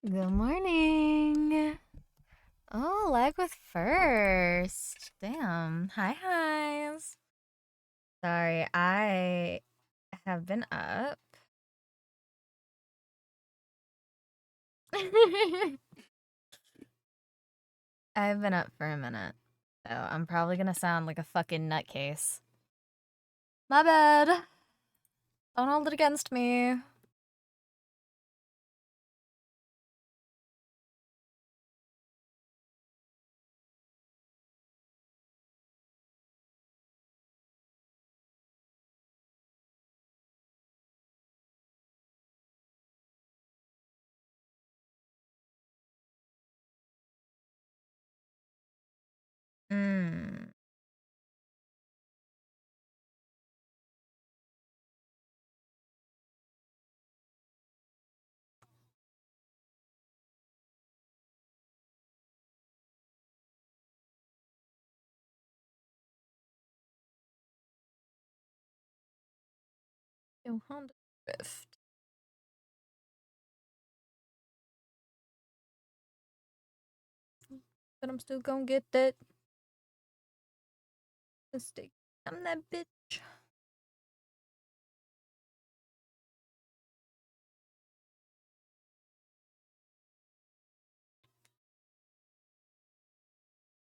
Good morning. Oh, leg with first. Damn. Hi, highs. Sorry, I have been up. I've been up for a minute, so I'm probably gonna sound like a fucking nutcase. My bad. Don't hold it against me. Mm. 200. But I'm still gonna get that mistake. I'm that bitch.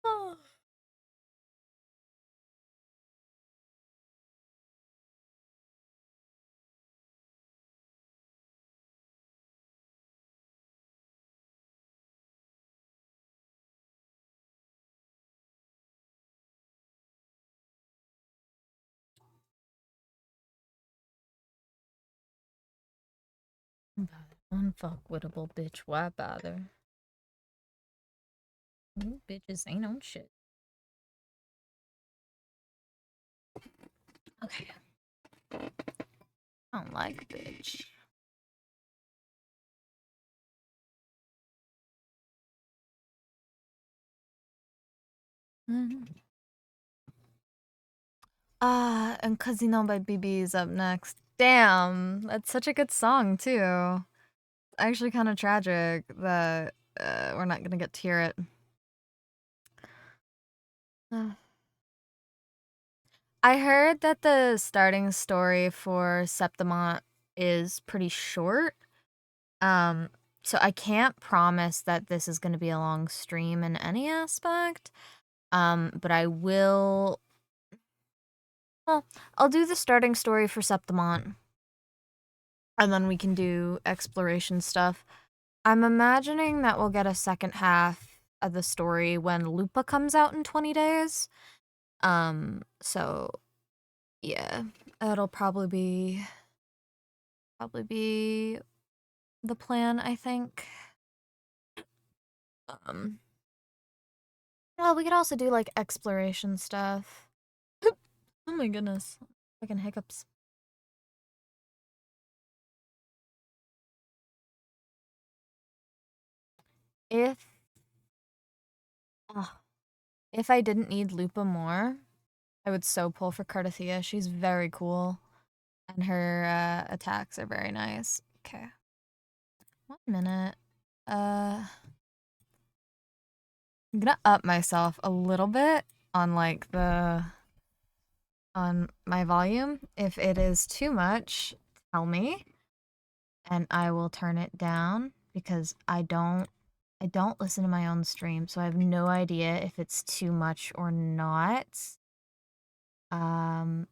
Oh. Unfuckwittable bitch. Why bother? You bitches ain't on shit. Okay. I don't like bitch. And Casino by BB is up next. Damn, that's such a good song too. Actually, kind of tragic that we're not gonna get to hear it. I heard that the starting story for Septimont is pretty short. So I can't promise that this is gonna be a long stream in any aspect. But I will. Well, I'll do the starting story for Septimont, and then we can do exploration stuff. I'm imagining that we'll get a second half of the story when Lupa comes out in 20 days. So yeah, it'll probably be the plan, I think. Um, well, we could also do like exploration stuff. Oh my goodness, fucking hiccups. If uh, if I didn't need Lupa more, I would so pull for Cardathea. She's very cool, and her attacks are very nice. Okay, 1 minute. Uh, I'm gonna up myself a little bit on like on my volume. If it is too much, tell me, and I will turn it down because I don't listen to my own stream, so I have no idea if it's too much or not. Um,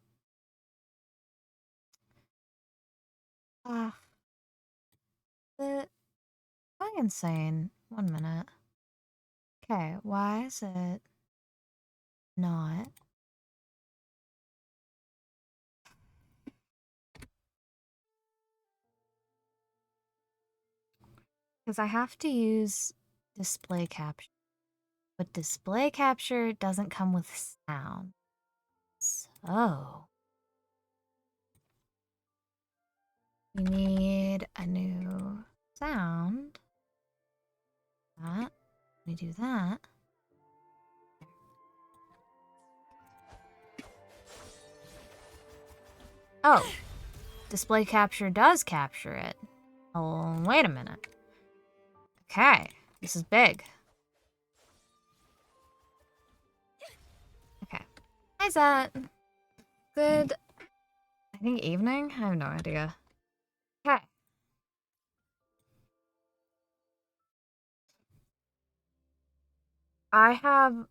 ah, the I'm insane. 1 minute. Okay, why is it not? Because I have to use display capture. But display capture doesn't come with sound. So, we need a new sound. That. We do that. Oh, display capture does capture it. Oh, wait a minute. Okay, this is big. Okay. Hi, Zat. Good, I think evening? I have no idea. Okay. I have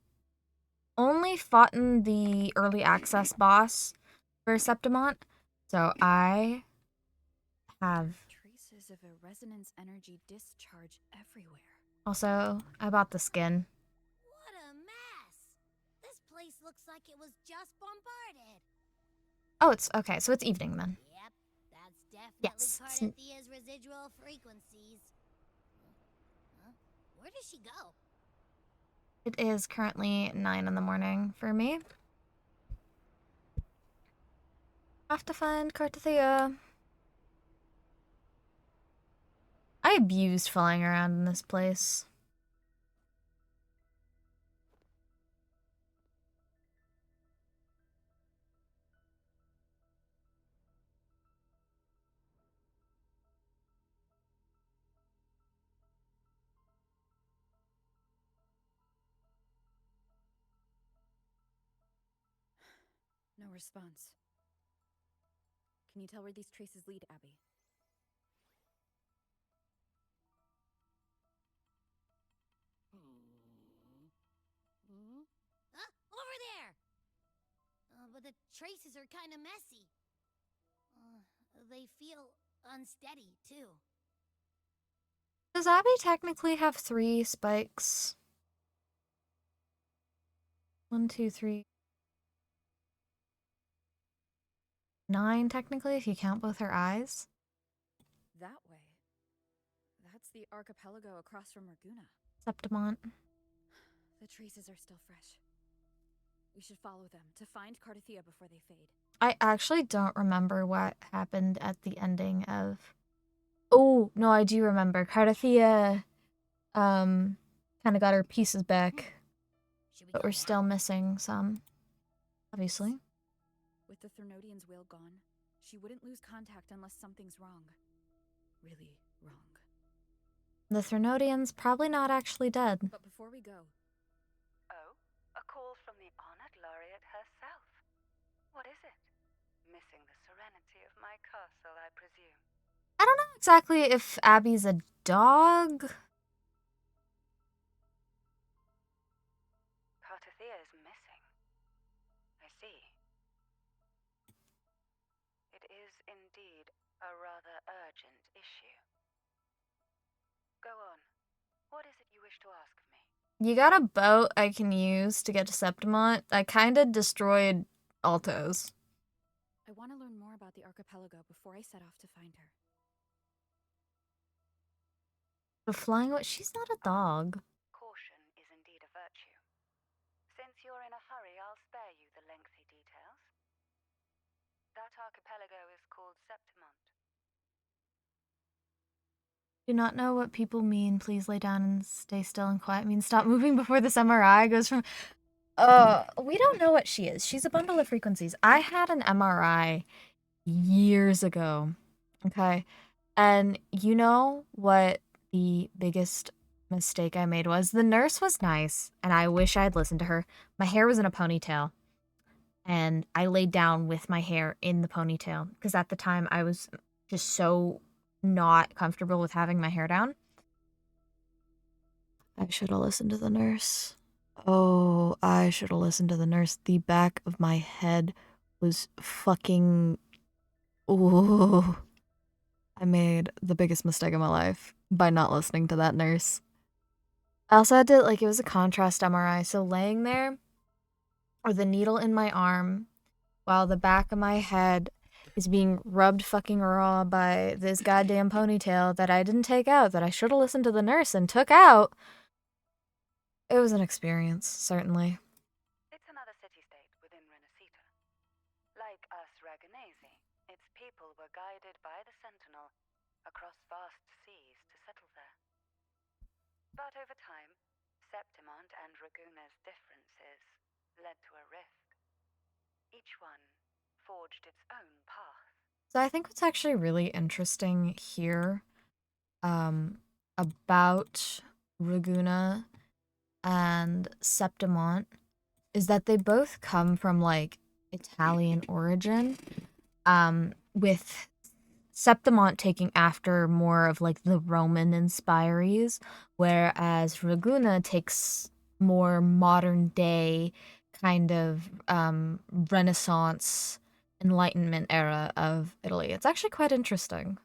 only fought in the early access boss for Septimont, so I have. Traces of a resonance energy discharge everywhere. Also, I bought the skin. What a mess! This place looks like it was just bombarded. Oh, it's okay, so it's evening then. Yep, that's definitely Yes. Cardathia's residual frequencies. Huh? Where does she go? It is currently 9 in the morning for me. Have to find Cartathea. I abused flying around in this place. No response. Can you tell where these traces lead, Abby? Huh? Over there! But the traces are kind of messy. They feel unsteady, too. Does Abby technically have 3 spikes? 1, 2, 3. 9 technically, if you count both her eyes. That way. That's the archipelago across from Raguna. Septimont. The traces are still fresh. We should follow them to find Cardathia before they fade. I actually don't remember what happened at the ending of. Oh, no, I do remember. Cardathia kind of got her pieces back, but we're still missing some, obviously. With the Thernodian's will gone, she wouldn't lose contact unless something's wrong. Really wrong. The Thernodian's probably not actually dead. But before we go... Oh, a call from the honored laureate herself. What is it? Missing the serenity of my castle, I presume. I don't know exactly if Abby's a dog. Cartathea is missing. I see. It is indeed a rather urgent issue. Go on. What is it you wish to ask of me? You got a boat I can use to get to Septimont. I kind of destroyed Altos. I want to learn more about the archipelago before I set off to find her. The flying what? She's not a dog. Caution is indeed a virtue. Since you're in a hurry, I'll spare you the lengthy details. That archipelago is called Septimont. Do not know what people mean. Please lay down and stay still and quiet. Means stop moving before this MRI goes from. We don't know what she is. She's a bundle of frequencies. I had an MRI years ago. Okay. And you know what the biggest mistake I made was? The nurse was nice, and I wish I had listened to her. My hair was in a ponytail, and I laid down with my hair in the ponytail because at the time I was just so not comfortable with having my hair down. I should have listened to the nurse. Oh, I should have listened to the nurse. The back of my head was fucking. Oh, I made the biggest mistake of my life by not listening to that nurse. I also had to, like, it was a contrast MRI, so laying there with a needle in my arm while the back of my head is being rubbed fucking raw by this goddamn ponytail that I didn't take out, that I should have listened to the nurse and took out. It was an experience, certainly. It's another city-state within Renacita. Like us Raganese, its people were guided by the Sentinel across vast seas to settle there. But over time, Septimont and Raguna's differences led to a rift. Each one forged its own path. So I think what's actually really interesting here about Raguna and Septimont is that they both come from like Italian origin, with Septimont taking after more of like the Roman inspiries, whereas Raguna takes more modern day kind of Renaissance Enlightenment era of Italy. It's actually quite interesting.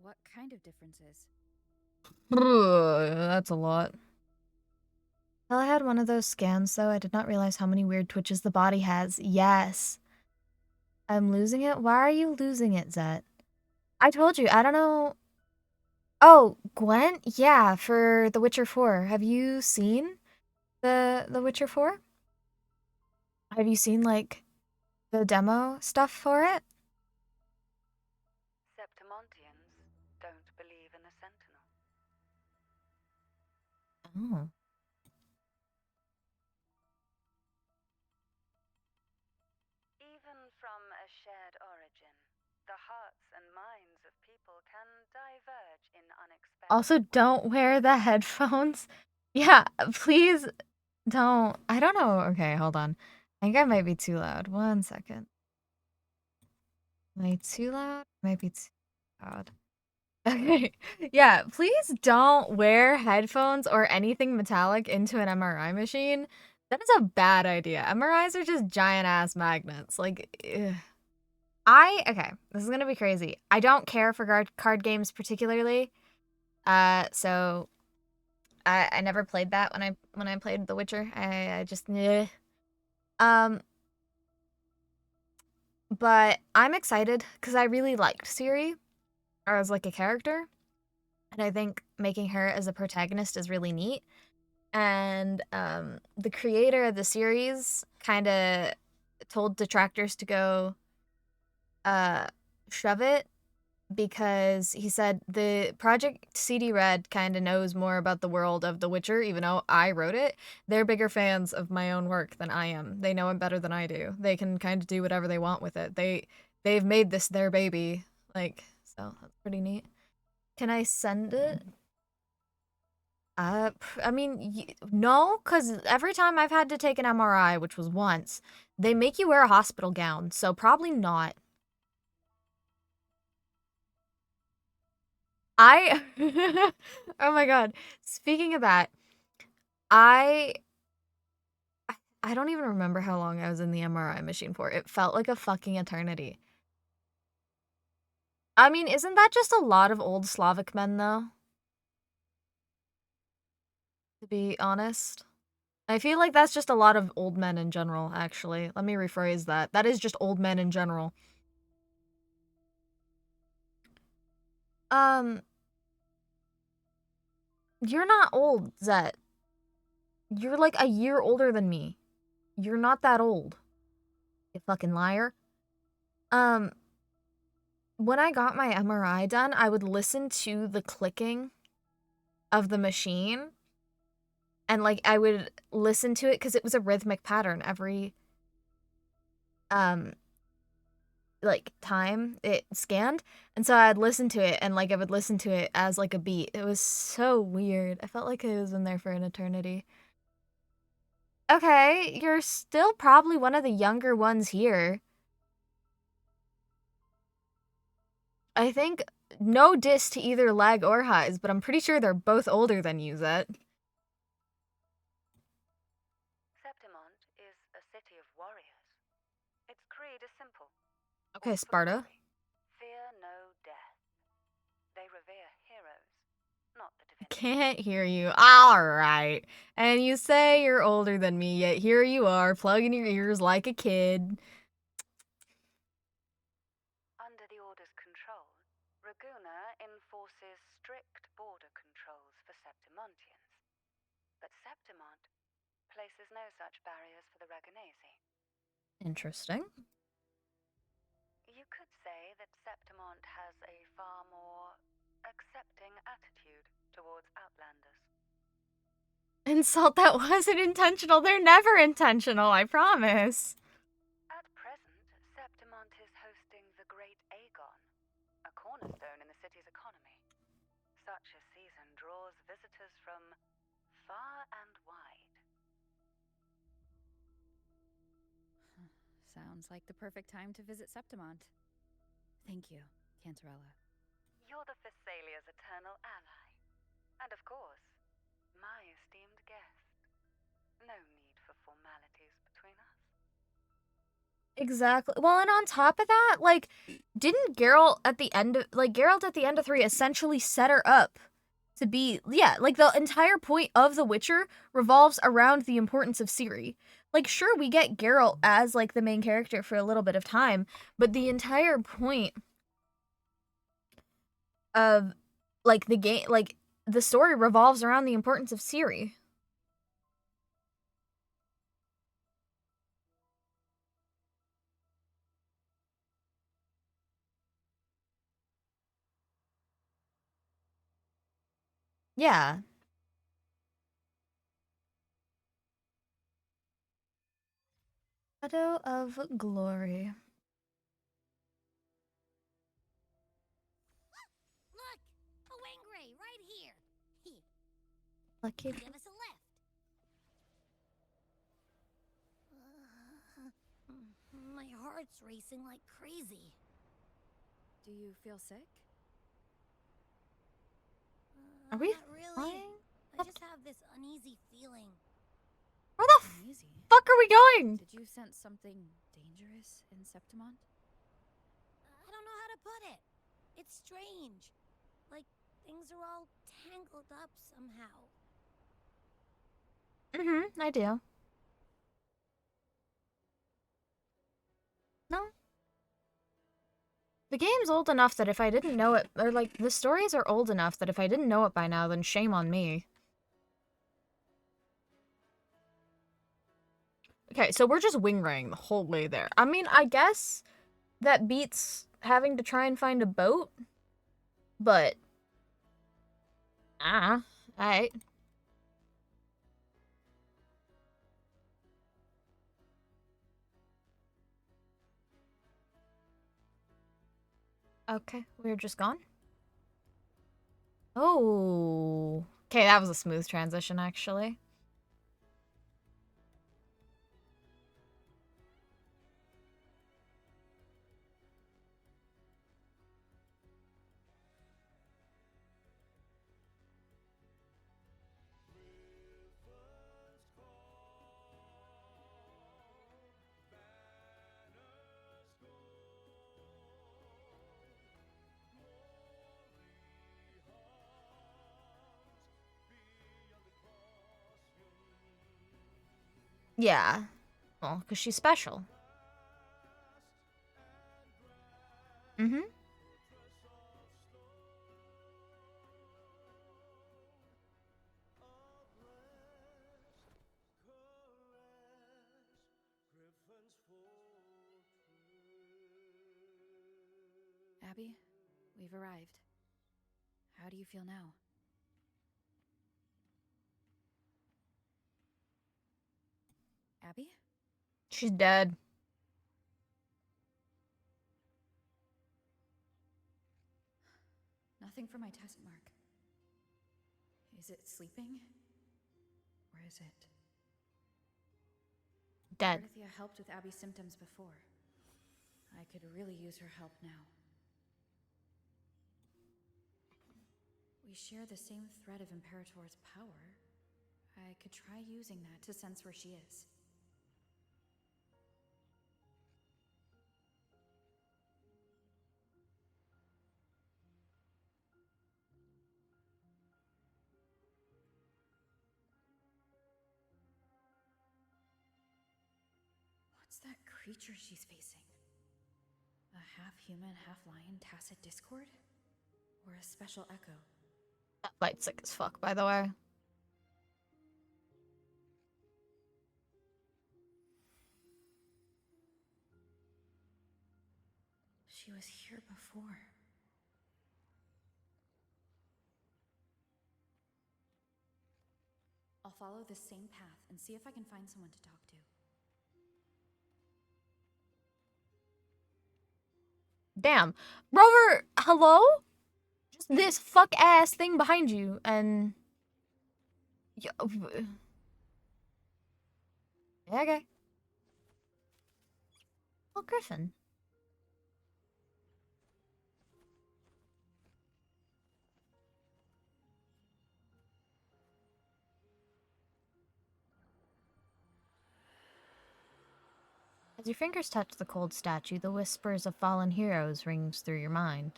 What kind of differences? That's a lot. Well, I had one of those scans, though. I did not realize how many weird twitches the body has. Yes. I'm losing it? Why are you losing it, Zet? I told you, I don't know. Oh, Gwen? Yeah, for The Witcher 4. Have you seen The Witcher 4? Have you seen, like, the demo stuff for it? Septimontians don't believe in the Sentinel. Oh. Even from a shared origin, the hearts and minds of people can diverge in unexpected Also, don't wear the headphones. Yeah, please don't. I don't know. Okay, hold on. I think I might be too loud. One second. Am I too loud? Might be too loud. Okay. Yeah, please don't wear headphones or anything metallic into an MRI machine. That is a bad idea. MRIs are just giant ass magnets. Like, ugh. Okay, this is gonna be crazy. I don't care for card games particularly. So I never played that when I played The Witcher. I just um but I'm excited because I really liked Ciri as like a character. And I think making her as a protagonist is really neat. And the creator of the series kind of told detractors to go uh, shove it because he said the Project CD Red kind of knows more about the world of The Witcher, even though I wrote it. They're bigger fans of my own work than I am. They know it better than I do. They can kind of do whatever they want with it. They've made this their baby, like, so that's pretty neat. Can I send it? I mean, no, because every time I've had to take an MRI, which was once, they make you wear a hospital gown, so probably not. I, oh my god. Speaking of that, I, I don't even remember how long I was in the MRI machine for. It felt like a fucking eternity. I mean, isn't that just a lot of old Slavic men, though? To be honest. I feel like that's just a lot of old men in general, actually. Let me rephrase that. That is just old men in general. Um, you're not old, Zet. You're like a year older than me. You're not that old. You fucking liar. Um, when I got my MRI done, I would listen to the clicking of the machine and like I would listen to it cuz it was a rhythmic pattern every um like time it scanned. And so I'd listen to it and like I would listen to it as like a beat. It was so weird. I felt like I was in there for an eternity. Okay, you're still probably one of the younger ones here. I think no diss to either Lag or Highs, but I'm pretty sure they're both older than you, Zet. Septimont is a city of warriors. Its creed is simple. Okay, All for Sparta. glory. Fear no death. They revere heroes, not the divinity. Can't hear you. Alright. And you say you're older than me, yet here you are, plugging your ears like a kid. Under the Order's control, Raguna enforces strict border controls for Septimontians. But Septimont places no such barriers for the Raganesi. Interesting. You could say that Septimont has a far more accepting attitude towards Outlanders. Insult that wasn't intentional. They're never intentional, I promise. At present, Septimont is hosting the Great Aegon, a cornerstone in the city's economy. such a season draws visitors from far and wide. Sounds like the perfect time to visit Septimont. Thank you, Cantarella. You're the Thessalia's eternal ally. And of course, my esteemed guest. No need for formalities between us. Exactly. Well, and on top of that, like, didn't Geralt at the end of 3 essentially set her up to be, yeah, like the entire point of The Witcher revolves around the importance of Ciri. Like, sure, we get Geralt as like the main character for a little bit of time, but the entire point of like the game, like the story revolves around the importance of Ciri. Yeah. Shadow of Glory. Look! A Wangray right here! Lucky. Give us a lift. My heart's racing like crazy. Do you feel sick? Are we Not really. flying? I just have this uneasy feeling. Where the Uneasy. fuck are we going? Did you sense something dangerous in Septimont? I don't know how to put it. It's strange. Like things are all tangled up somehow. I do. No. The game's old enough that if I didn't know it, or like, the stories are old enough that if I didn't know it by now, then shame on me. Okay, so we're just wingraying the whole way there. I mean, I guess that beats having to try and find a boat, but... alright. Okay, we're just gone. Oh. Okay, that was a smooth transition, actually. Yeah. Well, because she's special. Mm-hmm. Abby, we've arrived. How do you feel now? Abby? She's dead. Nothing for my test mark. Is it sleeping? Or is it... Dead. Berthia helped with Abby's symptoms before. I could really use her help now. We share the same thread of Imperator's power. I could try using that to sense where she is. What's that creature she's facing? A half-human, half-lion tacit discord? Or a special echo? That fight's sick as fuck, by the way. She was here before. I'll follow this same path and see if I can find someone to talk to. Damn. Rover, hello? Just this fuck ass thing behind you, and yeah, yeah, okay. Well, Griffin. As your fingers touch the cold statue, the whispers of fallen heroes rings through your mind.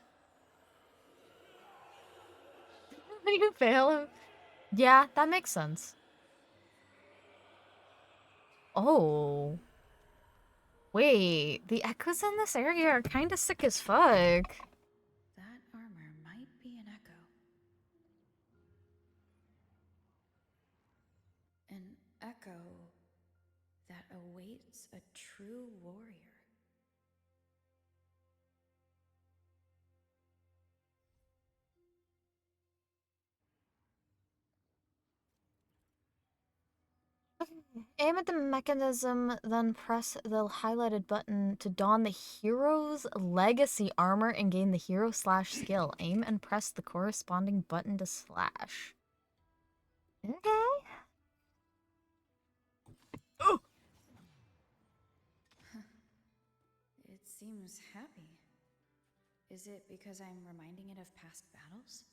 You fail him? Yeah, that makes sense. Oh. Wait, the echoes in this area are kind of sick as fuck. That armor might be an echo. An echo that awaits a true warrior. Aim at the mechanism, then press the highlighted button to don the hero's legacy armor and gain the hero slash skill. Aim and press the corresponding button to slash. Okay. Oh! It seems happy. Is it because I'm reminding it of past battles?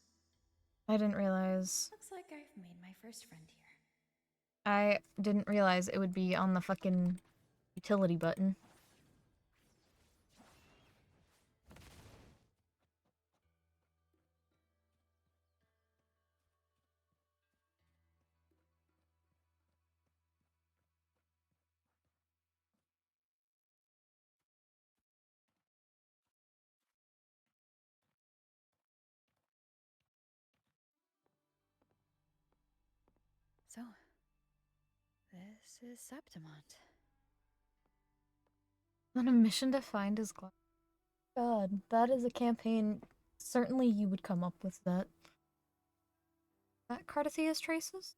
I didn't realize. Looks like I've made my first friend here. I didn't realize it would be on the fucking utility button. So, this is Septimont. On a mission to find his glass. God, that is a campaign. Certainly you would come up with that. That Cardathea's traces?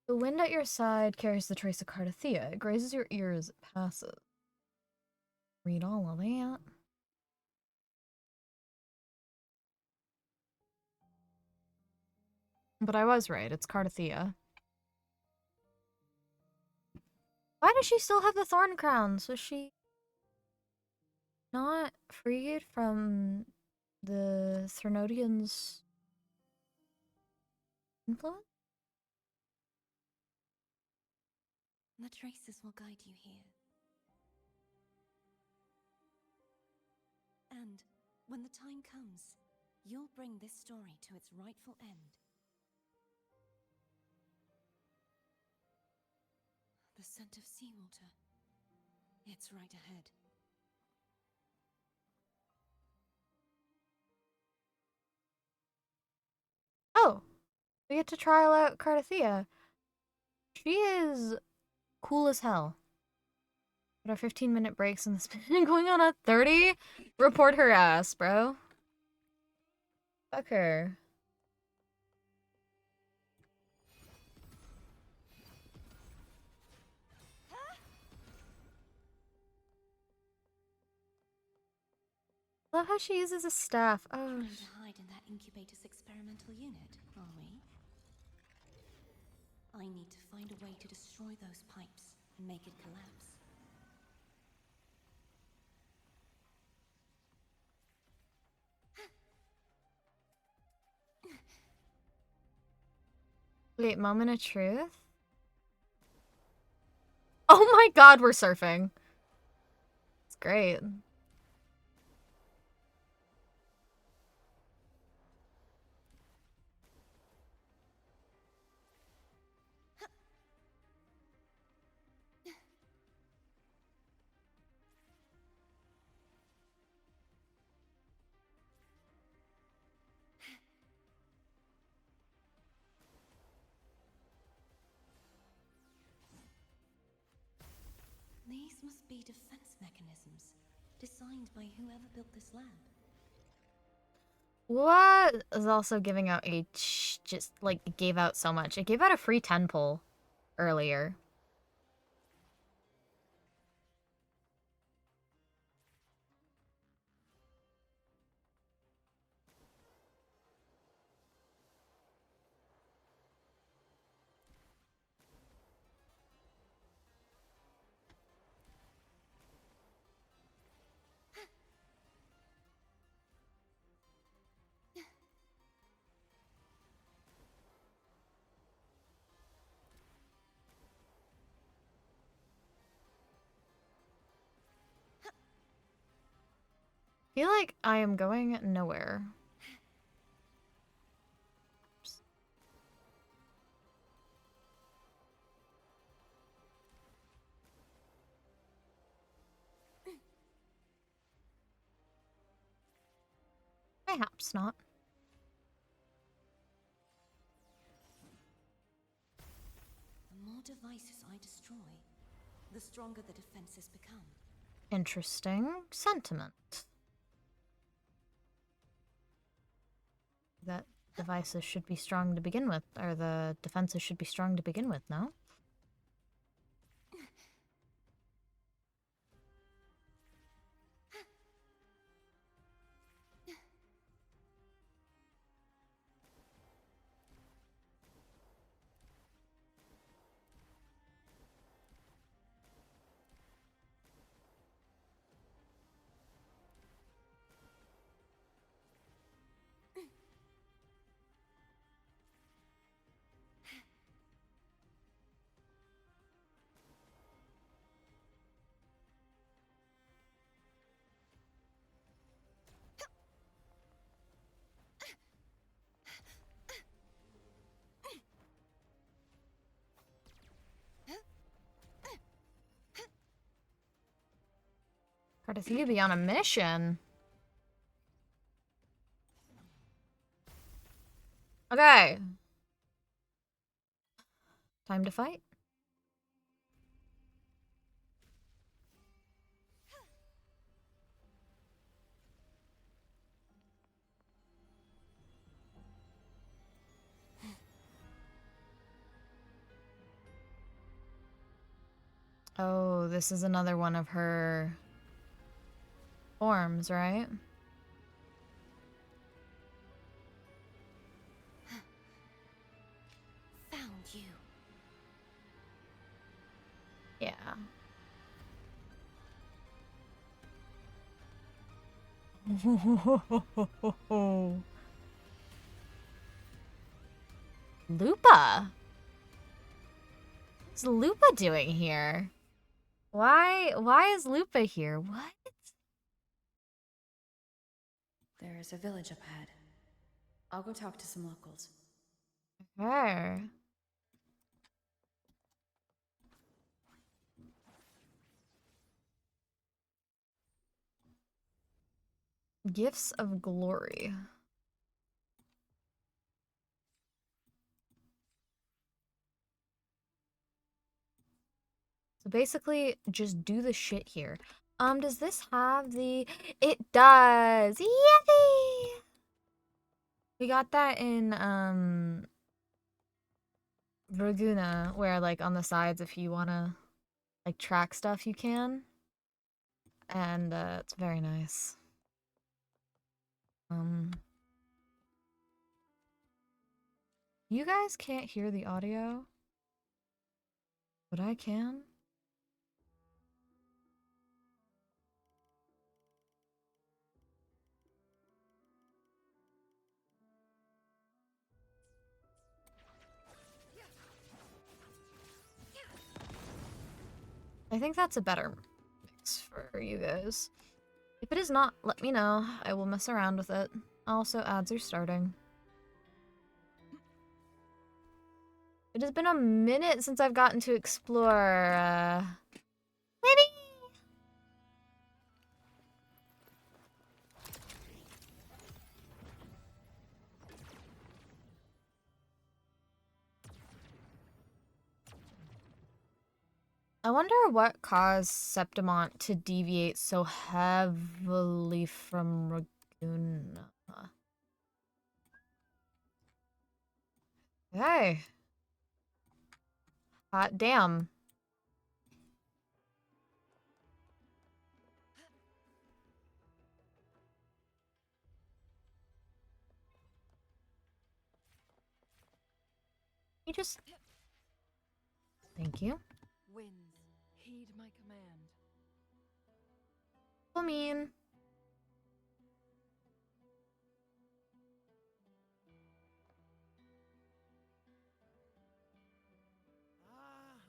The wind at your side carries the trace of Cardathea. It grazes your ear as it passes. Read all of that. But I was right, it's Cardathea. Why does she still have the thorn crowns? Was she not freed from the Threnodians' influence? The traces will guide you here. And when the time comes, you'll bring this story to its rightful end. The scent of seawater. It's right ahead. Oh, we get to trial out Cardathea. She is cool as hell. But our 15-minute breaks in this going on at 30? Report her ass, bro. Fuck her. Love how she uses a staff. Oh, Going to hide in that incubator's experimental unit, are we? I need to find a way to destroy those pipes and make it collapse. wait, moment of truth? Oh my god, we're surfing. It's great. These must be defense mechanisms, designed by whoever built this lab. What is also giving out a just like it gave out so much. It gave out a free 10 pull earlier. feel like I am going nowhere. Perhaps not. The more devices I destroy, the stronger the defenses become. Interesting sentiment. That devices should be strong to begin with, or the defenses should be strong to begin with, no? Hard to think you'd be on a mission. Okay. Time to fight. Oh, this is another one of her forms, right? Found you. Yeah. Lupa? What's Lupa doing here? Why is Lupa here? What? There is a village up ahead. I'll go talk to some locals. Her. Gifts of glory. So basically, just do the shit here. Does this have the... It does! Yippee! We got that in, Verguna, where, like, on the sides, if you wanna, like, track stuff, you can. And, it's very nice. You guys can't hear the audio, but I can. I think that's a better mix for you guys. If it is not, let me know. I will mess around with it. Also, ads are starting. It has been a minute since I've gotten to explore, maybe? I wonder what caused Septimont to deviate so heavily from Raguna. Hey. Hot damn. You just... Thank you. Winds, heed my command. I mean...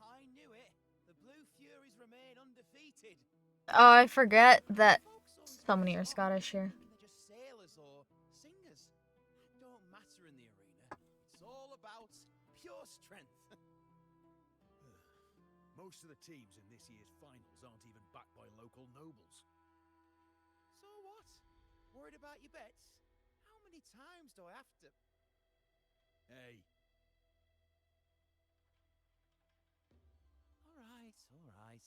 I knew it. The Blue Furies remain undefeated. Oh, I forget that Someone are Scottish here. They're just sailors or singers. It don't matter in the arena. It's all about pure strength. Most of the teams in this year's finals aren't even backed by local nobles. So what? Worried about your bets? How many times do I have to... Hey, All right, all right.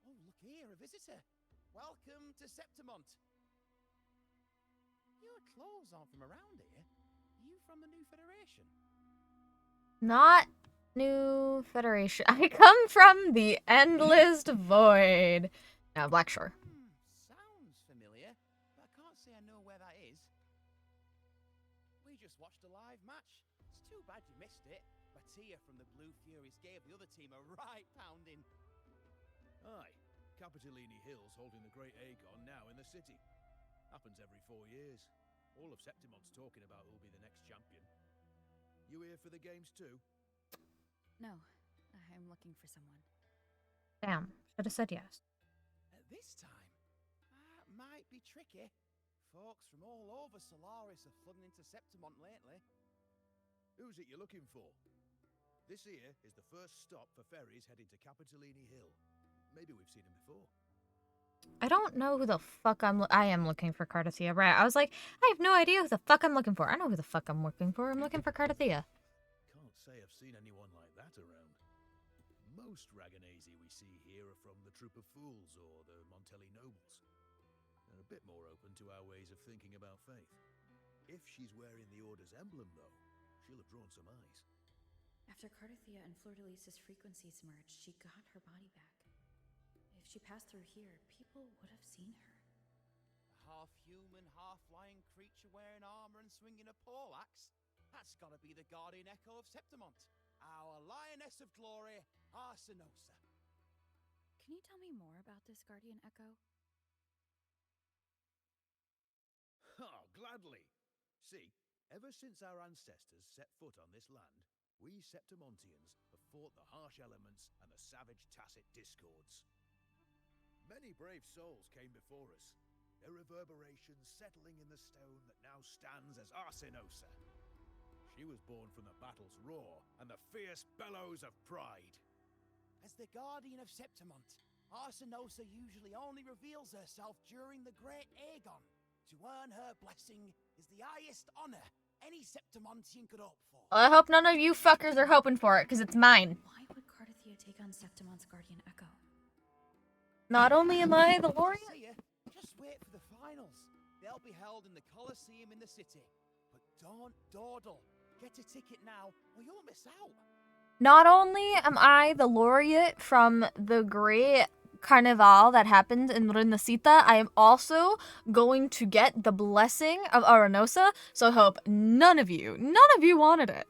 Oh, look here, a visitor. Welcome to Septimont. Your clothes aren't from around here. Are you from the New Federation? Not New Federation. I come from the Endless Void. No, Blackshore. Sounds familiar, but I can't say I know where that is. We just watched a live match. It's too bad you missed it. Mattia from the Blue Furies gave the other team a right pounding. aye. Capitolini Hill's holding the Great Aegon now in the city. Happens every 4 years. All of Septimont's talking about who'll be the next champion. You here for the games too? No, I'm looking for someone. Damn, should have said yes. This time, that might be tricky. Folks from all over Solaris are flooding into Septimont lately. Who's it you're looking for? This here is the first stop for ferries heading to Capitolini Hill. Maybe we've seen him before. I don't know who the fuck I am looking for Cardathia, right? I was like, I have no idea who the fuck I'm looking for. I know who the fuck I'm looking for. I'm looking for Cardathia. Can't say I've seen anyone like that around. Most Raganesi we see here are from the Troop of Fools or the Montelli Nobles. They're a bit more open to our ways of thinking about faith. If she's wearing the Order's emblem, though, she'll have drawn some eyes. After Cardathia and Fleur-de-Lis's frequencies merged, she got her body back. If she passed through here, people would have seen her. A half-human, half-lion creature wearing armor and swinging a poleaxe? That's gotta be the guardian echo of Septimont. Our lioness of glory, Arsinosa. Can you tell me more about this guardian echo? Oh, gladly. See, ever since our ancestors set foot on this land, we Septimontians have fought the harsh elements and the savage Tacit discords. Many brave souls came before us, their reverberations settling in the stone that now stands as Arsinosa. She was born from the battle's roar and the fierce bellows of pride. As the guardian of Septimont, Arsinosa usually only reveals herself during the Great Aegon. To earn her blessing is the highest honor any Septimontian could hope for. I hope none of you fuckers are hoping for it, because it's mine. Why would Cardathia take on Septimont's guardian echo? Not only am I the laureate, See ya. Just wait for the finals. They'll be held in the Colosseum in the city. But don't dawdle. Get a ticket now, or you'll miss out. not only am I the laureate from the great carnival that happened in Renacita, I am also going to get the blessing of Aranosa, so I hope none of you wanted it.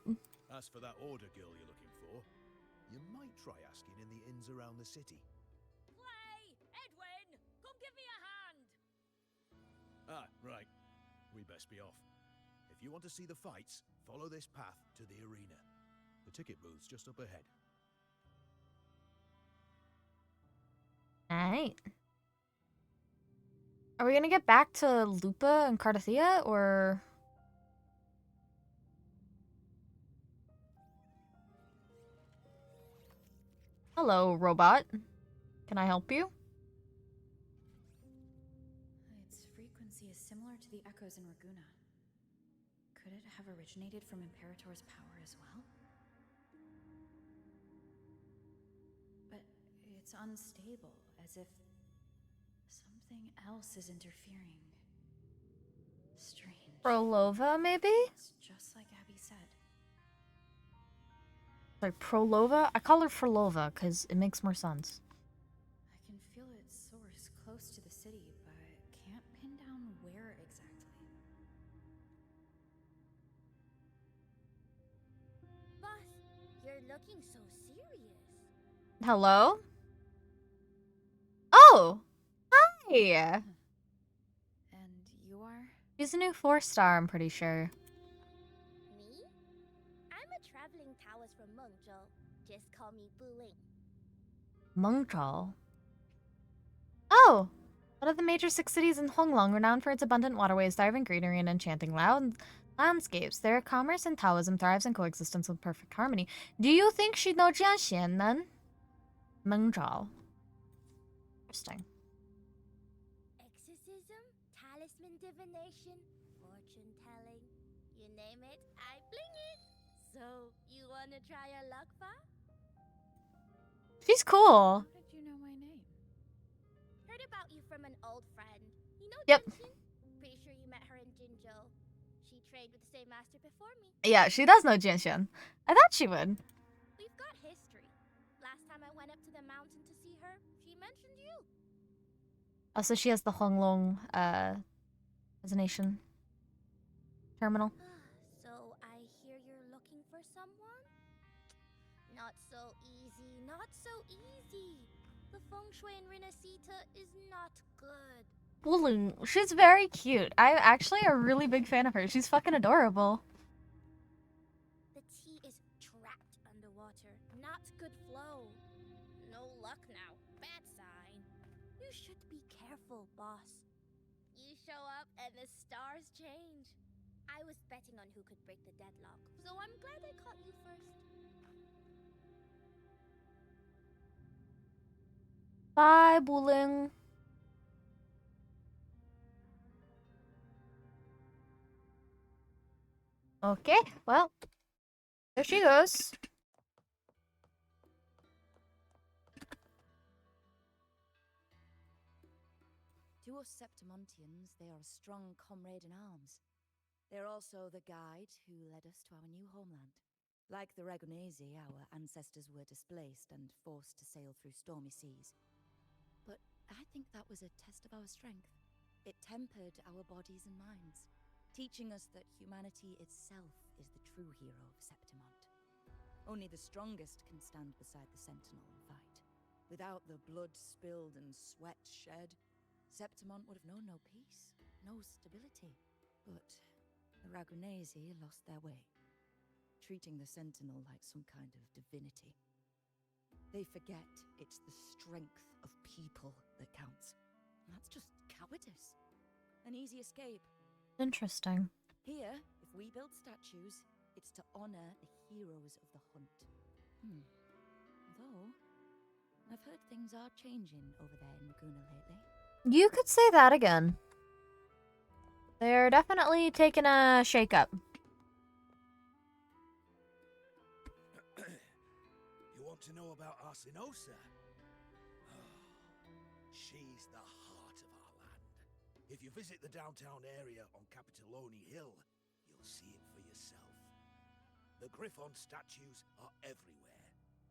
As for that Order girl you're looking for, you might try asking in the inns around the city. Play! Edwin! Come give me a hand! Ah, right. We best be off. If you want to see the fights, follow this path to the arena. The ticket booth's just up ahead. Alright. Are we gonna get back to Lupa and Cardathia, or... Hello, robot. Can I help you? Its frequency is similar to the echoes in Raguna. Could it have originated from Imperator's power as well? But it's unstable, as if something else is interfering. Strange. Prolova, maybe? It's just like Abby said. Sorry, Prolova? I call her Frolova, because it makes more sense. I can feel its source close to the city, but can't pin down where exactly. Boss, you're looking so serious. Hello? Oh! Hi! And you are? She's a new 4-star, I'm pretty sure. Me? I'm a traveling Taoist from Mengzhou. Just call me Bu Ling. Mengzhou. Oh! One of the major 6 cities in Honglong, renowned for its abundant waterways, thriving greenery, and enchanting landscapes. Their commerce and Taoism thrives in coexistence with perfect harmony. Do you think she'd know Jianxian then? Meng Zhao. Interesting. Exorcism, talisman divination, fortune telling. You name it, I bling it. So, you wanna try your luck, Fa? She's cool. How did you know my name? Heard about you from an old friend. You know Yep. Genshin? Pretty sure you met her in Jinzhou. She trained with the same master before me. Yeah, she does know Jianxian. I thought she would. We've got history. Last time I went up to the mountain to see her, she mentioned you. Also, she has the Honglong designation terminal. So I hear you're looking for someone? Not so easy, not so easy. The feng shui in Renacita is not good. Wulong, she's very cute. I'm actually a really big fan of her. She's fucking adorable. The tea is trapped underwater. Not good flow. No luck now. Bad sign. You should be careful, boss. You show up and the stars change. I was betting on who could break the deadlock, so I'm glad I caught you first. Bye, Wulong. Okay, well, there she goes. To us Septimontians, they are a strong comrade in arms. They're also the guide who led us to our new homeland. Like the Ragonese, our ancestors were displaced and forced to sail through stormy seas. But I think that was a test of our strength. It tempered our bodies and minds, teaching us that humanity itself is the true hero of Septimont. Only the strongest can stand beside the Sentinel and fight. Without the blood spilled and sweat shed, Septimont would have known no peace, no stability. But the Ragonese lost their way, treating the Sentinel like some kind of divinity. They forget it's the strength of people that counts. That's just cowardice. An easy escape. Interesting. Here, if we build statues, it's to honor the heroes of the hunt. Though, I've heard things are changing over there in Laguna lately. You could say that again. They're definitely taking a shake-up. You want to know about Arsinosa? Oh, she's the heart of our land. If you visit the downtown area on Capitoloni Hill, you'll see it for yourself. The Griffon statues are everywhere.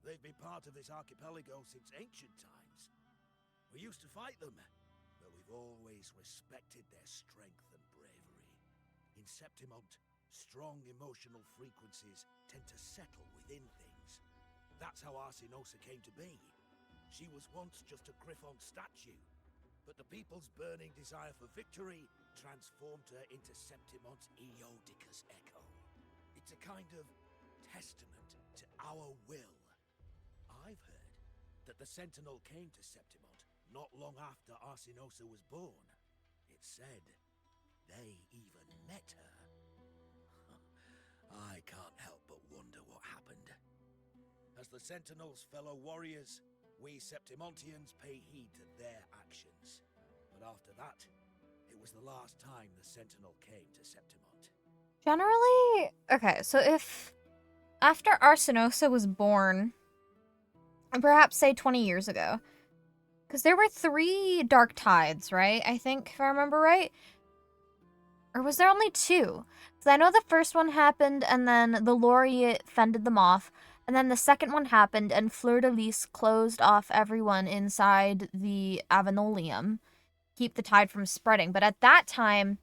They've been part of this archipelago since ancient times. We used to fight them, but we've always respected their strength and bravery. In Septimont, strong emotional frequencies tend to settle within things. That's how Arsinosa came to be. She was once just a Griffon statue, but the people's burning desire for victory transformed her into Septimont's Eodicus echo. It's a kind of testament to our will. I've heard that the Sentinel came to Septimont not long after Arsinosa was born. It's said they even met her. I can't help but wonder what happened. As the Sentinel's fellow warriors, we Septimontians pay heed to their actions. But after that, it was the last time the Sentinel came to Septimont. Generally, okay, so if after Arsinosa was born, and perhaps say 20 years ago, because there were 3 dark tides, right? I think, if I remember right. Or was there only 2? Because I know the first one happened, and then the Laureate fended them off. And then the second one happened, and Fleur de Lis closed off everyone inside the Avenolium. Keep the tide from spreading. But at that time,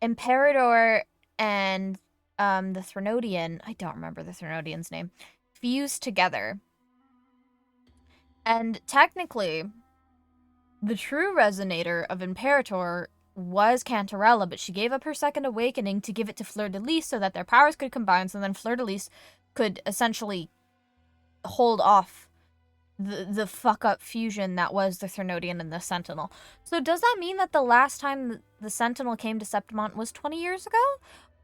Imperator and the Threnodian, I don't remember the Threnodian's name, fused together. And technically, the true resonator of Imperator was Cantarella, but she gave up her second awakening to give it to Fleur de Lis so that their powers could combine, so then Fleur de Lis could essentially hold off the fuck up fusion that was the Thermodian and the Sentinel. So does that mean that the last time the Sentinel came to Septimont was 20 years ago?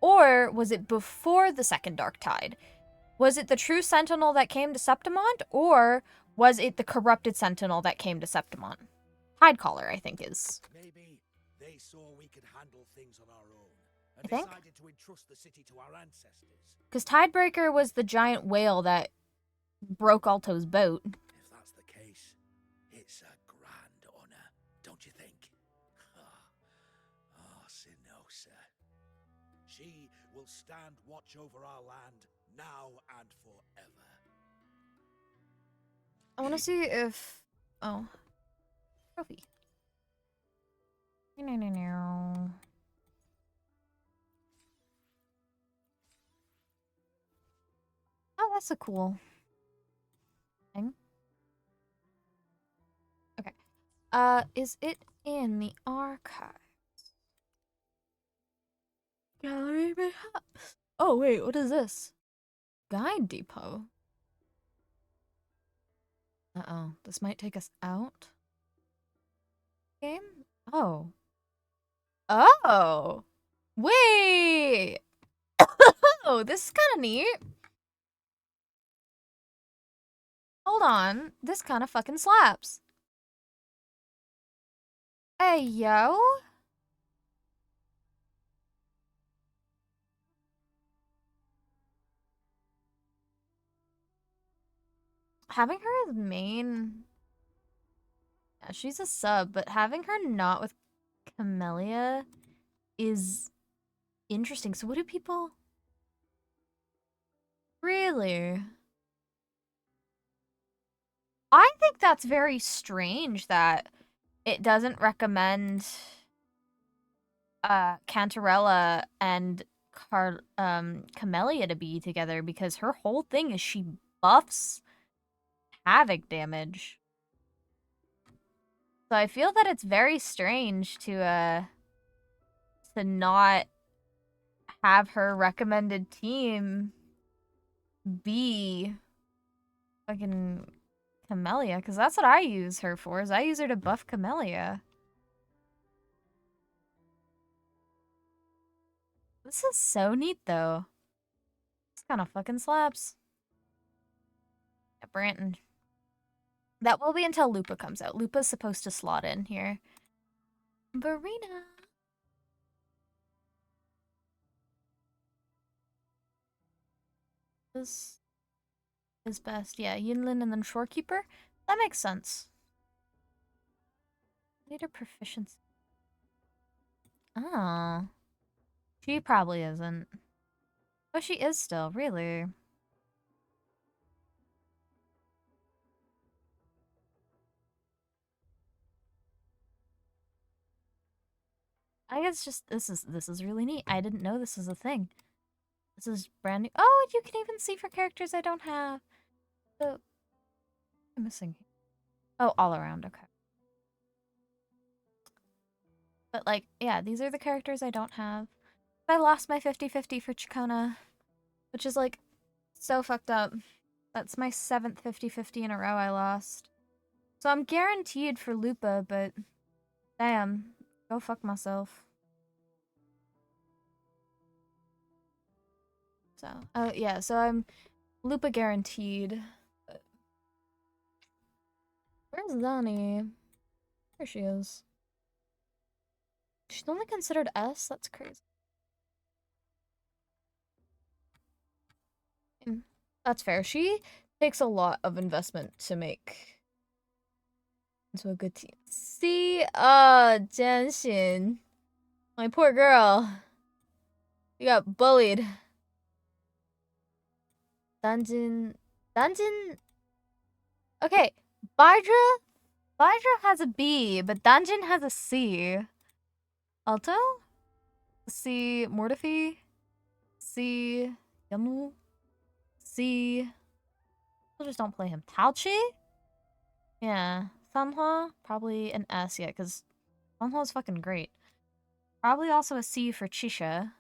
Or was it before the Second Dark Tide? Was it the true Sentinel that came to Septimont, or was it the corrupted Sentinel that came to Septimont? Tidecaller, I think, is. Maybe they saw we could handle things on our own and I think. decided to entrust the city to our ancestors. Because Tidebreaker was the giant whale that broke Alto's boat. If that's the case, it's a grand honor, don't you think? Oh, Sinosa. She will stand watch over our land now and forever. I want to see if... Oh. Trophy. No. Oh, that's a cool thing. Okay. Is it in the archives? Gallery perhaps. Oh, wait, what is this? Guide depot. Uh-oh, this might take us out. Game? Oh. Oh! Wait! Oh, this is kind of neat. Hold on, this kind of fucking slaps. Hey, yo? Having her as main... Yeah, she's a sub, but having her not with Camellia is interesting. So what do people... Really? I think that's very strange that it doesn't recommend Cantarella and Camellia to be together, because her whole thing is she buffs havoc damage. So I feel that it's very strange to not have her recommended team be fucking Camellia, because that's what I use her for, is I use her to buff Camellia. This is so neat, though. This kind of fucking slaps. Yeah, Branton. That will be until Lupa comes out. Lupa's supposed to slot in here. Barina. This is best. Yeah, Yinlin and then Shorekeeper. That makes sense. Need her proficiency. Oh. She probably isn't. Oh, she is still, really. I guess just this is really neat. I didn't know this was a thing. This is brand new. Oh, you can even see for characters I don't have. So I'm missing. Oh, all around, okay. But like, yeah, these are the characters I don't have. I lost my 50-50 for Chikona, which is like so fucked up. That's my 7th 50-50 in a row I lost. So I'm guaranteed for Lupa, but damn, go fuck myself. So, oh yeah, so I'm Lupa guaranteed. But... Where's Zani? There she is. She's only considered S? That's crazy. That's fair. She takes a lot of investment to make into a good team. See? Jenshin. My poor girl. You got bullied. Dungeon... Okay, Bydra has a B, but Dungeon has a C. Alto? C. Mortifi? C. Yamu? C. People just don't play him. Taochi? Yeah. Sanhua? Probably an S, yeah, because Sanhua's fucking great. Probably also a C for Chisha. I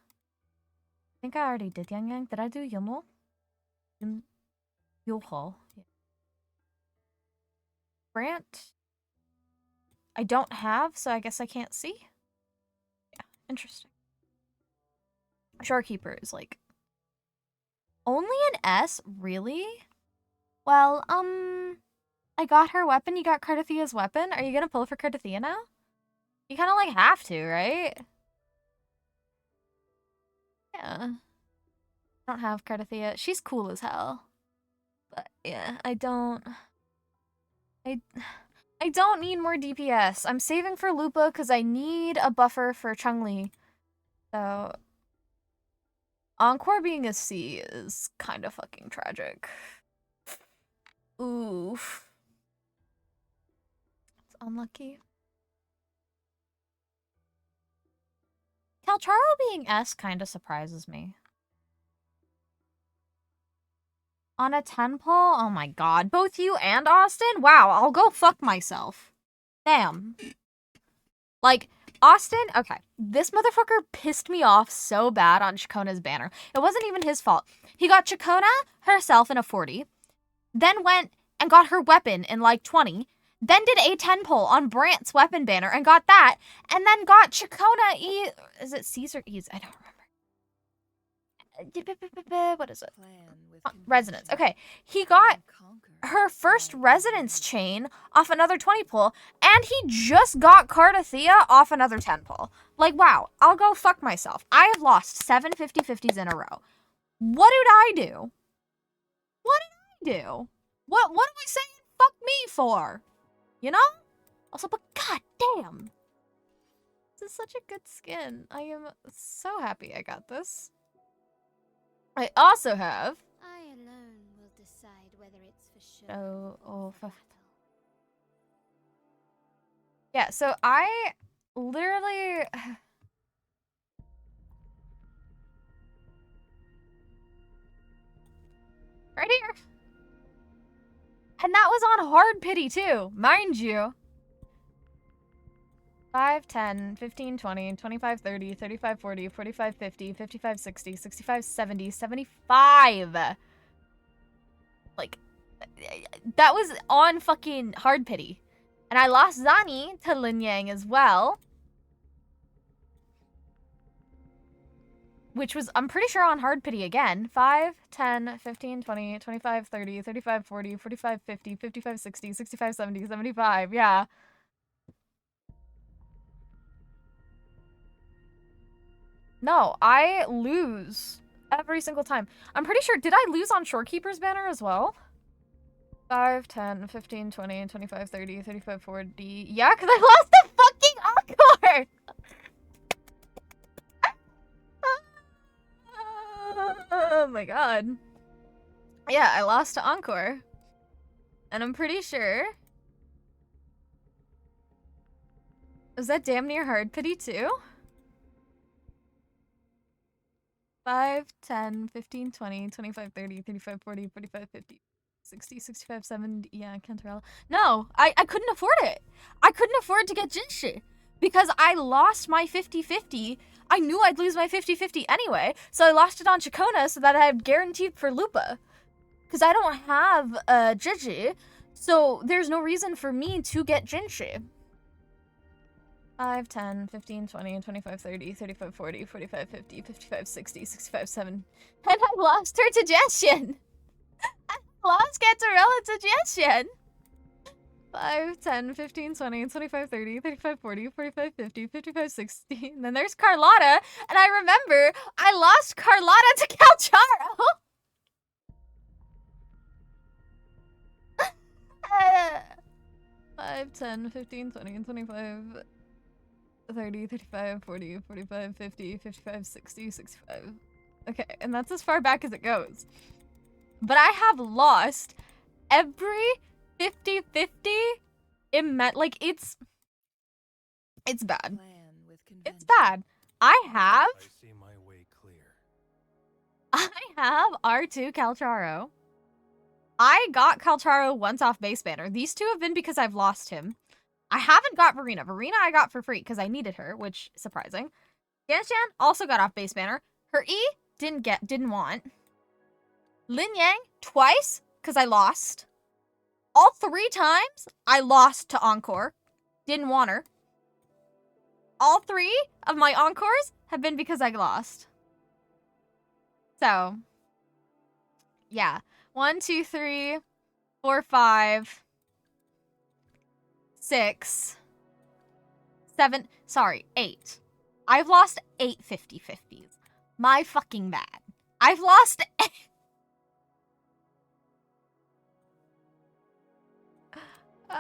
think I already did Yang Yang. Did I do Yomo? Yoho. Yeah. Brant I don't have, so I guess I can't see. Yeah, interesting. Shorekeeper is like only an S, really? Well, I got her weapon. You got Cardathia's weapon. Are you gonna pull for Cardathia now? You kind of like have to, right? Yeah. I don't have Cardathia. She's cool as hell. But yeah, I don't need more DPS. I'm saving for Lupa because I need a buffer for Chun-Li. So Encore being a C is kind of fucking tragic. Oof. It's unlucky. Calcharo being S kind of surprises me. On a 10 pull? Oh my god. Both you and Austin? Wow, I'll go fuck myself. Damn. Like, Austin, okay. This motherfucker pissed me off so bad on Chakona's banner. It wasn't even his fault. He got Chakona herself in a 40, then went and got her weapon in like 20, then did a 10 pull on Brant's weapon banner and got that, and then got Chakona is it C's or E's? I don't remember. What is it? Resonance. Okay. He got her first resonance chain off another 20 pull, and he just got Cardathia off another 10 pull. Like, wow, I'll go fuck myself. I have lost 7 50-50s in a row. What did I do? What did I do? What am I saying fuck me for? You know? Also, but god damn. This is such a good skin. I am so happy I got this. I also have. I alone will decide whether it's for sure. Yeah, so I literally. Right here. And that was on hard pity too, mind you. 5, 10, 15, 20, 25, 30, 35, 40, 45, 50, 55, 60, 65, 70, 75. Like, that was on fucking hard pity. And I lost Zani to Lin Yang as well. Which was, I'm pretty sure, on hard pity again. 5, 10, 15, 20, 25, 30, 35, 40, 45, 50, 55, 60, 65, 70, 75. Yeah. No, I lose every single time. I'm pretty sure, did I lose on Shorekeeper's banner as well? 5, 10, 15, 20, 25, 30, 35, 40. Yeah, because I lost the fucking Encore! Oh my god. Yeah, I lost to Encore. And I'm pretty sure. Was that damn near hard pity too? 5, 10, 15, 20, 25, 30, 35, 40, 45, 50, 60, 65, 70. Yeah, Cantarella. No, I couldn't afford it. I couldn't afford to get Jinshi because I lost my 50-50. I knew I'd lose my 50-50 anyway, so I lost it on Chakona so that I had guaranteed for Lupa. Because I don't have Gigi, so there's no reason for me to get Jinshi. 5, 10, 15, 20, 25, 30, 35, 40, 45, 50, 55, 60, 65, 7. And I lost her to Genshin! I lost Cantarella to Genshin! 5, 10, 15, 20, 25, 30, 35, 40, 45, 50, 55, 60. And then there's Carlotta, and I remember I lost Carlotta to Calcharo! 5, 10, 15, 20, 25... 30, 35, 40, 45, 50, 55, 60, 65. Okay, and that's as far back as it goes. But I have lost every 50-50 like, it's bad. It's bad. I have R2 Calcharo. I got Calcharo once off base banner. These two have been because I've lost him. I haven't got Verena. Verena I got for free because I needed her, which is surprising. Ganshan also got off base banner. Her E didn't want. Lin Yang twice because I lost. all 3 times I lost to Encore. Didn't want her. All 3 of my Encores have been because I lost. So, yeah. 1, 2, 3, 4, 5, 6, 7, sorry, 8. I've lost 8 50-50s. My fucking bad. I've lost I've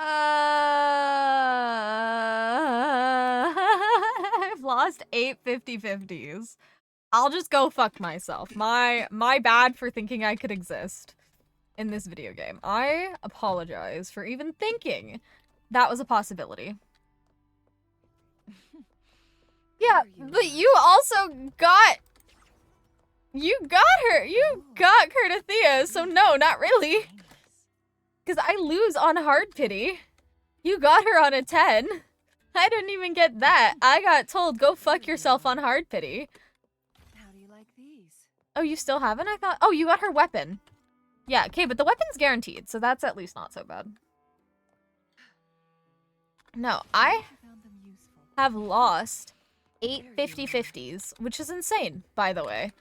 lost 8 50-50s. I'll just go fuck myself. My bad for thinking I could exist in this video game. I apologize for even thinking that was a possibility. Yeah, but you also got... You got her! You got Curtithia, so no, not really. Because I lose on Hard Pity. You got her on a 10. I didn't even get that. I got told, go fuck yourself on Hard Pity. How do you like these? Oh, you still haven't? I thought... Oh, you got her weapon. Yeah, okay, but the weapon's guaranteed, so that's at least not so bad. No, I have lost 8 50-50s, which is insane, by the way.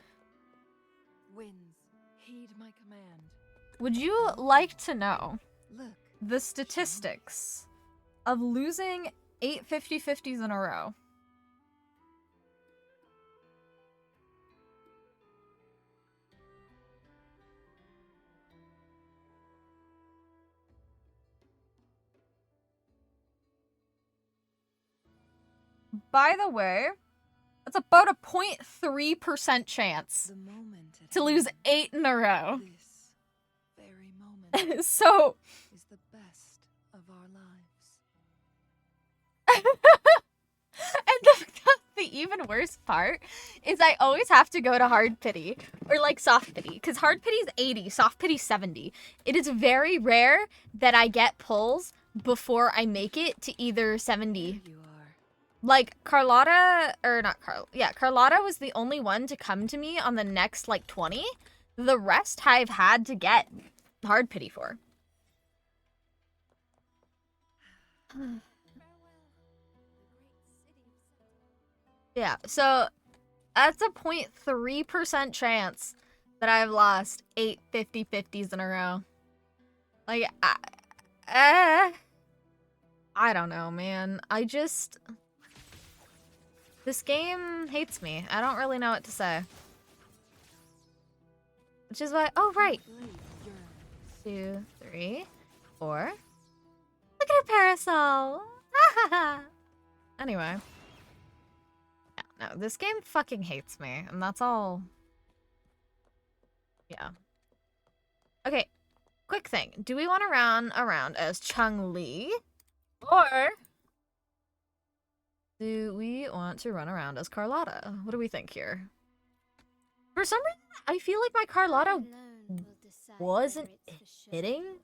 Winds, heed my command. Would you like to know Look, the statistics of losing 8 50-50s in a row? By the way, that's about a 0.3% chance the moment at to lose hand. 8 in a row. This very moment So, is the best of our lives. and the even worse part is I always have to go to Hard Pity or like Soft Pity because Hard Pity's 80, Soft Pity's 70. It is very rare that I get pulls before I make it to either 70. There you are. Like Carlotta, or not Carlotta was the only one to come to me on the next like 20. The rest I've had to get Hard Pity for. Yeah, so that's a 0.3% chance that I've lost 8 50-50s in a row. Like, I don't know, man. This game hates me. I don't really know what to say. Which is why, oh right. 2, 3, 4. Look at her parasol. Anyway. Yeah, no, this game fucking hates me, and that's all. Yeah. Okay, quick thing. Do we want to run around as Chun-Li? Or do we want to run around as Carlotta? What do we think here? For some reason, I feel like my Carlotta wasn't hitting.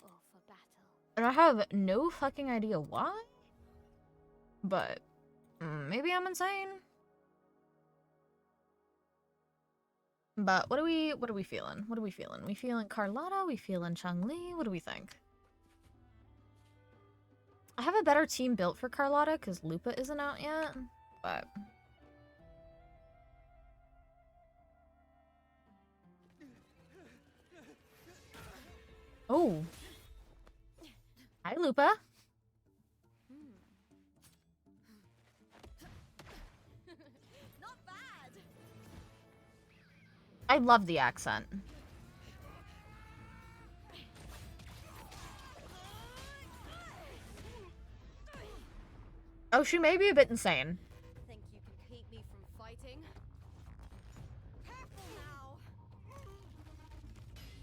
And I have no fucking idea why. But maybe I'm insane. But what are we feeling? What are we feeling? We feeling Carlotta? We feeling Chun-Li? What do we think? I have a better team built for Carlotta because Lupa isn't out yet. But oh. Hi, Lupa. Not bad. I love the accent. Oh, she may be a bit insane. Think you can keep me from fighting? Careful now.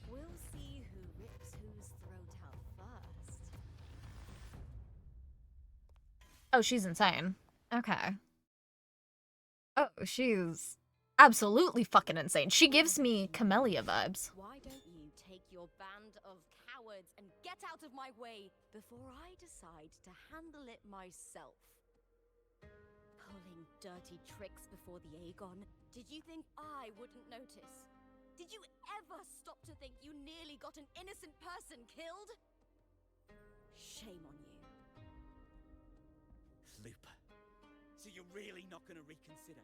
We'll see who rips whose throat out first. Oh, she's insane. Okay. Oh, she's absolutely fucking insane. She gives me Camellia vibes. Why don't you take your band of cowards and get out of my way before I decide to handle it myself? Pulling dirty tricks before the Aegon. Did you think I wouldn't notice? Did you ever stop to think you nearly got an innocent person killed? Shame on you. Lupa, so you're really not going to reconsider?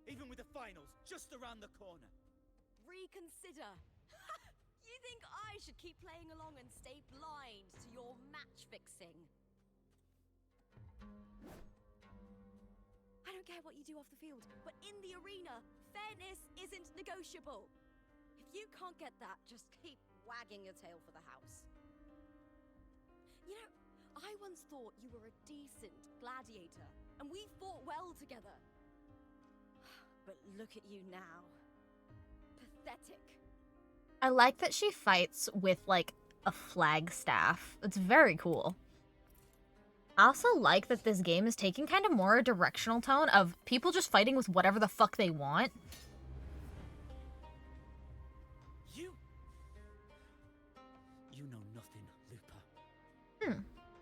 Even with the finals just around the corner? Reconsider? You think I should keep playing along and stay blind to your match fixing? I don't care what you do off the field, but in the arena, fairness isn't negotiable. If you can't get that, just keep wagging your tail for the house. You know, I once thought you were a decent gladiator, and we fought well together. But look at you now. Pathetic. I like that she fights with, like, a flagstaff. It's very cool. I also like that this game is taking kind of more a directional tone of people just fighting with whatever the fuck they want. You know nothing, Lupa.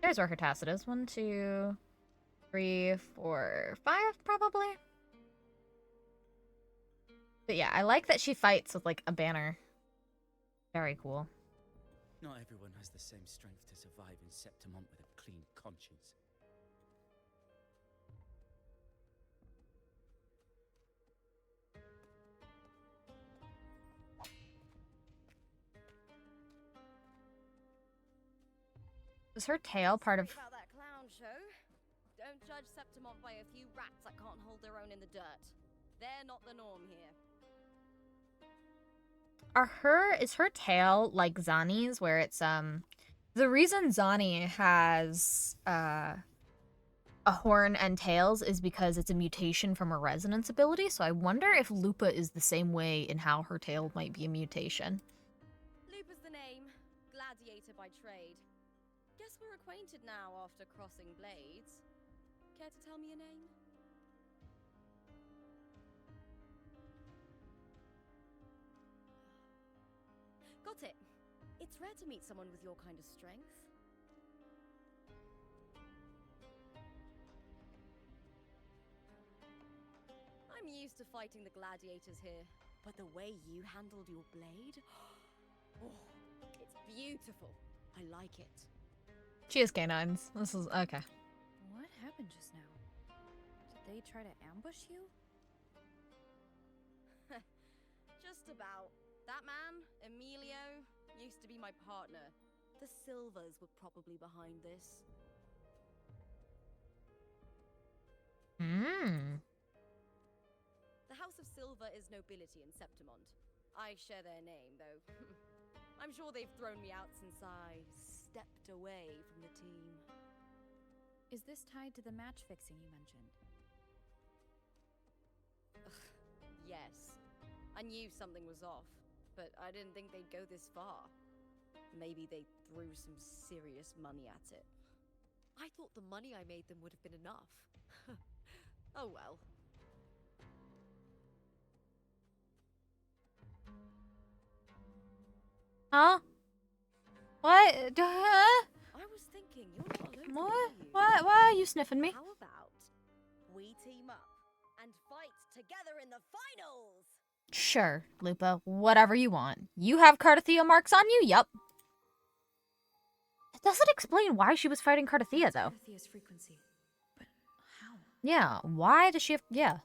There's where her tacit is. 1, 2, 3, 4, 5, probably. But yeah, I like that she fights with, like, a banner. Very cool. Not everyone has the same strength to survive in Septimont with a clean conscience. Is her tail part of... Sorry about that clown show. Don't judge Septimont by a few rats that can't hold their own in the dirt. They're not the norm here. Is her tail like Zani's, where it's, the reason Zani has, a horn and tails is because it's a mutation from her resonance ability, so I wonder if Lupa is the same way in how her tail might be a mutation. Lupa's the name, gladiator by trade. Guess we're acquainted now after crossing blades. Care to tell me your name? Got it. It's rare to meet someone with your kind of strength. I'm used to fighting the gladiators here, but the way you handled your blade, oh, it's beautiful. I like it. She has canines. This is... okay. What happened just now? Did they try to ambush you? Just about. That man, Emilio, used to be my partner. The Silvers were probably behind this. The House of Silver is nobility in Septimont. I share their name, though. I'm sure they've thrown me out since I stepped away from the team. Is this tied to the match fixing you mentioned? Yes. I knew something was off, but I didn't think they'd go this far. Maybe they threw some serious money at it. I thought the money I made them would have been enough. Oh well. Huh? What? I was thinking, you're not alone. What? What? Why are you sniffing me? How about we team up and fight together in the finals? Sure, Lupa. Whatever you want. You have Cardathia marks on you? Yup. It doesn't explain why she was fighting Cardathia, though. Cardathia's frequency. But how? Yeah, why does she have... yeah.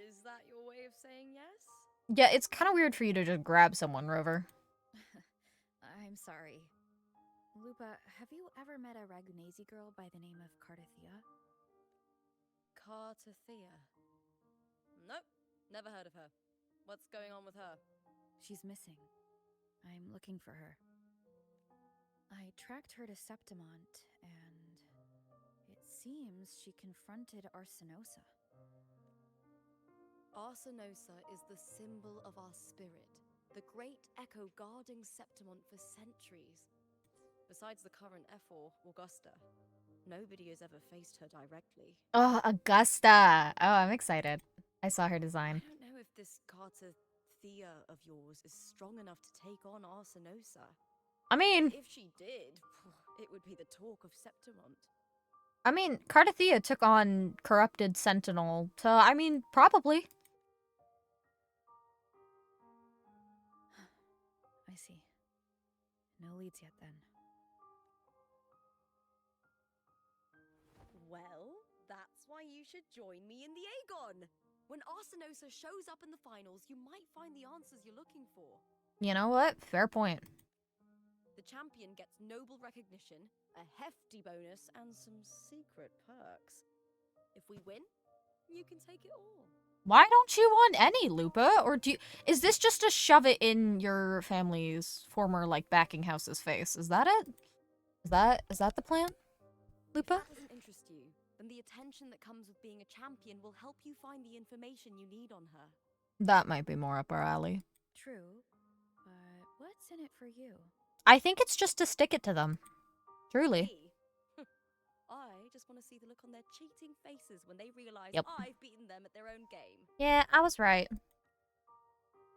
Is that your way of saying yes? Yeah, it's kind of weird for you to just grab someone, Rover. I'm sorry. Lupa, have you ever met a Ragunesi girl by the name of Cardathia? Cardathia? Nope, never heard of her. What's going on with her? She's missing. I'm looking for her. I tracked her to Septimont, and it seems she confronted Arsinosa. Arsinosa is the symbol of our spirit, the great echo guarding Septimont for centuries. Besides the current F4, Augusta, nobody has ever faced her directly. Oh, Augusta. Oh, I'm excited. I saw her design. I don't know if this Cardathia of yours is strong enough to take on Arsinosa. I mean... if she did, it would be the talk of Septimont. I mean, Cardathia took on Corrupted Sentinel, so, I mean, probably. I see. No leads yet, then. Well, that's why you should join me in the Aegon. When Arsinosa shows up in the finals, you might find the answers you're looking for. You know what? Fair point. The champion gets noble recognition, a hefty bonus, and some secret perks. If we win, you can take it all. Why don't you want any, Lupa? Or is this just to shove it in your family's former, like, backing house's face? Is that it? Is that the plan, Lupa? If that doesn't interest you, then the attention that comes with being a champion will help you find the information you need on her. That might be more up our alley. True, but what's in it for you? I think it's just to stick it to them. Truly. Me? I just want to see the look on their cheating faces when they realize Yep. I've beaten them at their own game. Yeah, I was right.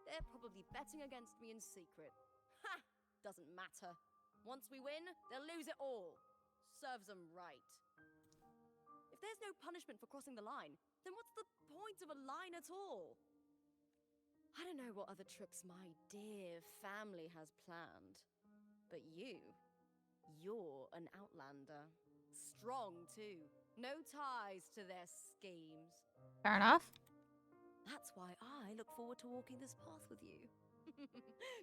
They're probably betting against me in secret. Ha! Doesn't matter. Once we win, they'll lose it all. Serves them right. If there's no punishment for crossing the line, then what's the point of a line at all? I don't know what other tricks my dear family has planned. But you're an outlander. Strong, too. No ties to their schemes. Fair enough. That's why I look forward to walking this path with you.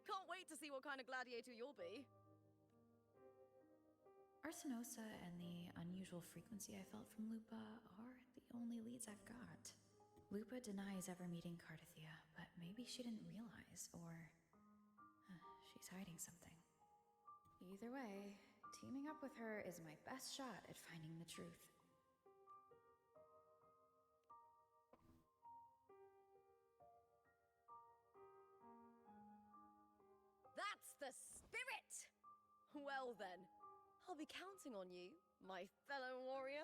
Can't wait to see what kind of gladiator you'll be. Arsinosa and the unusual frequency I felt from Lupa are the only leads I've got. Lupa denies ever meeting Cardathia, but maybe she didn't realize, or she's hiding something. Either way, teaming up with her is my best shot at finding the truth. That's the spirit! Well then, I'll be counting on you, my fellow warrior.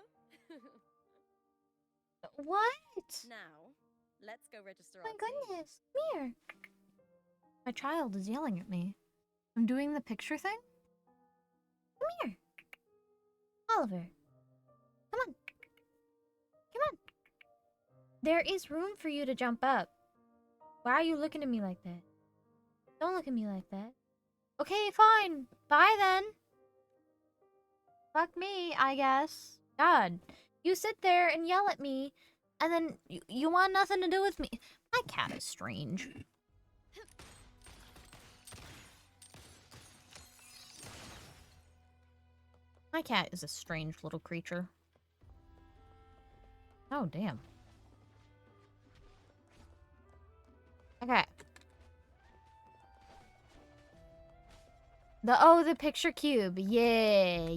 What? Now, let's go register My our team. goodness. Come here. My child is yelling at me. I'm doing the picture thing? Come here. Oliver. Come on. Come on. There is room for you to jump up. Why are you looking at me like that? Don't look at me like that. Okay, fine. Bye then. Fuck me, I guess. God. You sit there and yell at me, and then you want nothing to do with me. My cat is strange. My cat is a strange little creature. Oh, damn. Okay. The picture cube. Yeah.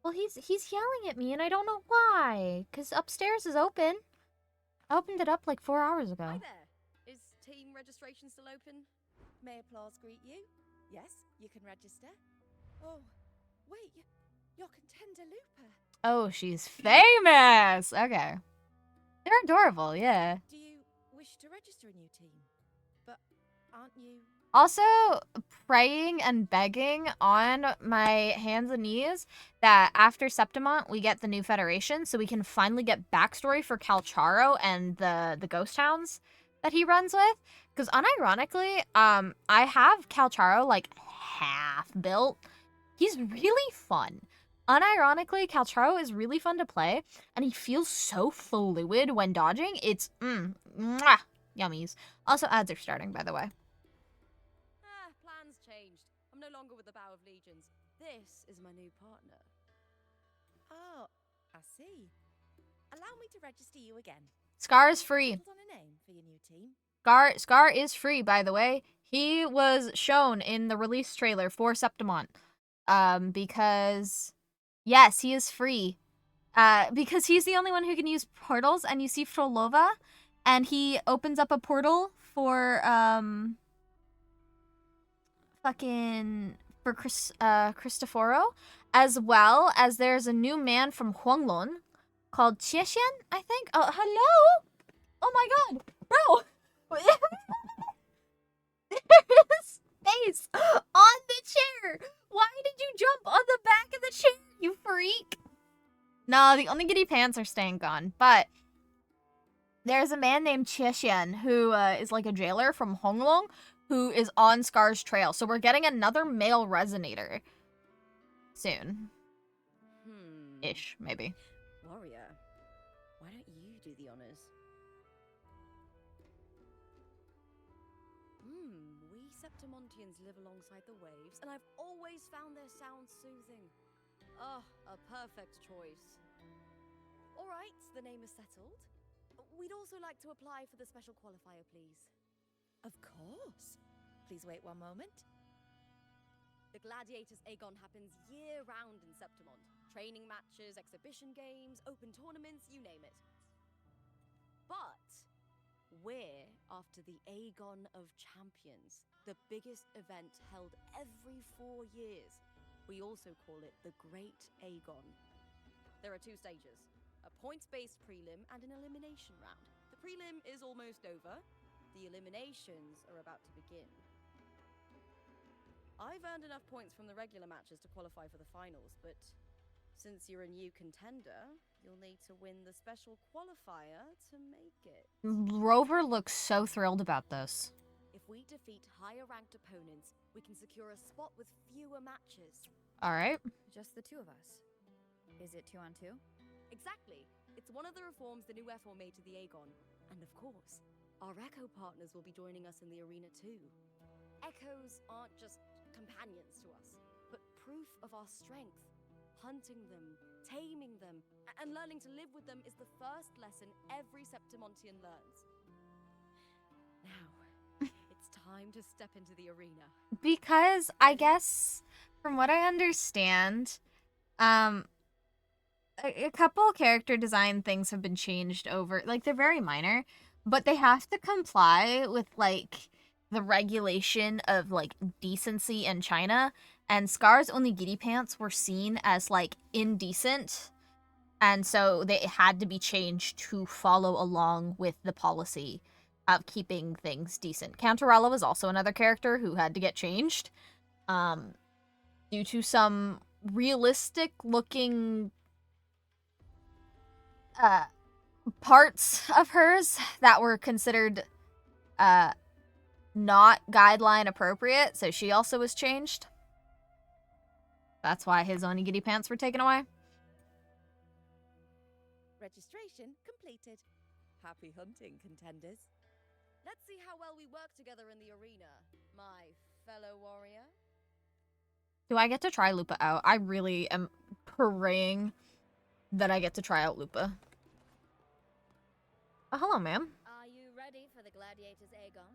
Well, he's yelling at me, and I don't know why. Because upstairs is open. I opened it up like 4 hours ago. Hi there. Is team registration still open? May applause greet you? Yes, you can register. Oh, wait, you're Contender Lupa. Oh, she's famous. Okay. They're adorable, yeah. Do you wish to register a new team? But aren't you... Also, praying and begging on my hands and knees that after Septimont, we get the new Federation so we can finally get backstory for Calcharo and the ghost towns that he runs with. Because unironically, I have Calcharo, like, half built. He's really fun. Unironically, Calcharo is really fun to play, and he feels so fluid when dodging. It's, mwah, yummies. Also, ads are starting, by the way. Plans changed. I'm no longer with the Bow of Legions. This is my new partner. Oh, I see. Allow me to register you again. Scar is free. Settled on a name for your new team? Scar is free, by the way. He was shown in the release trailer for Septimont. Because... Yes, he is free. Because he's the only one who can use portals, and you see Frolova, and he opens up a portal for, Cristoforo, as well as there's a new man from Huanglong called Qixian, I think. Oh, hello? Oh my god, bro! There's space on the chair! Why did you jump on the back of the chair, you freak? No, the only giddy pants are staying gone, but there's a man named Qixian who is like a jailer from Honglong who is on Scar's trail. So we're getting another male resonator. Soon. Hmm. Ish, maybe. Warrior, why don't you do the honors? We Septimontians live alongside the waves, and I've always found their sounds soothing. Oh, a perfect choice. All right, the name is settled. We'd also like to apply for the special qualifier, please. Of course. Please wait one moment. The Gladiators Aegon happens year-round in Septimont. Training matches, exhibition games, open tournaments, you name it. But we're after the Aegon of Champions, the biggest event held every 4 years. We also call it the Great Aegon. There are 2 stages, a points-based prelim and an elimination round. The prelim is almost over. The eliminations are about to begin. I've earned enough points from the regular matches to qualify for the finals, but since you're a new contender, you'll need to win the special qualifier to make it. Rover looks so thrilled about this. If we defeat higher-ranked opponents, we can secure a spot with fewer matches. Alright. Just the 2 of us. Is it 2 on 2? Exactly. It's one of the reforms the new FO made to the Aegon. And of course, our Echo partners will be joining us in the arena too. Echoes aren't just companions to us, but proof of our strength. Hunting them, taming them, and learning to live with them is the first lesson every Septimontian learns. Now, it's time to step into the arena. Because I guess, from what I understand, a couple character design things have been changed over. Like, they're very minor, but they have to comply with, like, the regulation of, like, decency in China. And Scar's only giddy pants were seen as, like, indecent. And so they had to be changed to follow along with the policy of keeping things decent. Cantarella was also another character who had to get changed. Due to some realistic looking parts of hers that were considered not guideline appropriate, so she also was changed. That's why his onigiri pants were taken away. Registration completed. Happy hunting, contenders. Let's see how well we work together in the arena, my fellow warrior. Do I get to try Lupa out? I really am praying that I get to try out Lupa. Oh, hello, ma'am. Are you ready for the Gladiators Aegon?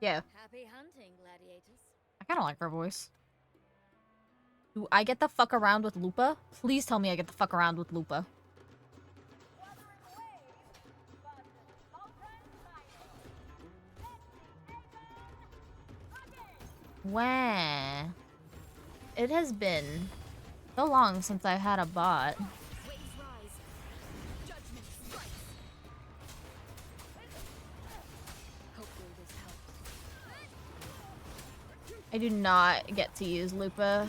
Yeah. Happy hunting, Gladiators. I kind of like her voice. Do I get the fuck around with Lupa? Please tell me I get the fuck around with Lupa. Wow. It has been so long since I've had a bot. I do not get to use Lupa.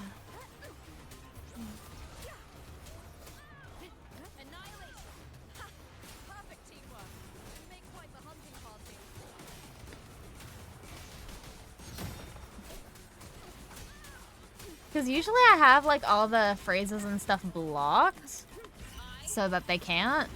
Because usually I have, like, all the phrases and stuff blocked so that they can't.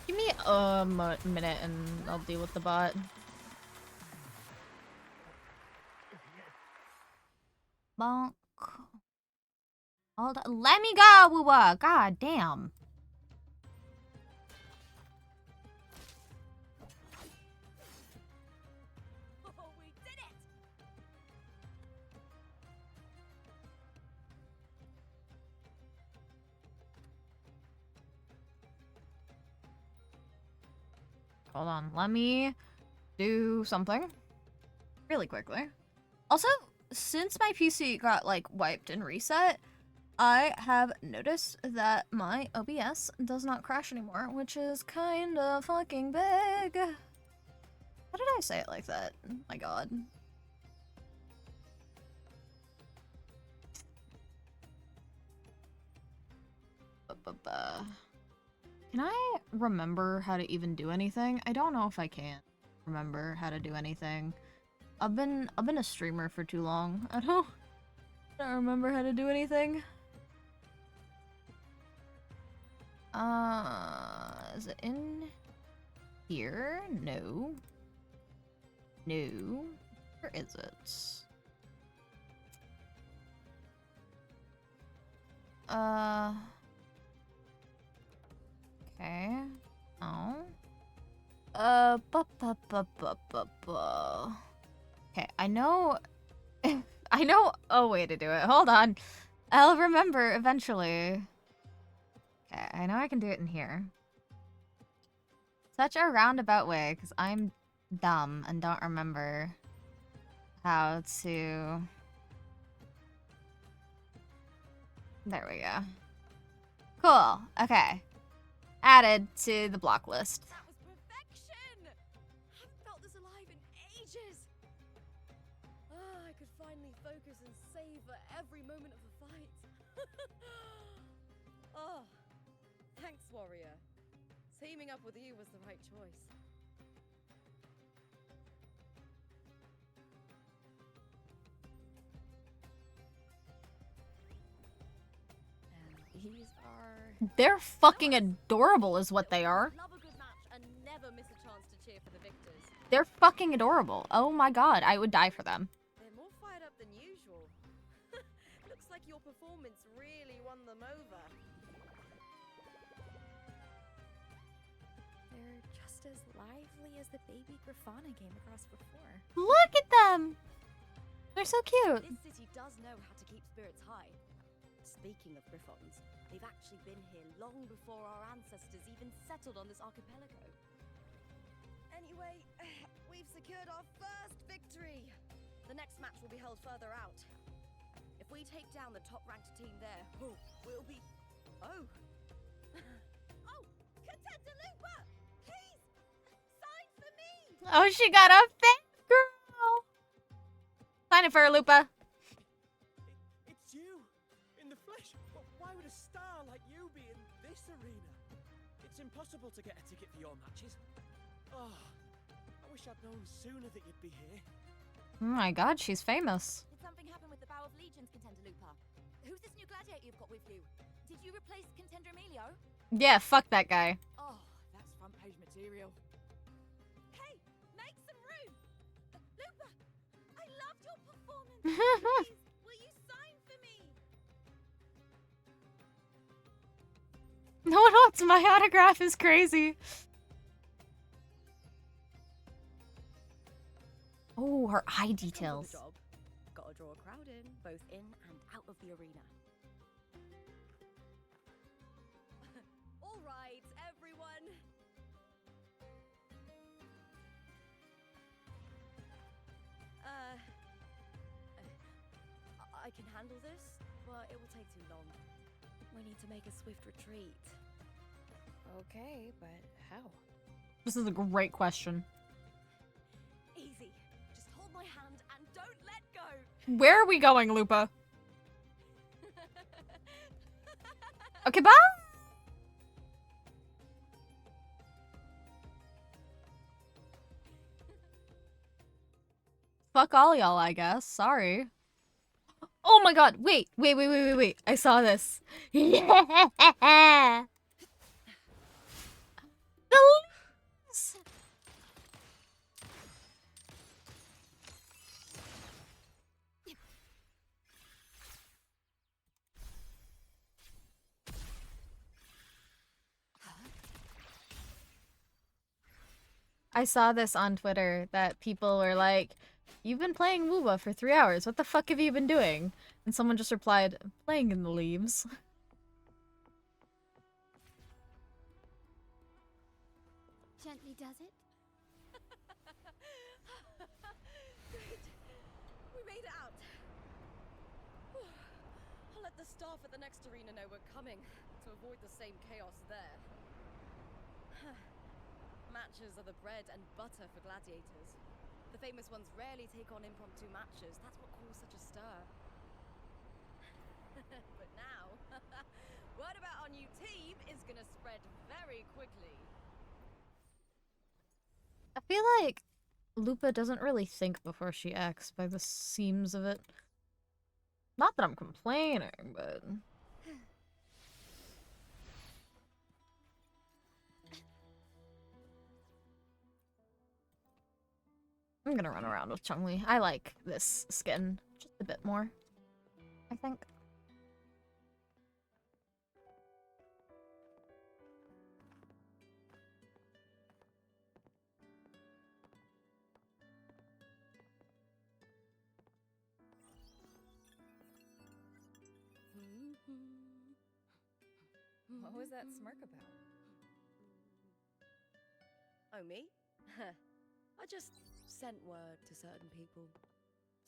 Give me a minute and I'll deal with the bot. Bonk. Hold on. Let me go, Wuwa. God damn. Oh, we did it! Hold on. Let me do something really quickly. Also, since my PC got, like, wiped and reset, I have noticed that my OBS does not crash anymore, which is kind of fucking big. How did I say it like that? Oh my god. Can I remember how to even do anything? I don't know if I can remember how to do anything. I've been a streamer for too long. I don't remember how to do anything. Is it in here? No. No. Where is it? Okay. Oh. Okay, I know I know a way to do it. Hold on. I'll remember eventually. Okay, I know I can do it in here. Such a roundabout way, because I'm dumb and don't remember how to... There we go. Cool. Okay. Added to the block list. That was perfection! I haven't felt this alive in ages. I could finally focus and savor every moment of the fight. Oh, thanks, warrior. Teaming up with you was the right choice. And these are... They're fucking adorable is what they are. Love a good match and never miss a chance to cheer for the victors. They're fucking adorable. Oh my god, I would die for them. They're more fired up than usual. Looks like your performance really won them over. They're just as lively as the baby Grafana came across before. Look at them! They're so cute. This city does know how to keep spirits high. Speaking of Griffons, they've actually been here long before our ancestors even settled on this archipelago. Anyway, we've secured our first victory. The next match will be held further out. If we take down the top-ranked team there, we'll be... Oh! Oh! Contender Lupa! Please! Sign for me! Oh, she got a fan girl! Sign it for her, Lupa. It's you! In the flesh! But why would a star like you be in this arena? It's impossible to get a ticket for your matches. Oh, I wish I'd known sooner that you'd be here. Oh my god, she's famous. Did something happen with the Bow of Legions, Contender Lupa? Who's this new gladiator you've got with you? Did you replace Contender Emilio? Yeah, fuck that guy. Oh, that's front-page material. Hey, make some room! Lupa, I loved your performance. Please, will you sign for me? No one wants my autograph is crazy. Oh, her eye details. Gotta draw a crowd in, both in and out of the arena. All right, everyone. I can handle this, but it will take too long. We need to make a swift retreat. Okay, but how? This is a great question. Easy. Just hold my hand and don't let go. Where are we going, Lupa? Okay, bye! Fuck all y'all, I guess. Sorry. Oh my god, wait. I saw this. Yeah! The leaves! I saw this on Twitter that people were like, "You've been playing Wuwa for 3 hours. What the fuck have you been doing?" And someone just replied, "Playing in the leaves." Gently does it? Great. We made it out. I'll let the staff at the next arena know we're coming to avoid the same chaos there. Matches are the bread and butter for gladiators. The famous ones rarely take on impromptu matches. That's what caused such a stir. But now, Word about our new team is gonna spread very quickly. I feel like Lupa doesn't really think before she acts by the seams of it. Not that I'm complaining, but... I'm gonna run around with Chun-Li. I like this skin just a bit more, I think. What was that smirk about? Oh, me? I just sent word to certain people.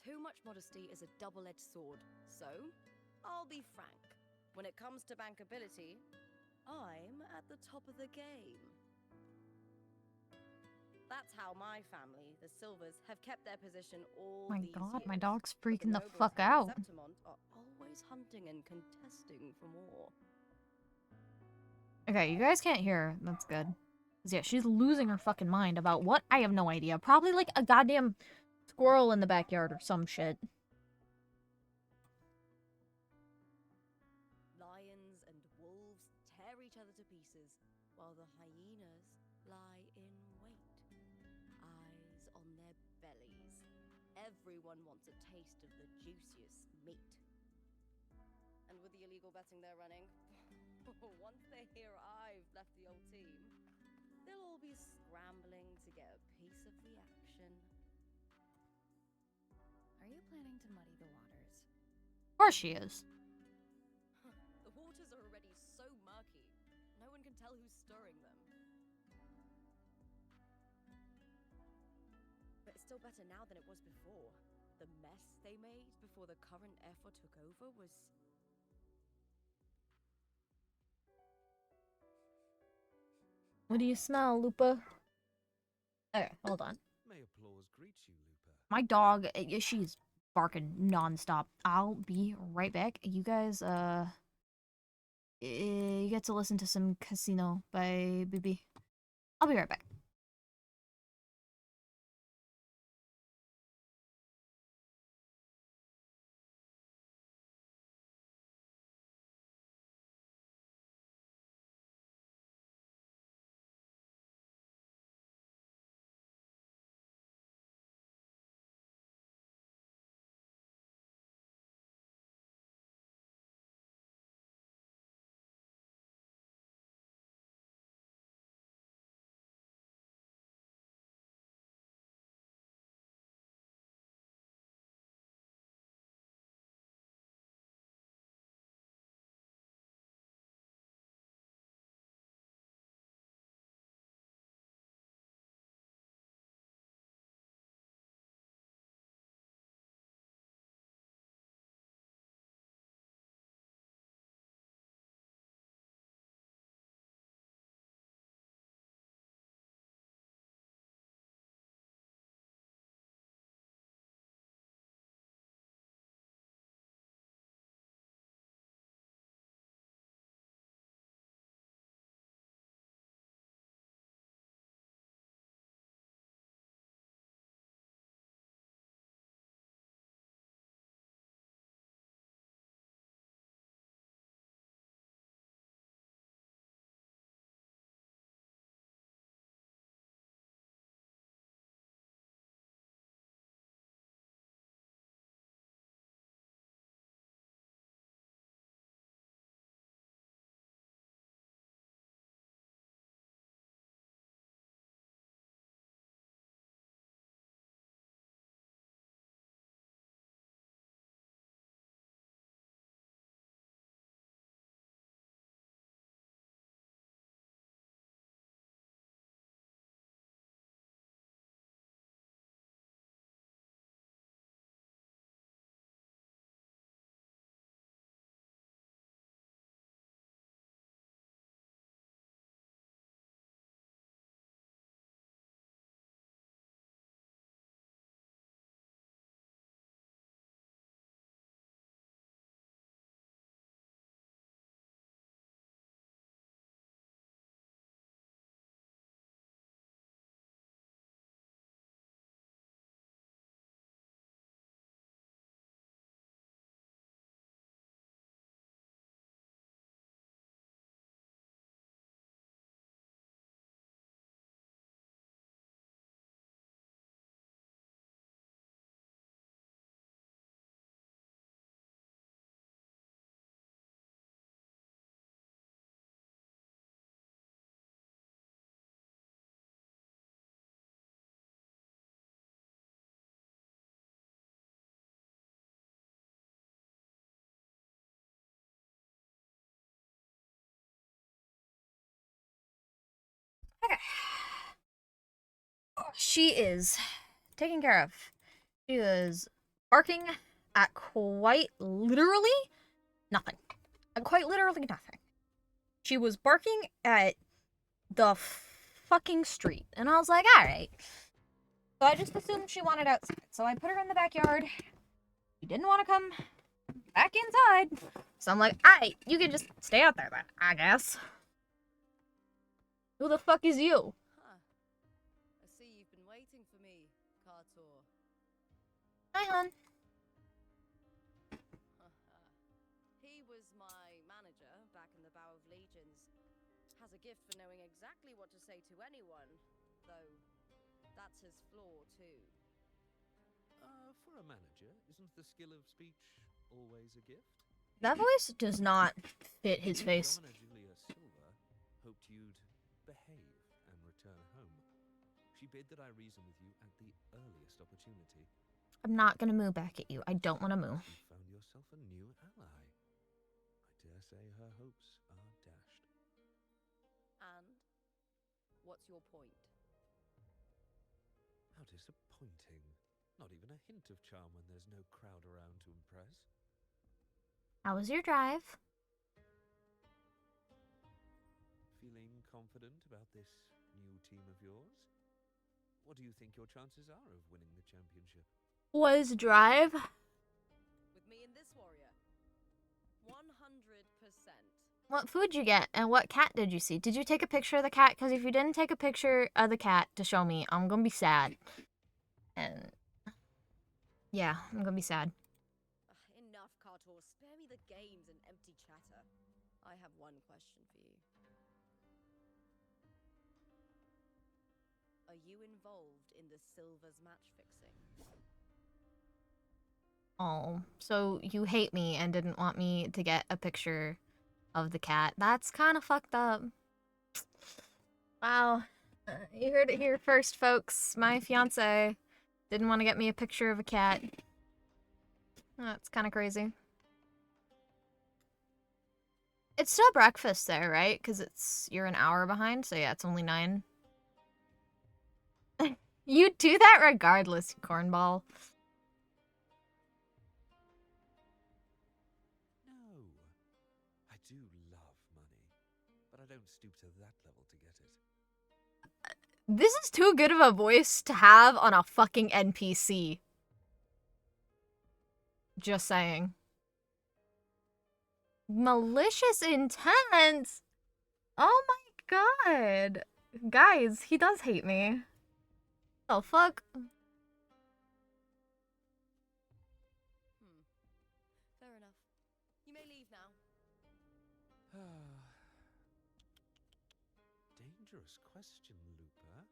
Too much modesty is a double-edged sword, so I'll be frank. When it comes to bankability, I'm at the top of the game. That's how my family, the Silvers, have kept their position all My these god, years. my dog's But freaking the nobles fuck here in out. Septimont are always hunting and contesting for more. Okay, you guys can't hear her. That's good. 'Cause yeah, she's losing her fucking mind about what? I have no idea. Probably like a goddamn squirrel in the backyard or some shit. Lions and wolves tear each other to pieces, while the hyenas lie in wait, eyes on their bellies. Everyone wants a taste of the juiciest meat. And with the illegal betting they're running, once they hear I've left the old team, they'll all be scrambling to get a piece of the action. Are you planning to muddy the waters? Of course she is. The waters are already so murky, no one can tell who's stirring them. But it's still better now than it was before. The mess they made before the current effort took over was... What do you smell, Lupa? Okay, hold on. May applause greet you, Lupa. My dog, she's barking nonstop. I'll be right back. You guys, you get to listen to some Casino by BB. I'll be right back. She is taken care of. She is barking at quite literally nothing. Quite literally nothing. She was barking at the fucking street. And I was like, alright. So I just assumed she wanted outside. So I put her in the backyard. She didn't want to come back inside. So I'm like, alright, you can just stay out there then, I guess. Who the fuck is you? Huh. I see you've been waiting for me, Kartor. Hi, hon. He was my manager back in the Bow of Legions. Has a gift for knowing exactly what to say to anyone, though that's his flaw too. For a manager, isn't the skill of speech always a gift? That voice does not fit his face. Donna Julia Silver hoped you'd behave and return home. She bid that I reason with you at the earliest opportunity. I'm not gonna moo back at you. I don't want to moo. You found yourself a new ally. I dare say her hopes are dashed. And what's your point? How disappointing. Not even a hint of charm when there's no crowd around to impress. How was your drive? Feeling confident about this new team of yours? What do you think your chances are of winning the championship? Was drive? With me and this warrior. 100%. What food you get, and what cat did you see? Did you take a picture of the cat? Because if you didn't take a picture of the cat to show me, I'm gonna be sad. And yeah, I'm gonna be sad. Enough, Kartor. Spare me the games and empty chatter. I have one question for you. Are you involved in the Silver's match fixing? Oh, so you hate me and didn't want me to get a picture of the cat. That's kind of fucked up. Wow. You heard it here first, folks. My fiance didn't want to get me a picture of a cat. That's kind of crazy. It's still breakfast there, right? Because you're an hour behind, so yeah, it's only 9. You do that regardless, you cornball. No. I do love money, but I don't stoop to that level to get it. This is too good of a voice to have on a fucking NPC. Just saying. Malicious intent? Oh my god. Guys, he does hate me. Oh fuck. Fair enough. You may leave now. Dangerous question, Lupa.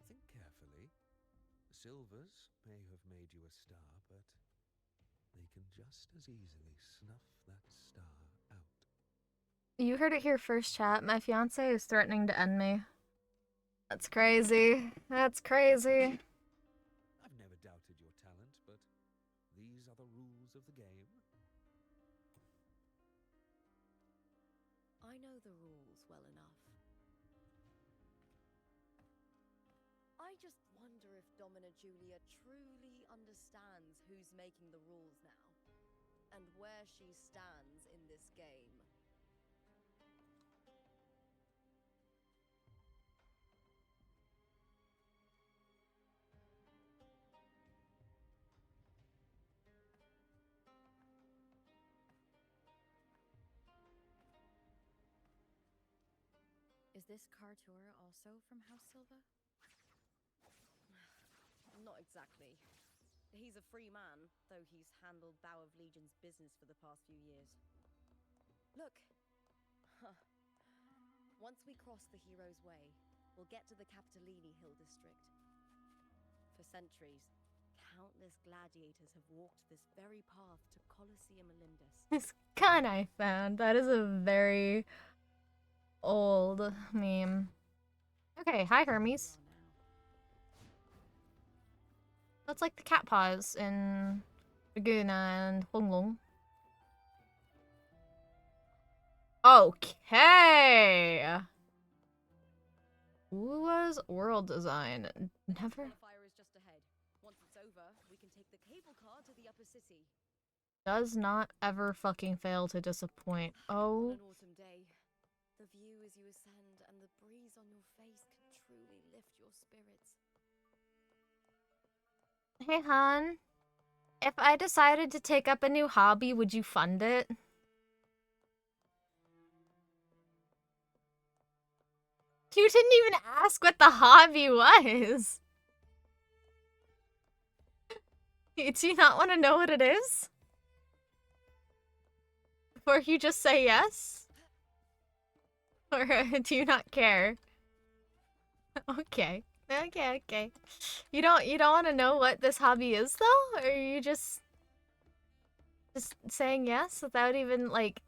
Think carefully. The Silvers may have made you a star, but they can just as easily snuff that star out. You heard it here first, chat. My fiance is threatening to end me. That's crazy. That's crazy. I've never doubted your talent, but these are the rules of the game. I know the rules well enough. I just wonder if Domina Julia truly understands who's making the rules now, and where she stands in this game. Is this Kartor also from House Silva? Not exactly. He's a free man, though he's handled Bow of Legion's business for the past few years. Look! Once we cross the Hero's Way, we'll get to the Capitolini Hill district. For centuries, countless gladiators have walked this very path to Colosseum Olindus. This gun I found. That is a very old meme. Okay, hi Hermes. That's like the cat paws in Laguna and Honglong. Okay. Wuwa's world design. Never. Fire is just ahead. Once it's over, we can take the cable car to the upper city. Does not ever fucking fail to disappoint. On Oh. an autumn day, the view as you ascend and the breeze on your face can truly lift your spirits. Hey, hon. If I decided to take up a new hobby, would you fund it? You didn't even ask what the hobby was. Do you not want to know what it is? Or you just say yes? Or do you not care? Okay. Okay. You don't want to know what this hobby is though? Or are you just saying yes without even like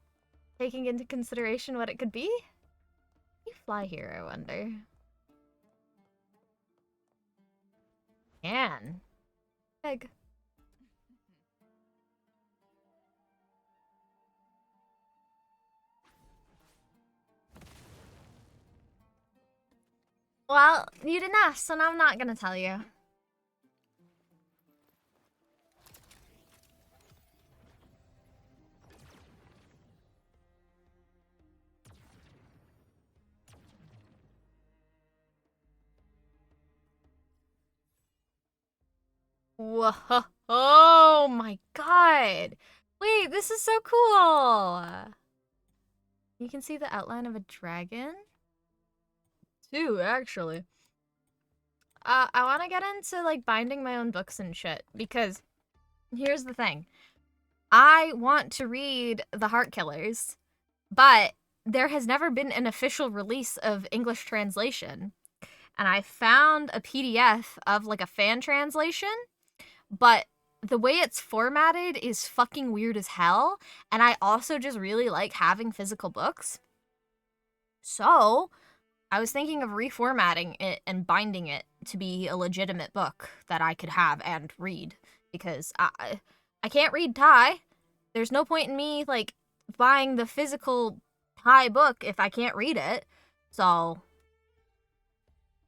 taking into consideration what it could be? You fly here, I wonder. Can. Egg. Well, you didn't ask, so now I'm not gonna tell you. Whoa. Oh my god. Wait, this is so cool. You can see the outline of a dragon. Two, actually. I want to get into like binding my own books and shit because here's the thing. I want to read The Heart Killers, but there has never been an official release of English translation. And I found a PDF of like a fan translation, but the way it's formatted is fucking weird as hell. And I also just really like having physical books. So I was thinking of reformatting it and binding it to be a legitimate book that I could have and read because I can't read Thai. There's no point in me like buying the physical Thai book if I can't read it. So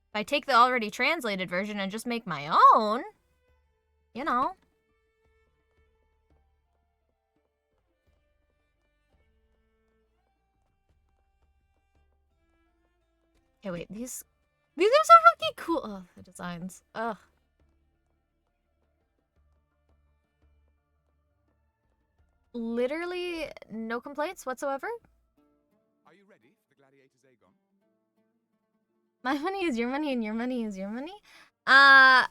if I take the already translated version and just make my own, you know. Okay, wait, these are so fucking cool. Oh, the designs. Ugh. Literally no complaints whatsoever. Are you ready for the gladiators, Aegon? My money is your money and your money is your money. Happy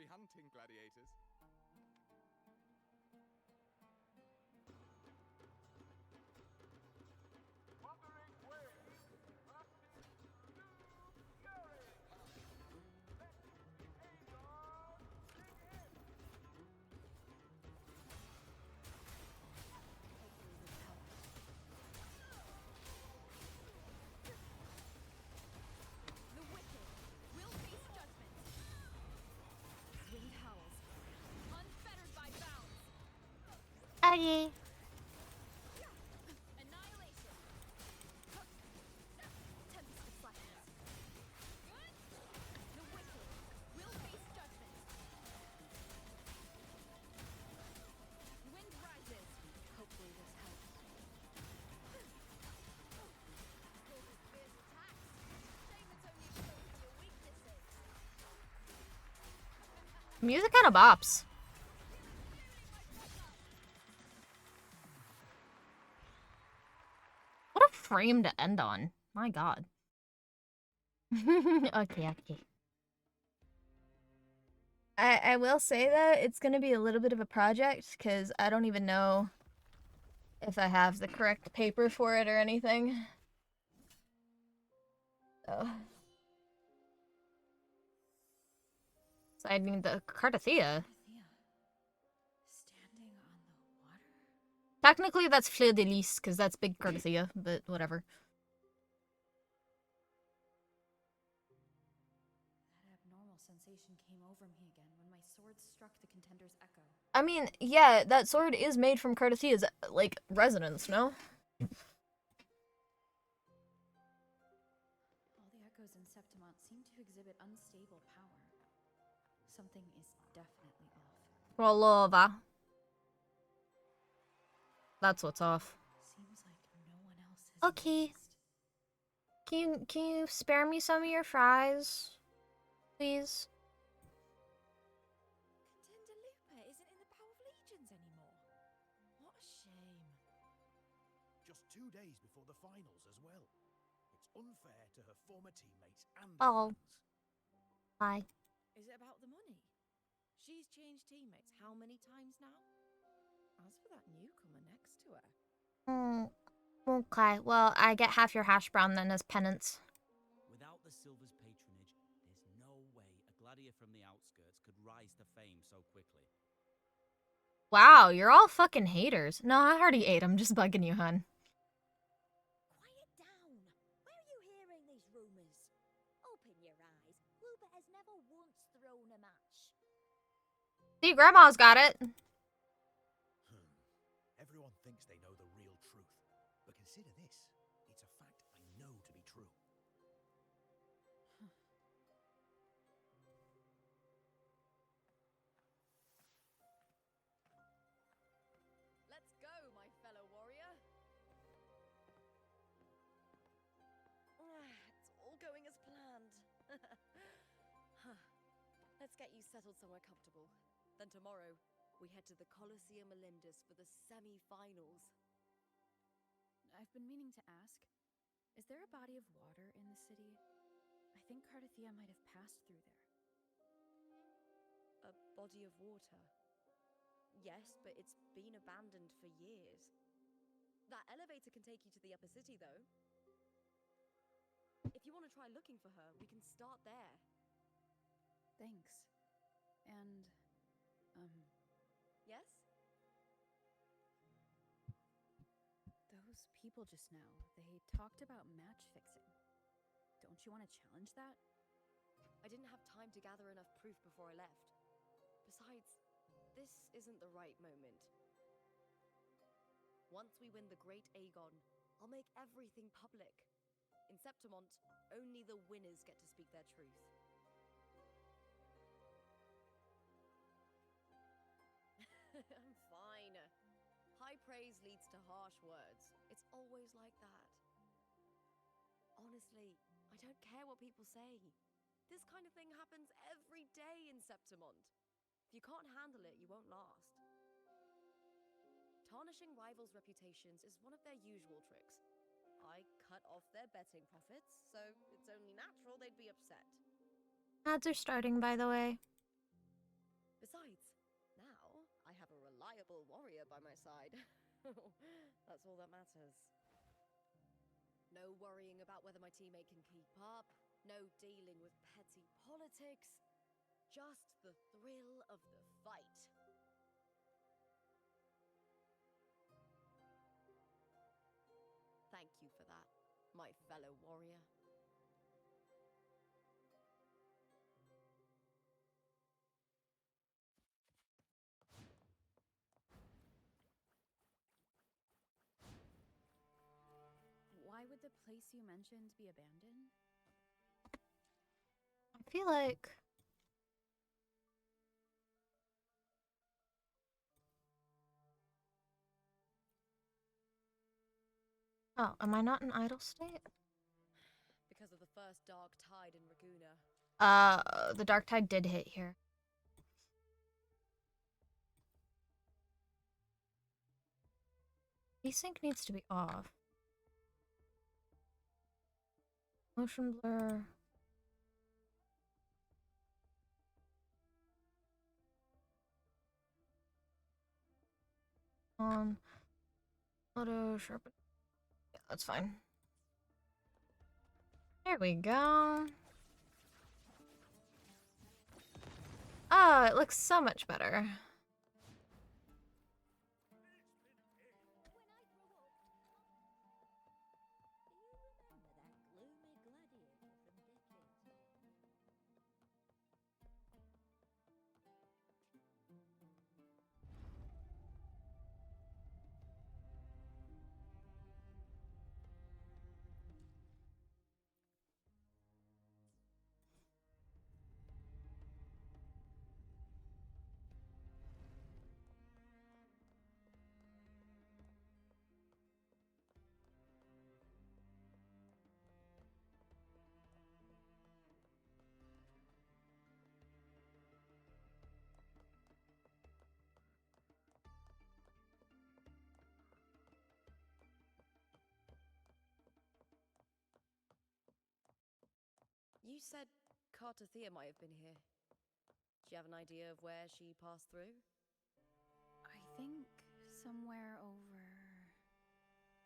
hunting, gladiators. The wicked will face judgment. Wind howls, unfettered by bounds. Okay. Annihilation. Tempest of slackness. The wicked will face judgment. Wind rises. Hopefully this helps. Causes fierce attacks. Shame it's only exposing your weaknesses. Music kind of bops. What a frame to end on. My god. Okay. I will say that it's gonna be a little bit of a project because I don't even know if I have the correct paper for it or anything. So I need the Cardathea. Standing on the water? Technically, that's Fleur de Lis, because that's Big Cardathea, but whatever. That abnormal sensation came over me again when my sword struck the contender's echo. I mean, yeah, that sword is made from Cardathea's, like, resonance, no? Something is definitely off. Roll over. That's what's off. Seems like no one else has Okay. noticed. Can you spare me some of your fries, please? Contender Lupa isn't in the Power of Legions anymore. What a shame. Just 2 days before the finals as well. It's unfair to her former teammates and the Oh. fans. Hi. Is it about the money? She's changed teammates how many times now? As for that newcomer next to her. Okay, well, I get half your hash brown then as penance. Without the Silver's patronage, there's no way a gladiator from the outskirts could rise to fame so quickly. Wow, you're all fucking haters. No, I already ate. I'm just bugging you, hun. Quiet down! Where are you hearing these rumors? Open your eyes. Wuwa has never once thrown a match. See, Grandma's got it. Everyone thinks they know the real truth. But consider this. It's a fact I know to be true. Let's go, my fellow warrior. It's all going as planned. Let's get you settled somewhere comfortable. Then tomorrow, we head to the Colosseum Olympus for the semi-finals. I've been meaning to ask, is there a body of water in the city? I think Cardathia might have passed through there. A body of water? Yes, but it's been abandoned for years. That elevator can take you to the upper city, though. If you want to try looking for her, we can start there. Thanks. And, Yes? those people just now, they talked about match fixing. Don't you want to challenge that? I didn't have time to gather enough proof before I left. Besides, this isn't the right moment. Once we win the Great Aegon, I'll make everything public. In Septimont, only the winners get to speak their truth. I'm fine. High praise leads to harsh words. It's always like that. Honestly, I don't care what people say. This kind of thing happens every day in Septimont. If you can't handle it, you won't last. Tarnishing rivals' reputations is one of their usual tricks. I cut off their betting profits, so it's only natural they'd be upset. Ads are starting, by the way. Besides, now I have a reliable warrior by my side. That's all that matters. No worrying about whether my teammate can keep up, no dealing with petty politics, just the thrill of the fight. Thank you for that, my fellow warrior. Why would the place you mentioned be abandoned? I feel like... Oh, am I not in idle state? Because of the first dark tide in Raguna. The dark tide did hit here. Desync needs to be off. Motion blur. On. Auto sharpen. Yeah, that's fine. There we go. Oh, it looks so much better. you said Cartothea might have been here. Do you have an idea of where she passed through? I think somewhere over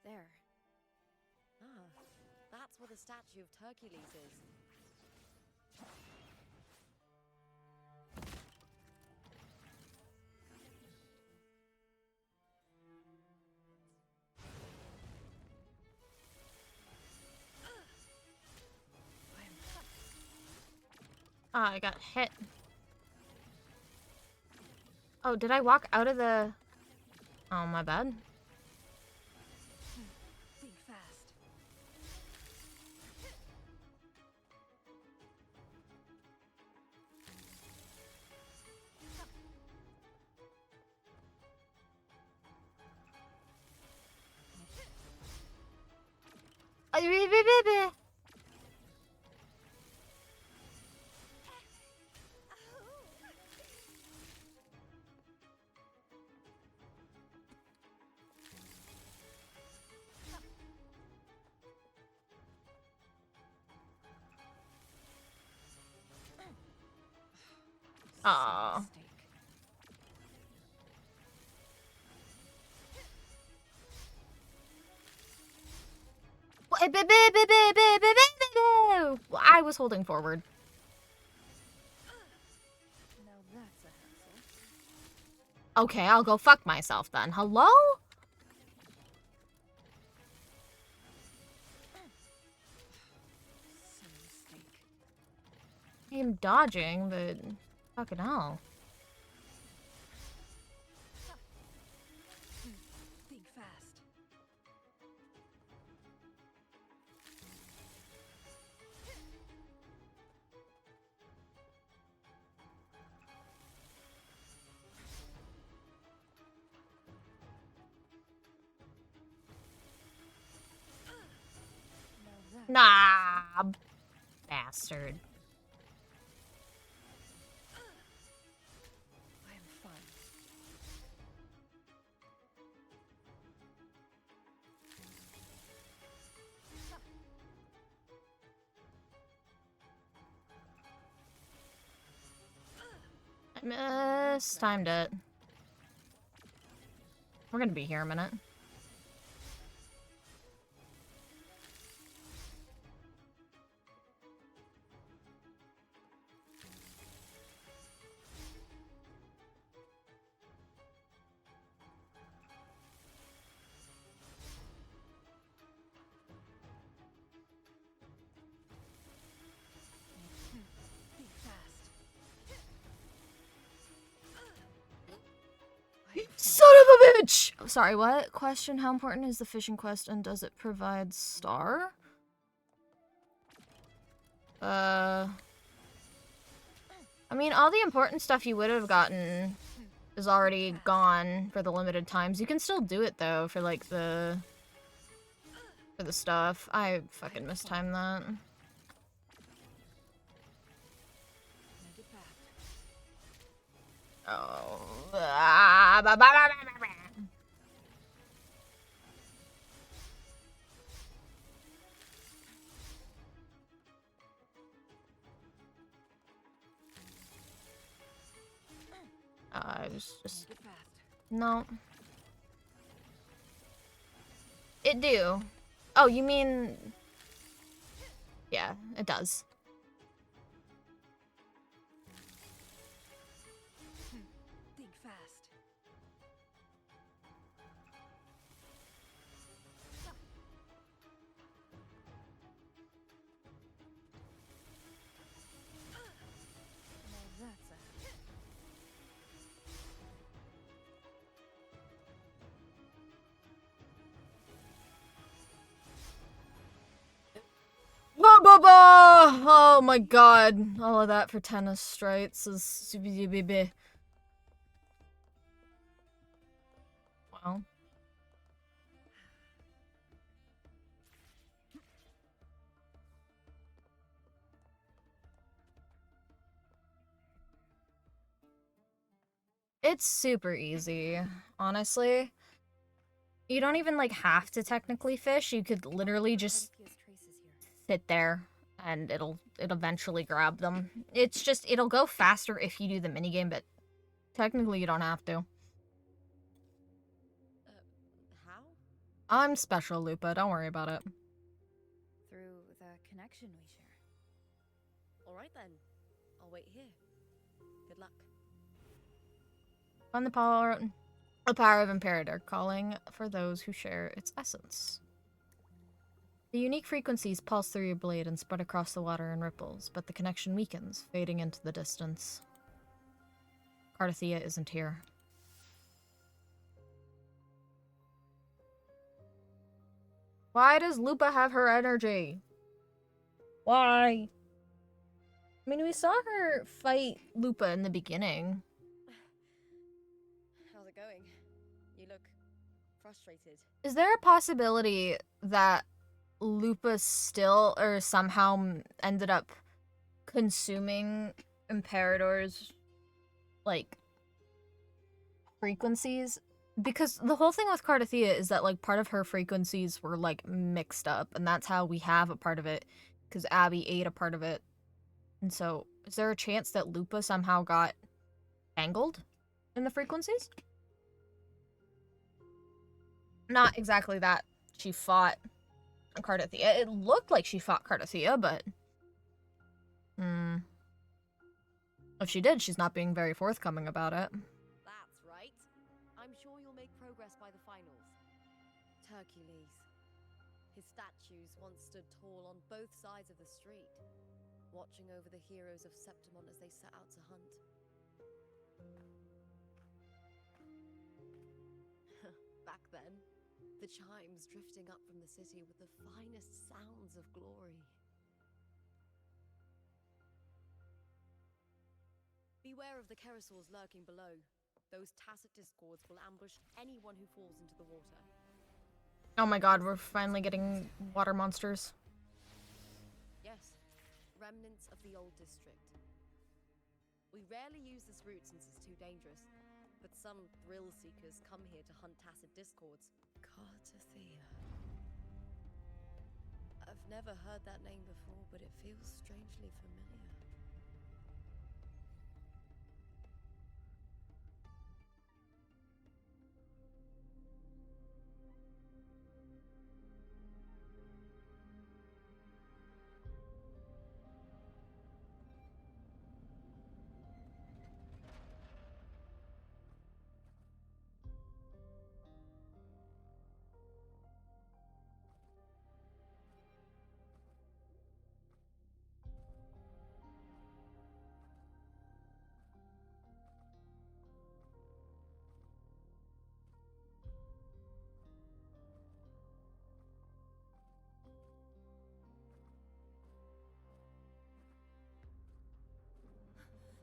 there. Ah, that's where the statue of Hercules is. Ah, I got hit. Oh, did I walk out of the... Oh, my bad. Think fast. Aw. I was holding forward. Now that's a hassle. Okay, I'll go fuck myself then. Hello? Silly mistake. I'm dodging, but fucking hell. Think fast. Nah, bastard. I am fine. I mistimed it. We're gonna be here a minute. Think fast. Son of a bitch! Oh, sorry, what? Question, how important is the fishing quest and does it provide star? I mean, all the important stuff you would have gotten is already gone for the limited times. You can still do it, though, for, like, for the stuff. I fucking mistimed that. Oh. I was just... No. It do. Oh, you mean... Yeah, it does. Think fast. Now that's a hassle. Ba ba ba! Oh my god. All of that for tennis strikes is... Well. It's super easy, honestly. You don't even, like, have to technically fish. You could literally just sit there and it'll eventually grab them. It's just, it'll go faster if you do the minigame, but technically you don't have to. How? I'm special, Lupa. Don't worry about it. Through the connection we share. Alright then. I'll wait here. Good luck. Find the power of Imperator, calling for those who share its essence. The unique frequencies pulse through your blade and spread across the water in ripples, but the connection weakens, fading into the distance. Cardathia isn't here. Why does Lupa have her energy? Why? I mean, we saw her fight Lupa in the beginning. How's it going? You look frustrated. Is there a possibility that Lupa still or somehow ended up consuming Imperator's, like, frequencies? Because the whole thing with Cardathia is that, like, part of her frequencies were, like, mixed up, and that's how we have a part of it, because Abby ate a part of it. And so, is there a chance that Lupa somehow got tangled in the frequencies? Not exactly that she fought Cardathia. It looked like she fought Cardathia, but... If she did, she's not being very forthcoming about it. That's right. I'm sure you'll make progress by the finals. Hercules. His statues once stood tall on both sides of the street, watching over the heroes of Septimon as they set out to hunt. Back then, the chimes drifting up from the city with the finest sounds of glory. Beware of the Kerosaurs lurking below. Those tacit discords will ambush anyone who falls into the water. Oh my god, we're finally getting water monsters. Yes, remnants of the old district. We rarely use this route since it's too dangerous, but some thrill seekers come here to hunt tacit discords. Cardathia. I've never heard that name before, but it feels strangely familiar.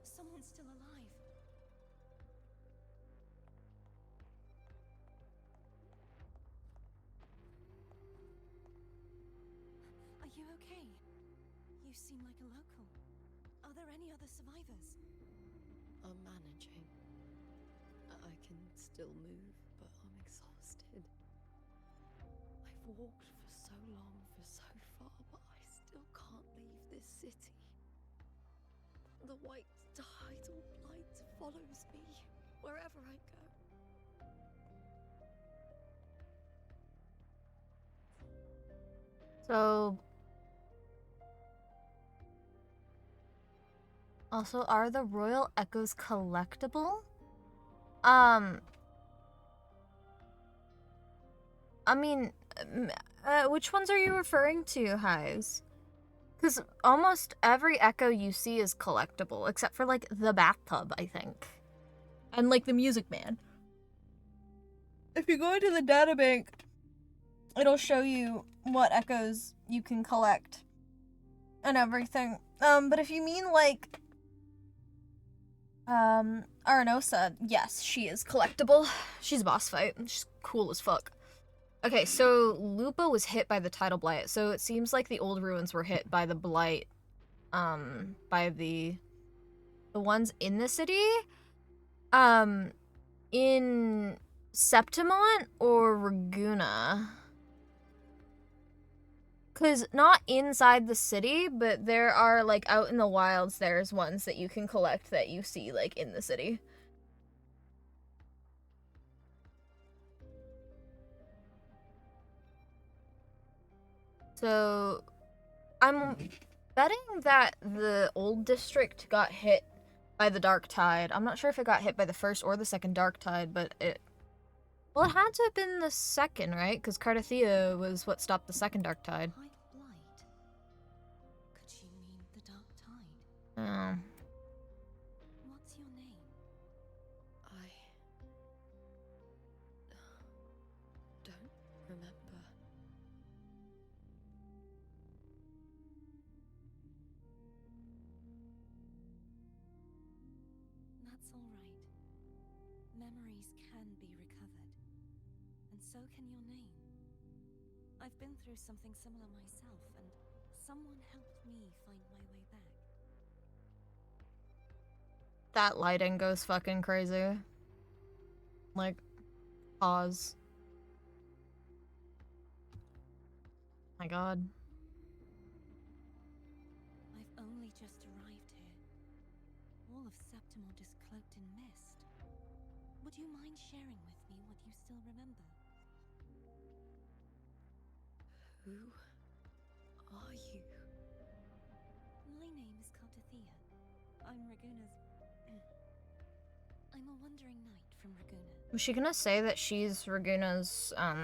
Someone's still alive. Are you okay? You seem like a local. Are there any other survivors? I'm managing. I can still move, but I'm exhausted. I've walked for so long, for so far, but I still can't leave this city. The white tidal light follows me wherever I go. So... Also, are the Royal Echoes collectible? I mean, which ones are you referring to, Hives? Because almost every Echo you see is collectible, except for, like, the bathtub, I think. And, like, the Music Man. If you go into the databank, it'll show you what Echoes you can collect. And everything. But if you mean, like... Aranosa, yes, she is collectible. She's a boss fight. She's cool as fuck. Okay, so Lupa was hit by the tidal blight, so it seems like the old ruins were hit by the blight, by the ones in the city, in Septimont or Raguna? Because not inside the city, but there are, like, out in the wilds, there's ones that you can collect that you see, like, in the city. So, I'm betting that the old district got hit by the Dark Tide. I'm not sure if it got hit by the first or the second Dark Tide, but it... Well, it had to have been the second, right? Because Cardathia was what stopped the second Dark Tide. White blight. Could she mean the dark tide? Oh. What's your name? I don't remember. That's all right. Memories can be recovered. And so can your name. I've been through something similar myself, and someone helped me find my way back. That lighting goes fucking crazy. Like, pause. My god. I've only just arrived here. All of Septimont is cloaked in mist. Would you mind sharing with me what you still remember? Who are you? My name is Cardathia. I'm Raguna's... I'm a wandering knight from Raguna. Was she gonna say that she's Raguna's, I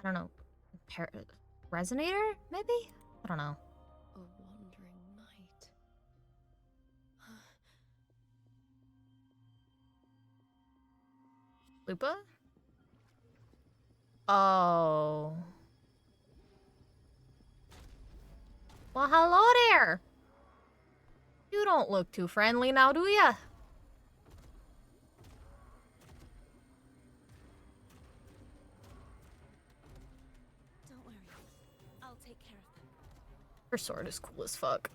don't know, resonator, maybe? I don't know. A wandering knight. Lupa? Oh. Well, hello there! You don't look too friendly now, do ya? Don't worry. I'll take care of them. Her sword is cool as fuck.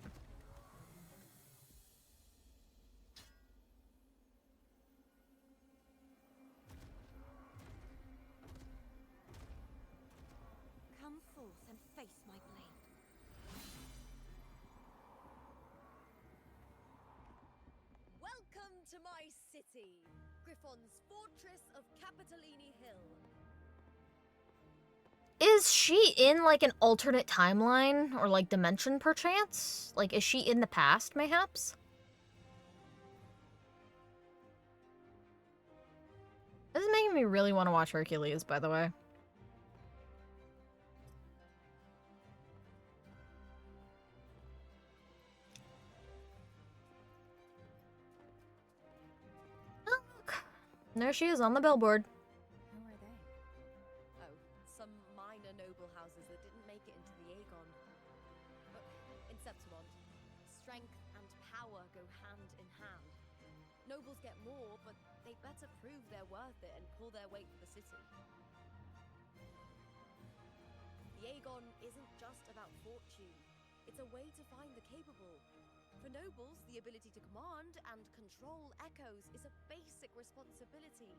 Come forth and face my blade. Welcome to my city, Griffon's fortress of Capitolini Hill. Is she in, like, an alternate timeline? Or, like, dimension, perchance? Like, is she in the past, mayhaps? This is making me really want to watch Hercules, by the way. Oh, look. There she is on the billboard. Who are they? Oh, some minor noble houses that didn't make it into the Aegon. But in Septimont, strength and power go hand in hand. Nobles get more, but they better prove they're worth it and pull their weight for the city. The Aegon isn't just about fortune. It's a way to find the capable. For nobles, the ability to command and control echoes is a basic responsibility.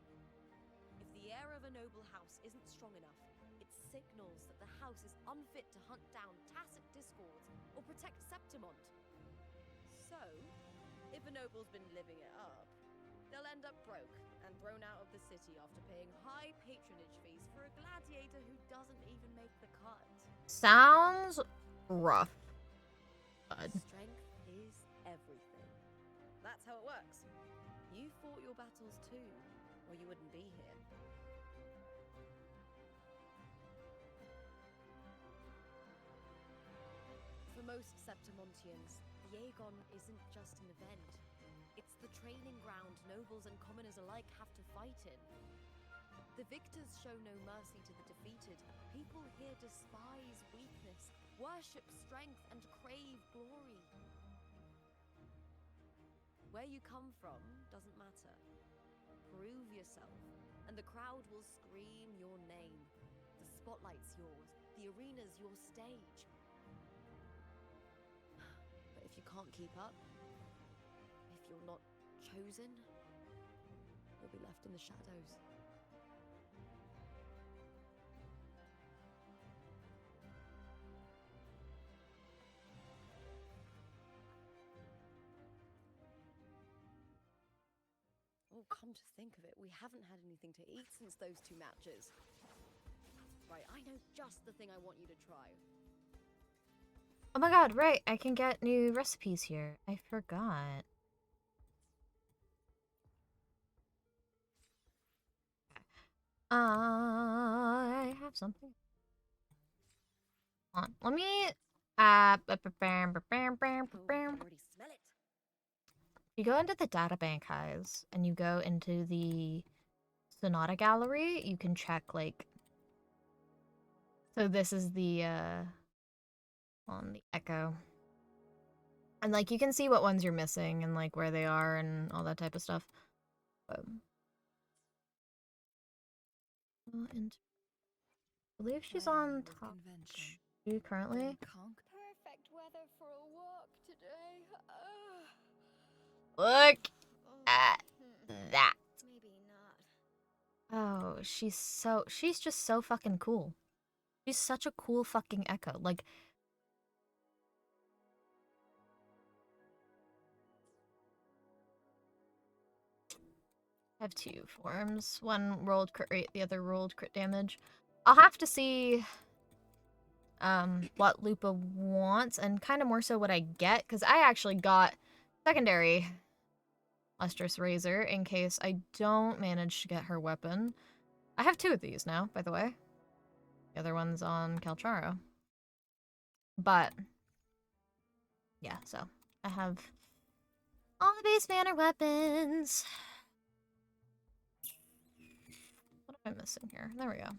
If the heir of a noble house isn't strong enough, it signals that the house is unfit to hunt down tacit discords or protect Septimont. So, if a noble's been living it up, they'll end up broke and thrown out of the city after paying high patronage fees for a gladiator who doesn't even make the cut. Sounds rough. Bud. Strength is everything. That's how it works. You fought your battles too, or you wouldn't be here. For most Septimontians, the Aegon isn't just an event. It's the training ground nobles and commoners alike have to fight in. The victors show no mercy to the defeated. People here despise weakness, worship strength, and crave glory. Where you come from doesn't matter. Prove yourself, and the crowd will scream your name. The spotlight's yours, the arena's your stage. But if you can't keep up, if you're not chosen, you'll be left in the shadows. Oh, come to think of it, we haven't had anything to eat since those 2 matches. Right, I know just the thing I want you to try. Oh my god, right. I can get new recipes here. I forgot. I have something. Hold on. Let me Already smell it. you go into the data bank, guys, and you go into the Sonata gallery, you can check like so this is the on the echo. And like you can see what ones you're missing and like where they are and all that type of stuff. And I believe she's on top 2 currently. Perfect weather for a walk today. Look at that. Maybe not. Oh, she's just so fucking cool. She's such a cool fucking echo. Like I have 2 forms. One rolled crit rate, the other rolled crit damage. I'll have to see what Lupa wants and kind of more so what I get, because I actually got secondary Lustrous Razor in case I don't manage to get her weapon. I have 2 of these now, by the way. The other one's on Calcharo. But yeah, so I have all the base manner weapons. What am I missing here? There we go.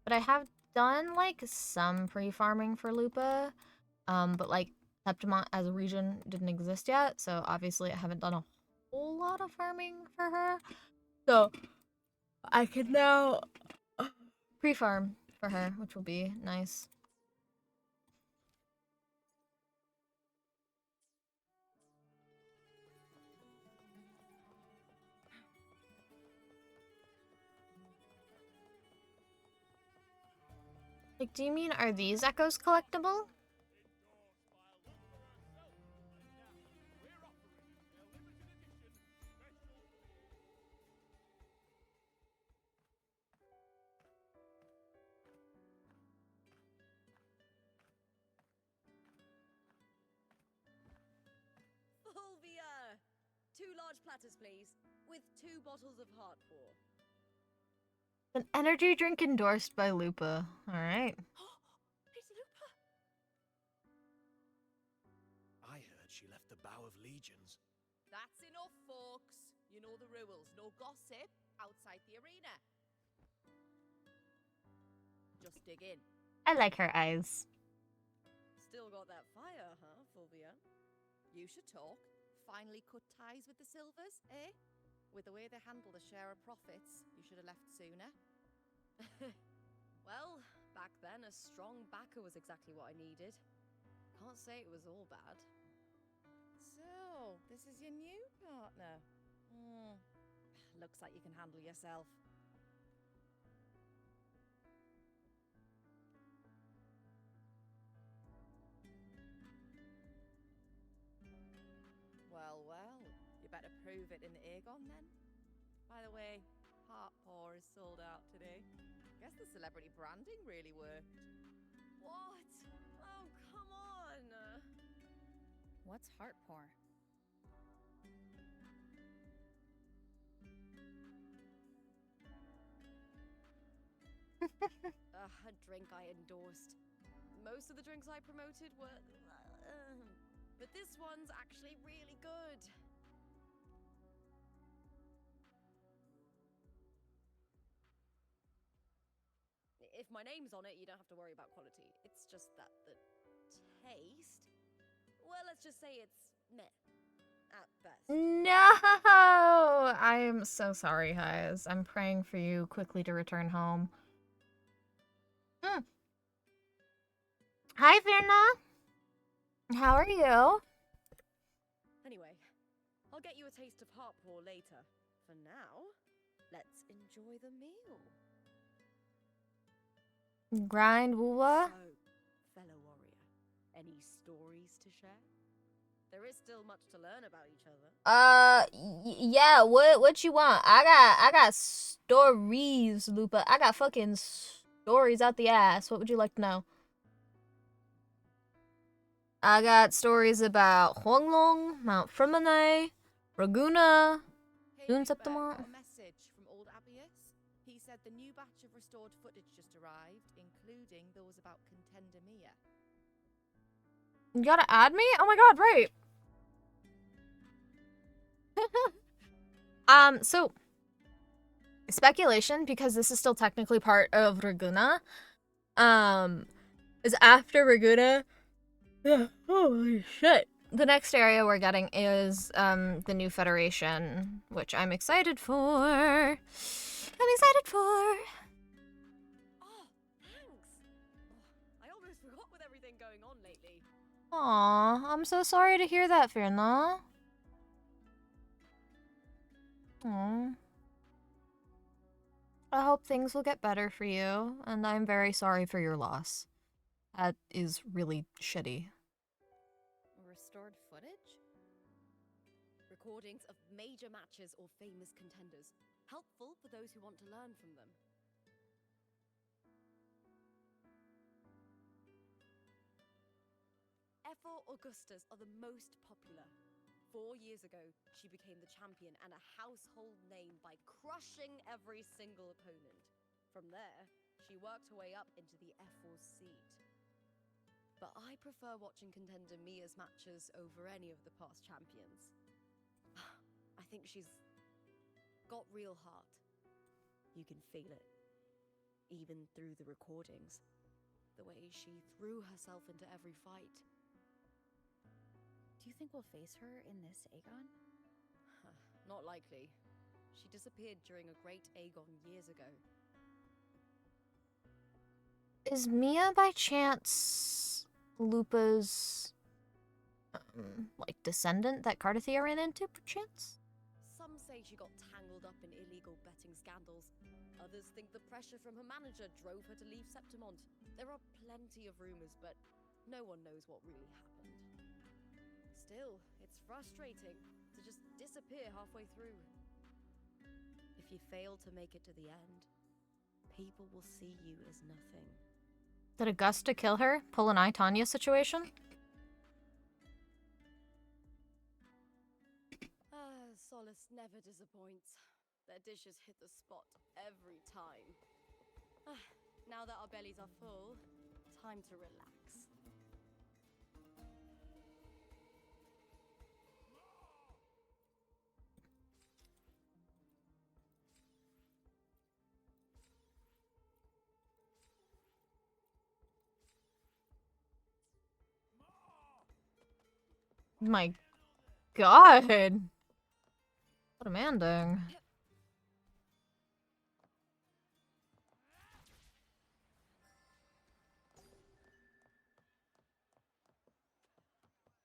But I have done like some pre-farming for Lupa, but like Septimont as a region didn't exist yet, so obviously I haven't done a whole lot of farming for her. So I can now pre-farm for her, which will be nice. Like, do you mean, are these echoes collectible? Fulvia! 2 large platters, please, with 2 bottles of heart pour. An energy drink endorsed by Lupa. Alright. It's Lupa! I heard she left the Bow of Legions. That's enough, folks. You know the rules. No gossip outside the arena. Just dig in. I like her eyes. Still got that fire, huh, Fulvia? You should talk. Finally cut ties with the Silvers, eh? With the way they handle the share of profits, you should have left sooner. Well, back then a strong backer was exactly what I needed. Can't say it was all bad. So, this is your new partner. Looks like you can handle yourself. Well, well, you better prove it in the Aegon then. By the way, Heart Pour is sold out today. Guess the celebrity branding really worked. What? Oh, come on! What's Heart Pour? A drink I endorsed. Most of the drinks I promoted were... but this one's actually really good. If my name's on it, you don't have to worry about quality. It's just that the taste... Well, let's just say it's meh. At best. No! I am so sorry, guys. I'm praying for you quickly to return home. Hi, Verna. How are you? Anyway, I'll get you a taste of Heart Pour later. For now, let's enjoy the meal. Grind Wuwa? So, fellow warrior, any stories to share? There is still much to learn about each other. Yeah, what you want? I got stories, Lupa. I got fucking stories out the ass. What would you like to know? I got stories about Huanglong, Mount Fremenai, Raguna, Hey, Dune Lupa, Septimont. got a message from old Abius. He said the new batch of restored footage just arrived, including those about Contender Mia. You gotta add me? Oh my god, right. So speculation, because this is still technically part of Raguna, is after Raguna. Yeah, holy shit. The next area we're getting is the new Federation, which I'm excited for. I'm excited for. Oh, thanks. Oh, I almost forgot with everything going on lately. Aw, I'm so sorry to hear that, Firna. Aw. I hope things will get better for you, and I'm very sorry for your loss. That is really shitty. Restored footage? Recordings of major matches or famous contenders. Helpful for those who want to learn from them. F4 Augustas are the most popular. 4 years ago, she became the champion and a household name by crushing every single opponent. From there, she worked her way up into the F4 seat. But I prefer watching contender Mia's matches over any of the past champions. I think she's got real heart. You can feel it, even through the recordings. The way she threw herself into every fight. Do you think we'll face her in this Aegon? Not likely. She disappeared during a great Aegon years ago. Is Mia by chance Lupa's like descendant that Cardathia ran into, perchance? Some say she got tangled up in illegal betting scandals. Others think the pressure from her manager drove her to leave Septimont. There are plenty of rumors, but no one knows what really happened. Still, it's frustrating to just disappear halfway through. If you fail to make it to the end, people will see you as nothing. Did Augusta kill her? Pull an I, Tanya situation? Solace never disappoints. Their dishes hit the spot every time. Now that our bellies are full, time to relax. My god. What a manding.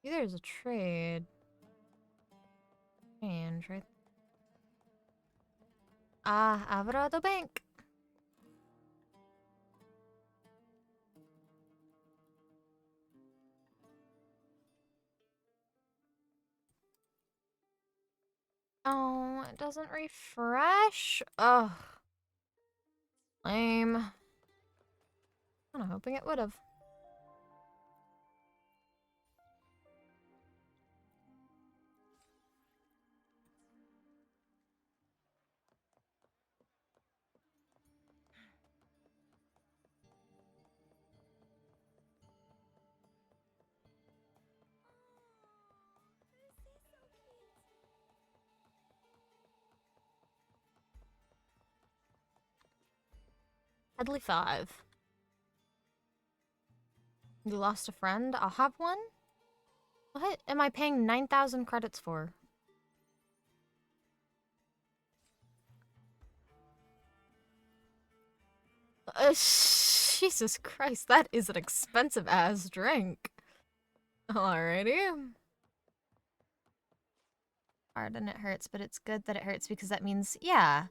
There's a trade. Change, right? Alvarado Bank. Oh, it doesn't refresh? Ugh. Lame. I'm hoping it would've. Headley 5. You lost a friend? I'll have one? What am I paying 9,000 credits for? Jesus Christ, that is an expensive ass drink. Alrighty. Hard and it hurts, but it's good that it hurts because that means, yeah.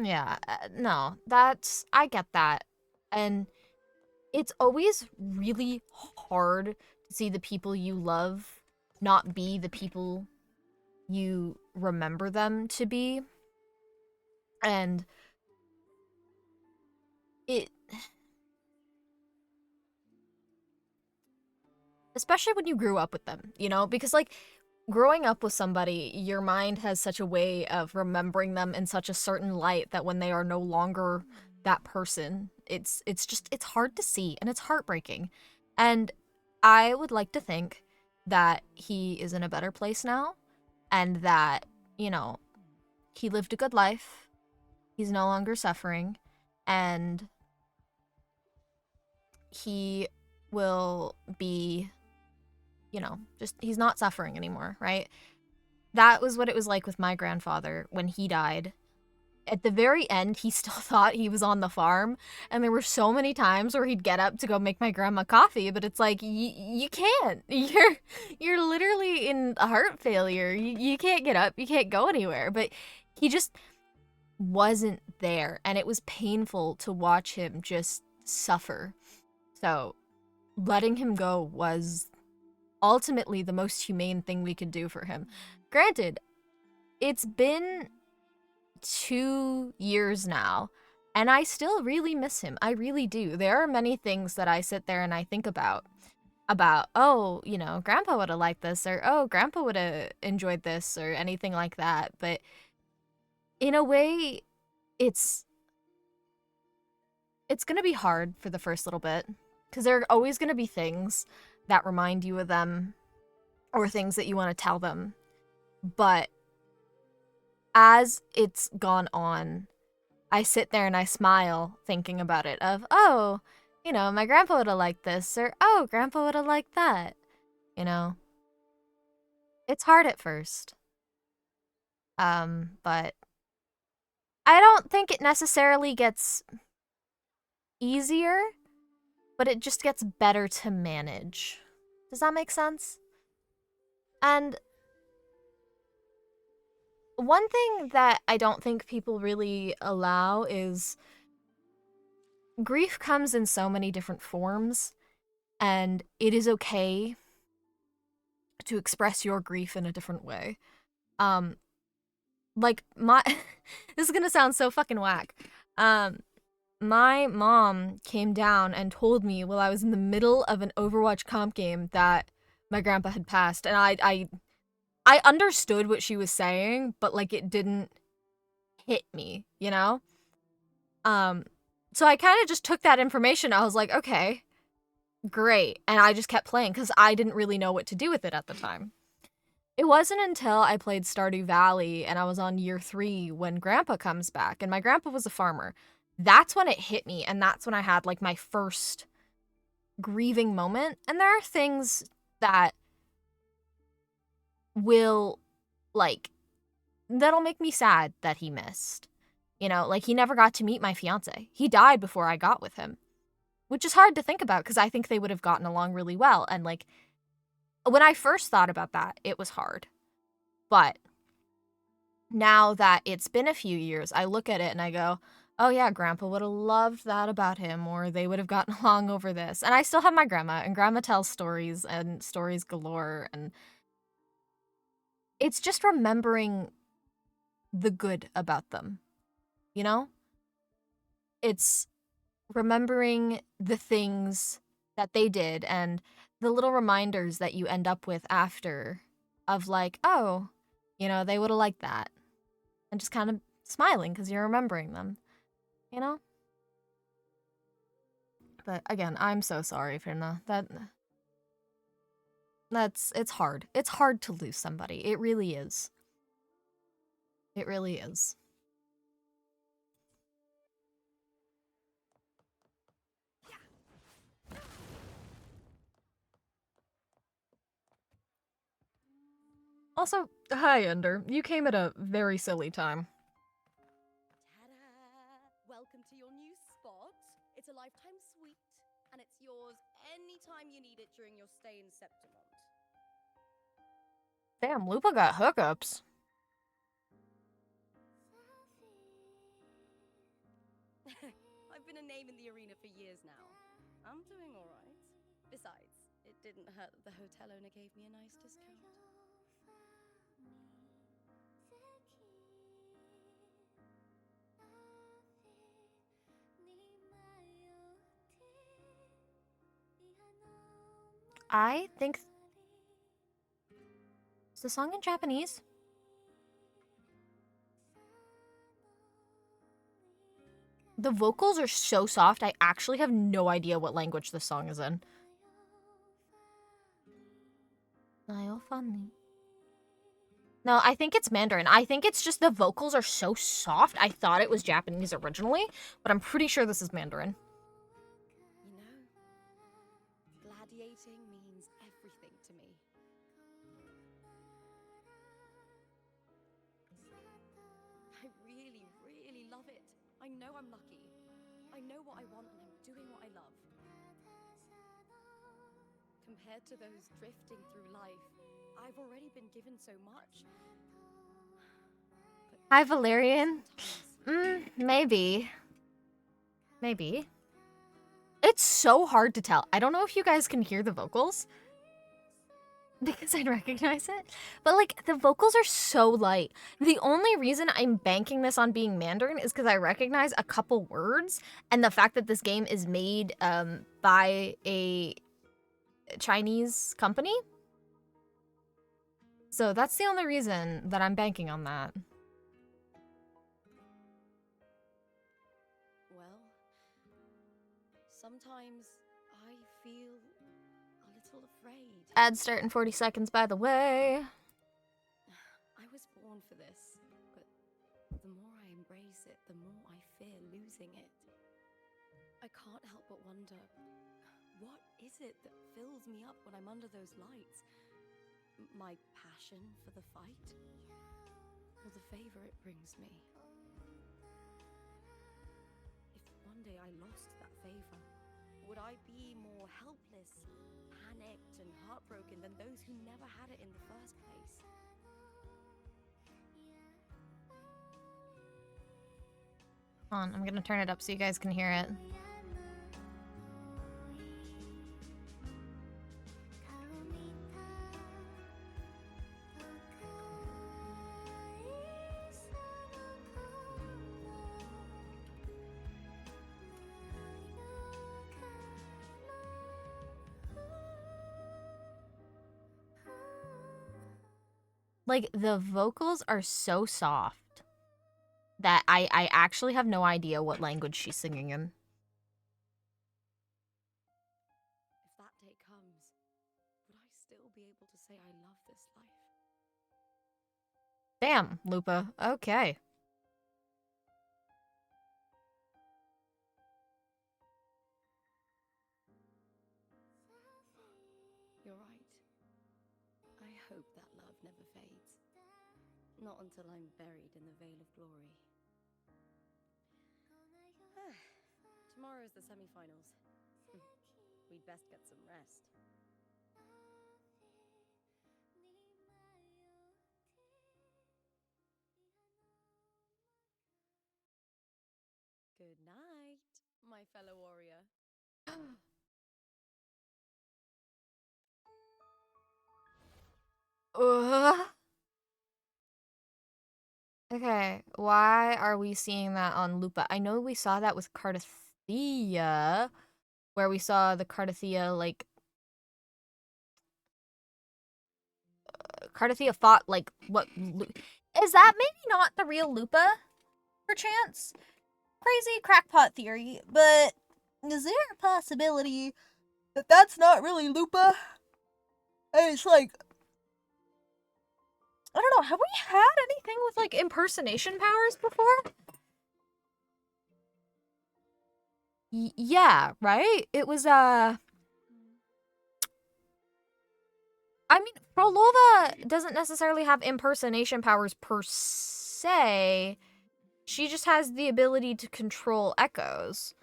Yeah, no, I get that. And it's always really hard to see the people you love not be the people you remember them to be. And it, especially when you grew up with them, you know, because like growing up with somebody, your mind has such a way of remembering them in such a certain light that when they are no longer that person, it's hard to see and it's heartbreaking. And I would like to think that he is in a better place now and that, you know, he lived a good life. He's no longer suffering and he will be, you know, just he's not suffering anymore, right? That was what it was like with my grandfather when he died. At the very end, he still thought he was on the farm, and there were so many times where he'd get up to go make my grandma coffee, but it's like you can't. You're literally in a heart failure. You can't get up. You can't go anywhere. But he just wasn't there, and it was painful to watch him just suffer. So, letting him go was ultimately the most humane thing we could do for him. Granted, it's been 2 years now, and I still really miss him. I really do. There are many things that I sit there and I think about, oh, you know, Grandpa would have liked this, or oh, Grandpa would have enjoyed this, or anything like that. But in a way, it's gonna be hard for the first little bit, because there are always gonna be things that remind you of them, or things that you want to tell them. But as it's gone on, I sit there and I smile thinking about it of, oh, you know, my grandpa would have liked this, or oh, grandpa would have liked that. You know, it's hard at first. But I don't think it necessarily gets easier, but it just gets better to manage. Does that make sense? And one thing that I don't think people really allow is grief comes in so many different forms, and it is okay to express your grief in a different way. Um, like my this is gonna sound so fucking whack. My mom came down and told me while I was in the middle of an Overwatch comp game that my grandpa had passed, and I understood what she was saying, but like it didn't hit me, you know? So I kind of just took that information. I was like, okay, great. And I just kept playing because I didn't really know what to do with it at the time. It wasn't until I played Stardew Valley and I was on year 3 when Grandpa comes back, and my grandpa was a farmer. That's when it hit me, and that's when I had like my first grieving moment. And there are things that will, like, that'll make me sad that he missed. You know, like he never got to meet my fiance. He died before I got with him, which is hard to think about because I think they would have gotten along really well. And like, when I first thought about that, it was hard. But now that it's been a few years, I look at it and I go, oh yeah, Grandpa would have loved that about him, or they would have gotten along over this. And I still have my grandma, and Grandma tells stories and stories galore. And it's just remembering the good about them, you know? It's remembering the things that they did and the little reminders that you end up with after of like, oh, you know, they would have liked that. And just kind of smiling because you're remembering them, you know? But again, I'm so sorry, Firna. It's hard. It's hard to lose somebody. It really is. It really is. Also, hi, Ender. You came at a very silly time. Ta-da! Welcome to your new spot. It's a lifetime suite, and it's yours anytime you need it during your stay in Septimont. Damn, Lupa got hookups. I've been a name in the arena for years now. I'm doing alright. Besides, it did didn't hurt that the hotel owner gave me a nice discount. I think... Is the song in Japanese? The vocals are so soft, I actually have no idea what language this song is in. No, I think it's Mandarin. I think it's just the vocals are so soft. I thought it was Japanese originally, but I'm pretty sure this is Mandarin. You know, gladiating means everything to me. I really, really love it. I know I'm lucky. I know what I want and I'm doing what I love. Compared to those drifting through life, I've already been given so much. Hi, Valerian. Maybe. Maybe. It's so hard to tell. I don't know if you guys can hear the vocals, because I'd recognize it. But, like, the vocals are so light. The only reason I'm banking this on being Mandarin is because I recognize a couple words, and the fact that this game is made by a Chinese company. So that's the only reason that I'm banking on that. Well, sometimes I feel a little afraid. Ads start in 40 seconds, by the way. I was born for this, but the more I embrace it, the more I fear losing it. I can't help but wonder, what is it that fills me up when I'm under those lights? My passion for the fight? Or the favor it brings me? If one day I lost that favor, would I be more helpless, panicked, and heartbroken than those who never had it in the first place? Hold on, I'm gonna turn it up so you guys can hear it. Like, the vocals are so soft that I actually have no idea what language she's singing in. If that day comes, would I still be able to say I love this life? Damn, Lupa. Okay. You're right. I hope that love never fades. Not until I'm buried in the veil of glory. Tomorrow's the semi-finals. We'd best get some rest. Good night, my fellow warrior. Okay, why are we seeing that on Lupa? I know we saw that with Cardathia, where we saw the Cardathia, like... Cardathia fought, like, what... Is that maybe not the real Lupa, perchance? Crazy crackpot theory, but is there a possibility that that's not really Lupa? And it's like... I don't know, have we had anything with, like, impersonation powers before? Yeah, right? It was, I mean, Frolova doesn't necessarily have impersonation powers per se. She just has the ability to control echoes.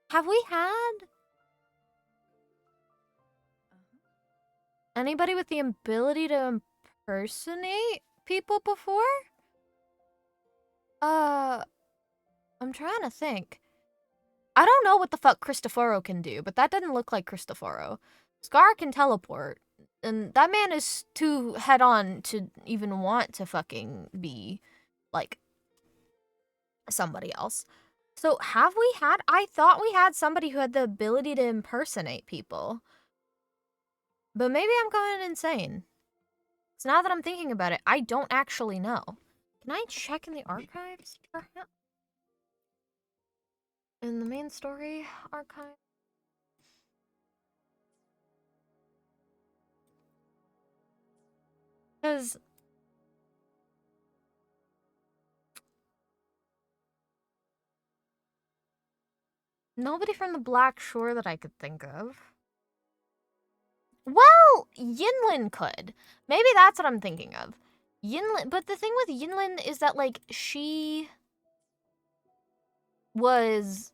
Have we had anybody with the ability to impersonate people before? I'm trying to think. I don't know what the fuck Cristoforo can do, but that doesn't look like Cristoforo. Scar can teleport, and that man is too head on to even want to fucking be, like, somebody else. So have we had, I thought we had somebody who had the ability to impersonate people. But maybe I'm going insane. So now that I'm thinking about it, I don't actually know. Can I check in the archives, perhaps? In the main story archive? Because nobody from the Black Shore that I could think of. Well, Yinlin could. Maybe that's what I'm thinking of. Yinlin, but the thing with Yinlin is that, like, she was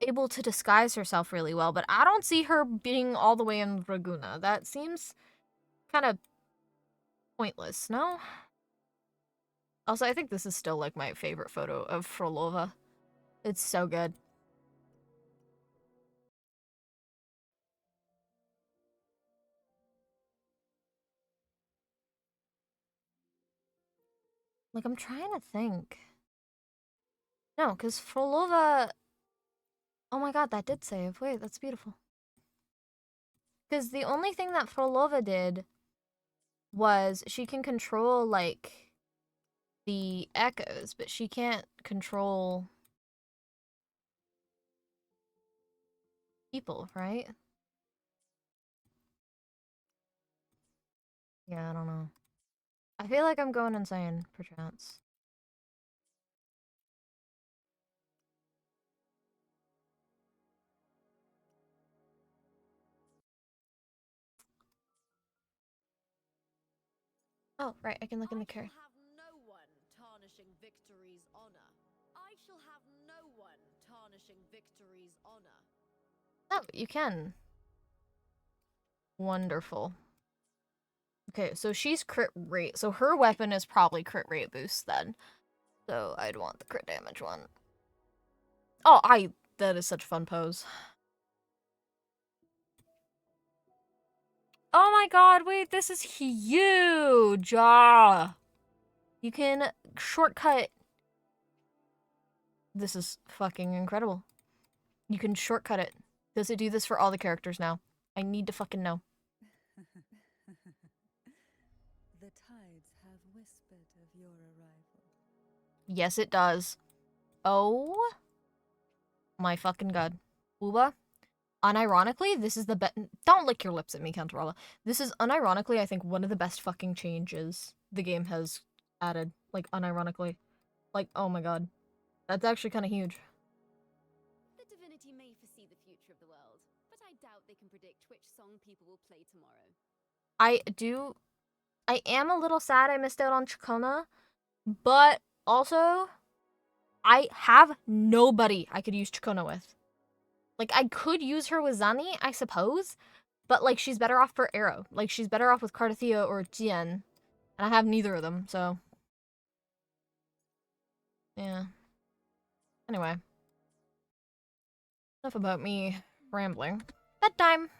able to disguise herself really well, but I don't see her being all the way in Raguna. That seems kind of pointless, no? Also, I think this is still, like, my favorite photo of Frolova. It's so good. Like, I'm trying to think. No, because Frolova... Oh my god, that did save. Wait, that's beautiful. Because the only thing that Frolova did was she can control, like, the echoes, but she can't control people, right? Yeah, I don't know. I feel like I'm going insane, perchance. Oh, right, I can look in the care. Have no one tarnishing Victory's honor. I shall have no one tarnishing Victory's honor. Oh, you can. Wonderful. Okay, so she's crit rate. So her weapon is probably crit rate boost then. So I'd want the crit damage one. Oh, that is such a fun pose. Oh my god, wait, this is huge! Ah. You can shortcut. This is fucking incredible. You can shortcut it. Does it do this for all the characters now? I need to fucking know. The tides have whispered of your arrival. Yes, it does. Oh my fucking god. Wuwa? Unironically, this is the best. Don't lick your lips at me, Cantarella. This is unironically, I think, one of the best fucking changes the game has added. Like, unironically. Like, oh my god. That's actually kind of huge. The divinity may foresee the future of the world, but I doubt they can predict which song people will play tomorrow. I am a little sad I missed out on Chikona, but also, I have nobody I could use Chikona with. Like, I could use her with Zani, I suppose, but, like, she's better off for Arrow. Like, she's better off with Cardathia or Tien, and I have neither of them, so. Yeah. Anyway. Enough about me rambling. Bedtime!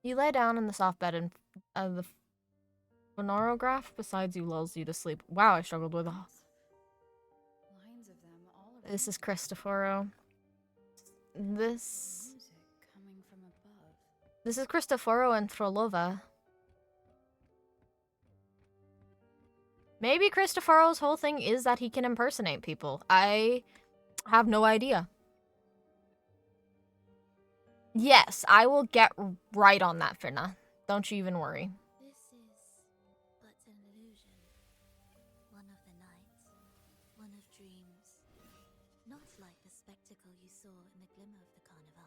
You lay down in the soft bed and the phonorograph besides you lulls you to sleep. Wow, I struggled with Lines of them all around. This is Cristoforo. This Music coming from above. This is Cristoforo and Frolova. Maybe Cristoforo's whole thing is that he can impersonate people. I have no idea. Yes, I will get right on that, Finna. Don't you even worry. This is but an illusion. One of the nights, one of dreams. Not like the spectacle you saw in the glimmer of the carnival.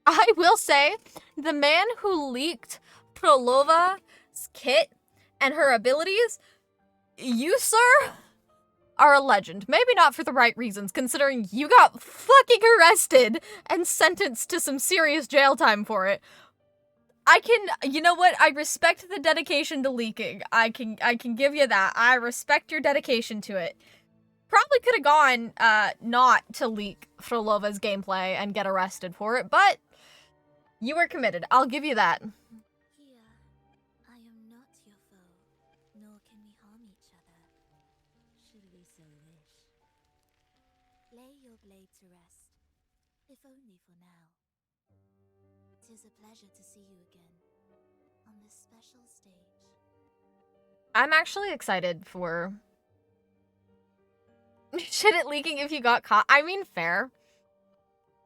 I will say, the man who leaked Prolova's kit and her abilities, you, sir, are a legend. Maybe not for the right reasons, considering you got fucking arrested and sentenced to some serious jail time for it. You know what? I respect the dedication to leaking. I can give you that. I respect your dedication to it. probably could have gone not to leak Frolova's gameplay and get arrested for it, but you were committed. I'll give you that. Here, I am not your foe, nor can we harm each other. Should we so wish. Lay your blade to rest, if only for now. 'Tis a pleasure to see you again, on this special stage. I'm actually excited for shit it leaking if you got caught. I mean, fair.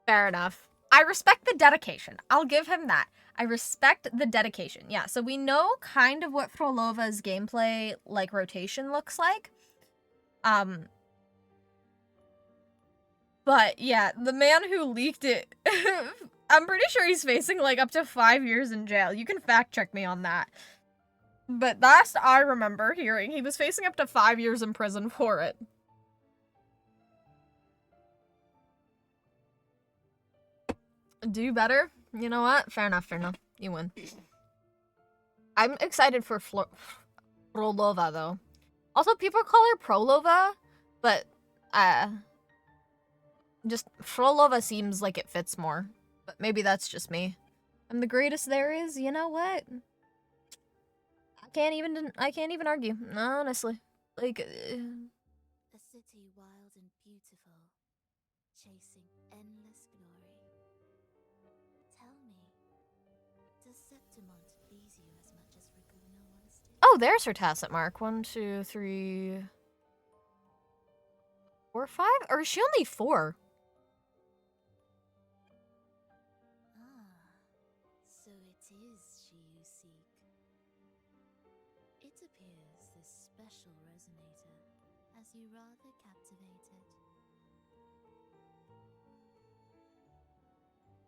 Fair enough. I respect the dedication. I'll give him that. I respect the dedication. Yeah, so we know kind of what Frolova's gameplay, like, rotation looks like. But, yeah, the man who leaked it, I'm pretty sure he's facing, like, up to 5 years in jail. You can fact check me on that. But last I remember hearing, he was facing up to 5 years in prison for it. Do better? You know what? Fair enough, fair enough. You win. I'm excited for Frolova, though. Also, people call her Prolova, but, just Frolova seems like it fits more. But maybe that's just me. I'm the greatest there is, you know what? I can't even argue, honestly. Like, A city wild and beautiful, chasing endless glory. Tell me, does Septimont please you as much as Raguna once did? oh, there's her tacit mark. 1, 2, 3, 4, 5? Or is she only 4? So it is she you seek. It appears this special resonator has you rather captivated.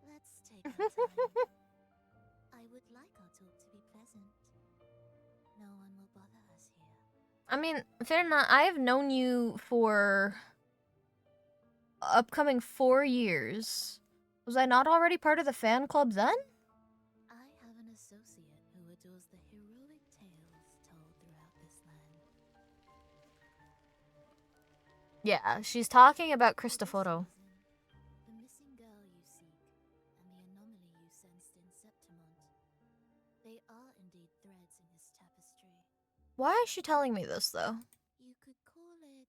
Let's take our time. I would like our talk to be pleasant. No one will bother us here. I mean, fair enough. I have known you for upcoming 4 years. Was I not already part of the fan club then? I have an associate who adores the heroic tales told throughout this land. Yeah, she's talking about Cristoforo. The missing girl you seek, and the anomaly you sensed in Septimont. They are indeed threads in his tapestry. Why is she telling me this, though? You could call it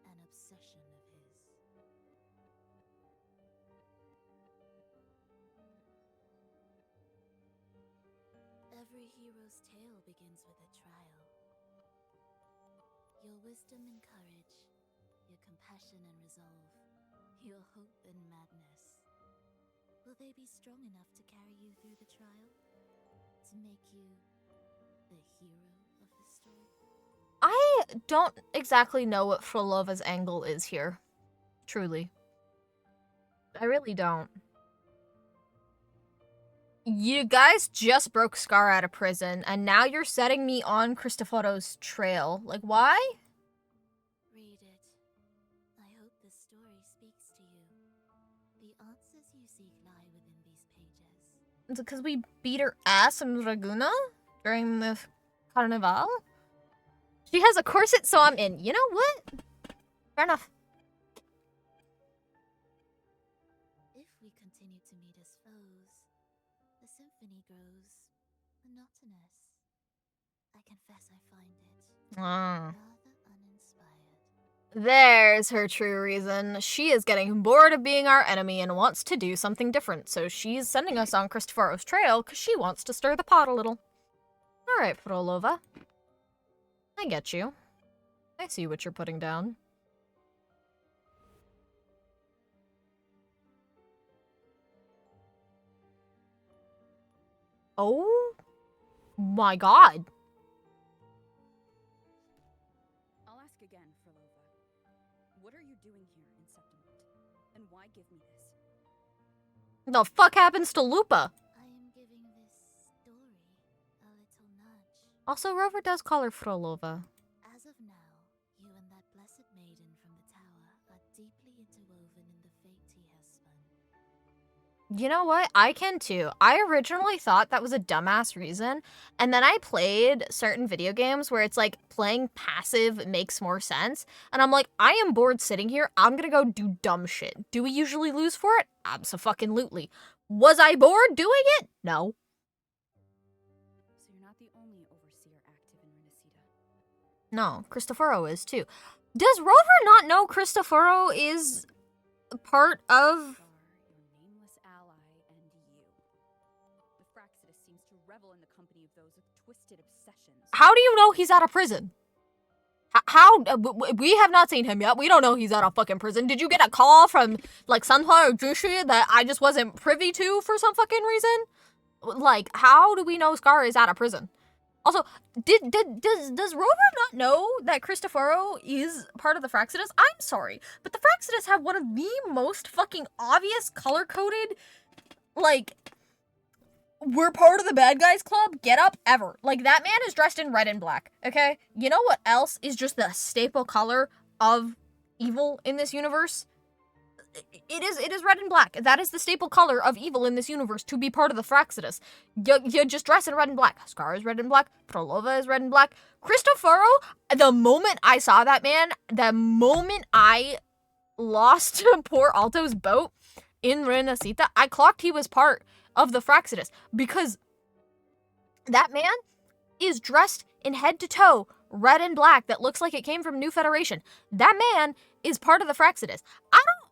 an obsession of his. Every hero's tale begins with a trial. Your wisdom and courage, your compassion and resolve, your hope and madness. Will they be strong enough to carry you through the trial? To make you the hero of the story? I don't exactly know what Frolova's angle is here. Truly. I really don't. You guys just broke Scar out of prison, and now you're setting me on Cristoforo's trail. Like, why? Read it. I hope the story speaks to you. The answers you seek lie within these pages. Is it because we beat her ass in Raguna during the Carnival? She has a corset, so I'm in. You know what? Fair enough. If we continue to meet as foes, the symphony grows monotonous. I confess I find it rather uninspired. There's her true reason. She is getting bored of being our enemy and wants to do something different, so she's sending us on Cristoforo's trail because she wants to stir the pot a little. Alright, Frolova. I get you. I see what you're putting down. Oh my god. I'll ask again, Frolova. What are you doing here in Septimont? And why give me this? The fuck happens to Lupa? I am giving this story a little nudge. Also, Rover does call her Frolova. As of now, you and that blessed maiden from the tower are deeply interwoven in the fate he has spun. You know what? I can too. I originally thought that was a dumbass reason, and then I played certain video games where it's like playing passive makes more sense, and I'm like, I am bored sitting here. I'm gonna go do dumb shit. Do we usually lose for it? Abso-fucking-lutely. Was I bored doing it? No. So you're not the only overseer active in Renacita. No, Cristoforo is too. Does Rover not know Cristoforo is part of... Your nameless ally, and you. The Fraxidus seems to revel in the company of those with twisted obsessions. How do you know he's out of prison? How? We have not seen him yet. We don't know he's out of fucking prison. Did you get a call from, like, Sanhua or Jushi that I just wasn't privy to for some fucking reason? Like, how do we know Scar is out of prison? Also, does Rover not know that Cristoforo is part of the Fraxidus? I'm sorry, but the Fraxidus have one of the most fucking obvious color-coded, like, we're part of the bad guys club get up ever. Like, that man is dressed in red and black, okay? You know what else is just the staple color of evil in this universe? It is red and black. That is the staple color of evil in this universe to be part of the Fraxidus. You just dress in red and black. Scar is red and black. Prolova is red and black. Cristoforo, the moment I saw that man, the moment I lost poor Alto's boat in Renacita, I clocked he was part of the Fraxidus, because that man is dressed in head to toe red and black that looks like it came from New Federation. That man is part of the Fraxidus. I don't,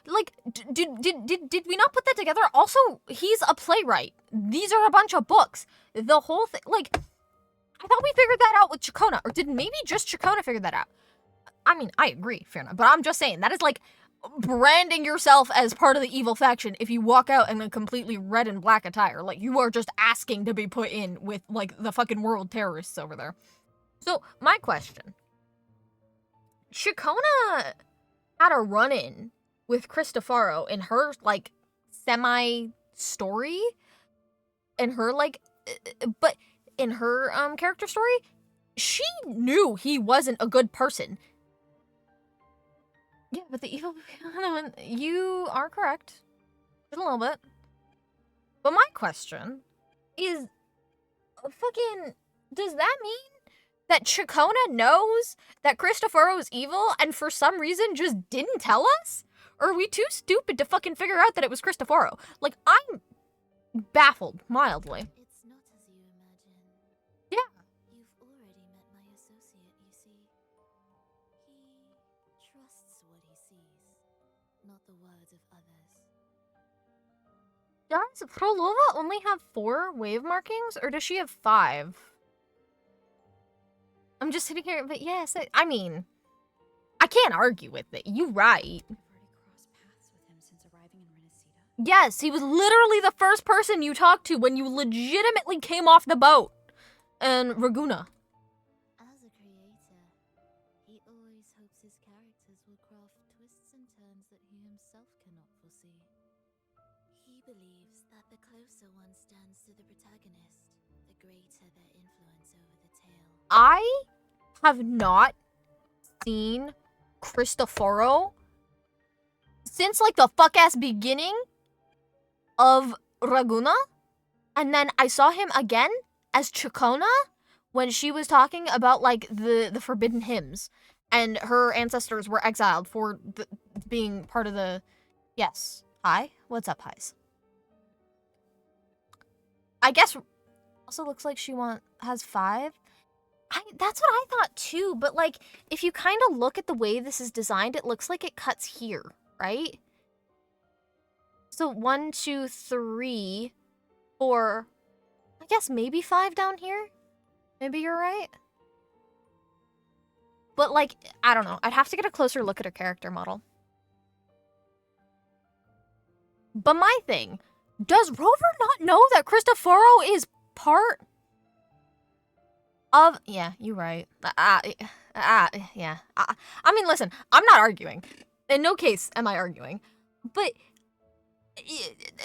like, did we not put that together? Also, he's a playwright. These are a bunch of books. The whole thing, like, I thought we figured that out with Chacona, or did maybe just Chacona figure that out? I mean, I agree, fair enough, but I'm just saying, that is like branding yourself as part of the evil faction if you walk out in a completely red and black attire. Like, you are just asking to be put in with, like, the fucking world terrorists over there. So, my question. Chacona had a run-in with Cristoforo in her, like, semi-story. In her, like, but in her, character story, she knew he wasn't a good person. Yeah, but the evil... You are correct. Just a little bit. But my question is... Fucking... Does that mean that Chacona knows that Cristoforo is evil and for some reason just didn't tell us? Or are we too stupid to fucking figure out that it was Cristoforo? Like, I'm baffled, mildly. It's not as you imagine. Yeah. You've already met my associate, you see. He trusts what he sees, not the words of others. Does Prolova only have 4 wave markings, or does she have 5? I'm just sitting here, but yes, I mean, I can't argue with it. You right. You've already crossed paths with him since arriving in Renacita. Yes, he was literally the first person you talked to when you legitimately came off the boat. And Raguna. As a creator, he always hopes his characters will craft twists and turns that he himself cannot foresee. He believes that the closer one stands to the protagonist, the greater their influence over the tale. I have not seen Cristoforo since, like, the fuck-ass beginning of Raguna. And then I saw him again as Chacona when she was talking about, like, the forbidden hymns. And her ancestors were exiled for being part of the... Yes. Hi? What's up, Highs? I guess... Also looks like she has 5. That's what I thought too, but, like, if you kind of look at the way this is designed, it looks like it cuts here, right? So 1, 2, 3, 4, I guess maybe 5 down here? Maybe you're right? But, like, I don't know. I'd have to get a closer look at her character model. But my thing, does Rover not know that Cristoforo is part of... Yeah, you're right. Yeah. I mean, listen, I'm not arguing. In no case am I arguing. But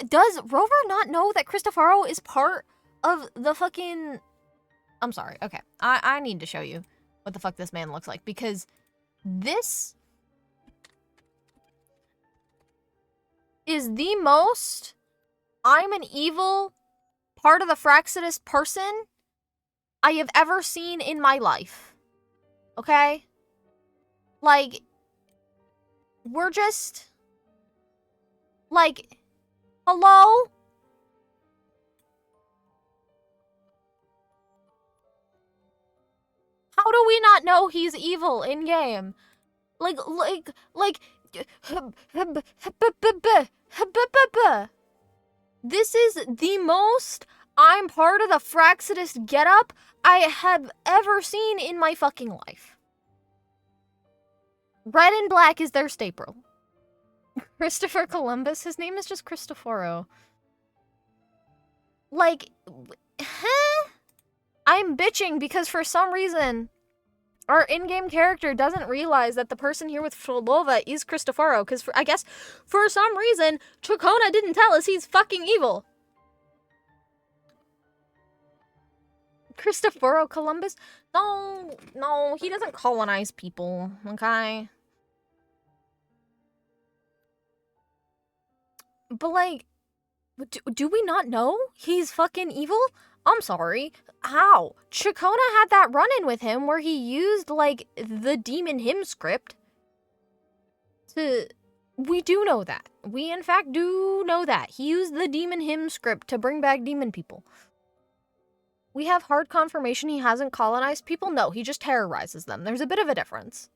does Rover not know that Cristoforo is part of the fucking... I'm sorry. Okay. I need to show you what the fuck this man looks like, because this... is the most I'm an evil part of the Fraxidus person I have ever seen in my life. Okay? Like, we're just... Like, hello? How do we not know he's evil in-game? Like... This is the most I'm part of the Fraxidus getup I have ever seen in my fucking life. Red and black is their staple. Christopher Columbus? His name is just Cristoforo. Like, huh? I'm bitching because for some reason, our in-game character doesn't realize that the person here with Frolova is Cristoforo, because I guess for some reason, Chacona didn't tell us he's fucking evil. Cristoforo Columbus? No, he doesn't colonize people, okay? But like, do we not know he's fucking evil? I'm sorry. How? Chacona had that run-in with him where he used, like, the demon hymn script to... We do know that. We, in fact, do know that. He used the demon hymn script to bring back demon people. We have hard confirmation he hasn't colonized people? No, he just terrorizes them. There's a bit of a difference.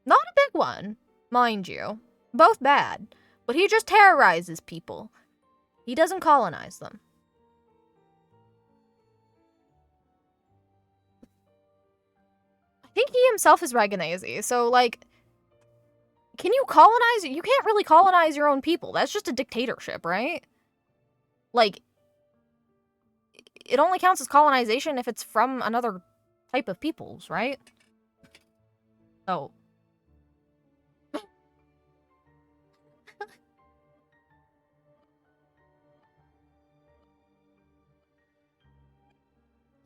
Not a big one, mind you. Both bad. But he just terrorizes people. He doesn't colonize them. I think he himself is Reganese, so, like... Can you colonize? You can't really colonize your own people. That's just a dictatorship, right? Like... It only counts as colonization if it's from another type of peoples, right? Oh. But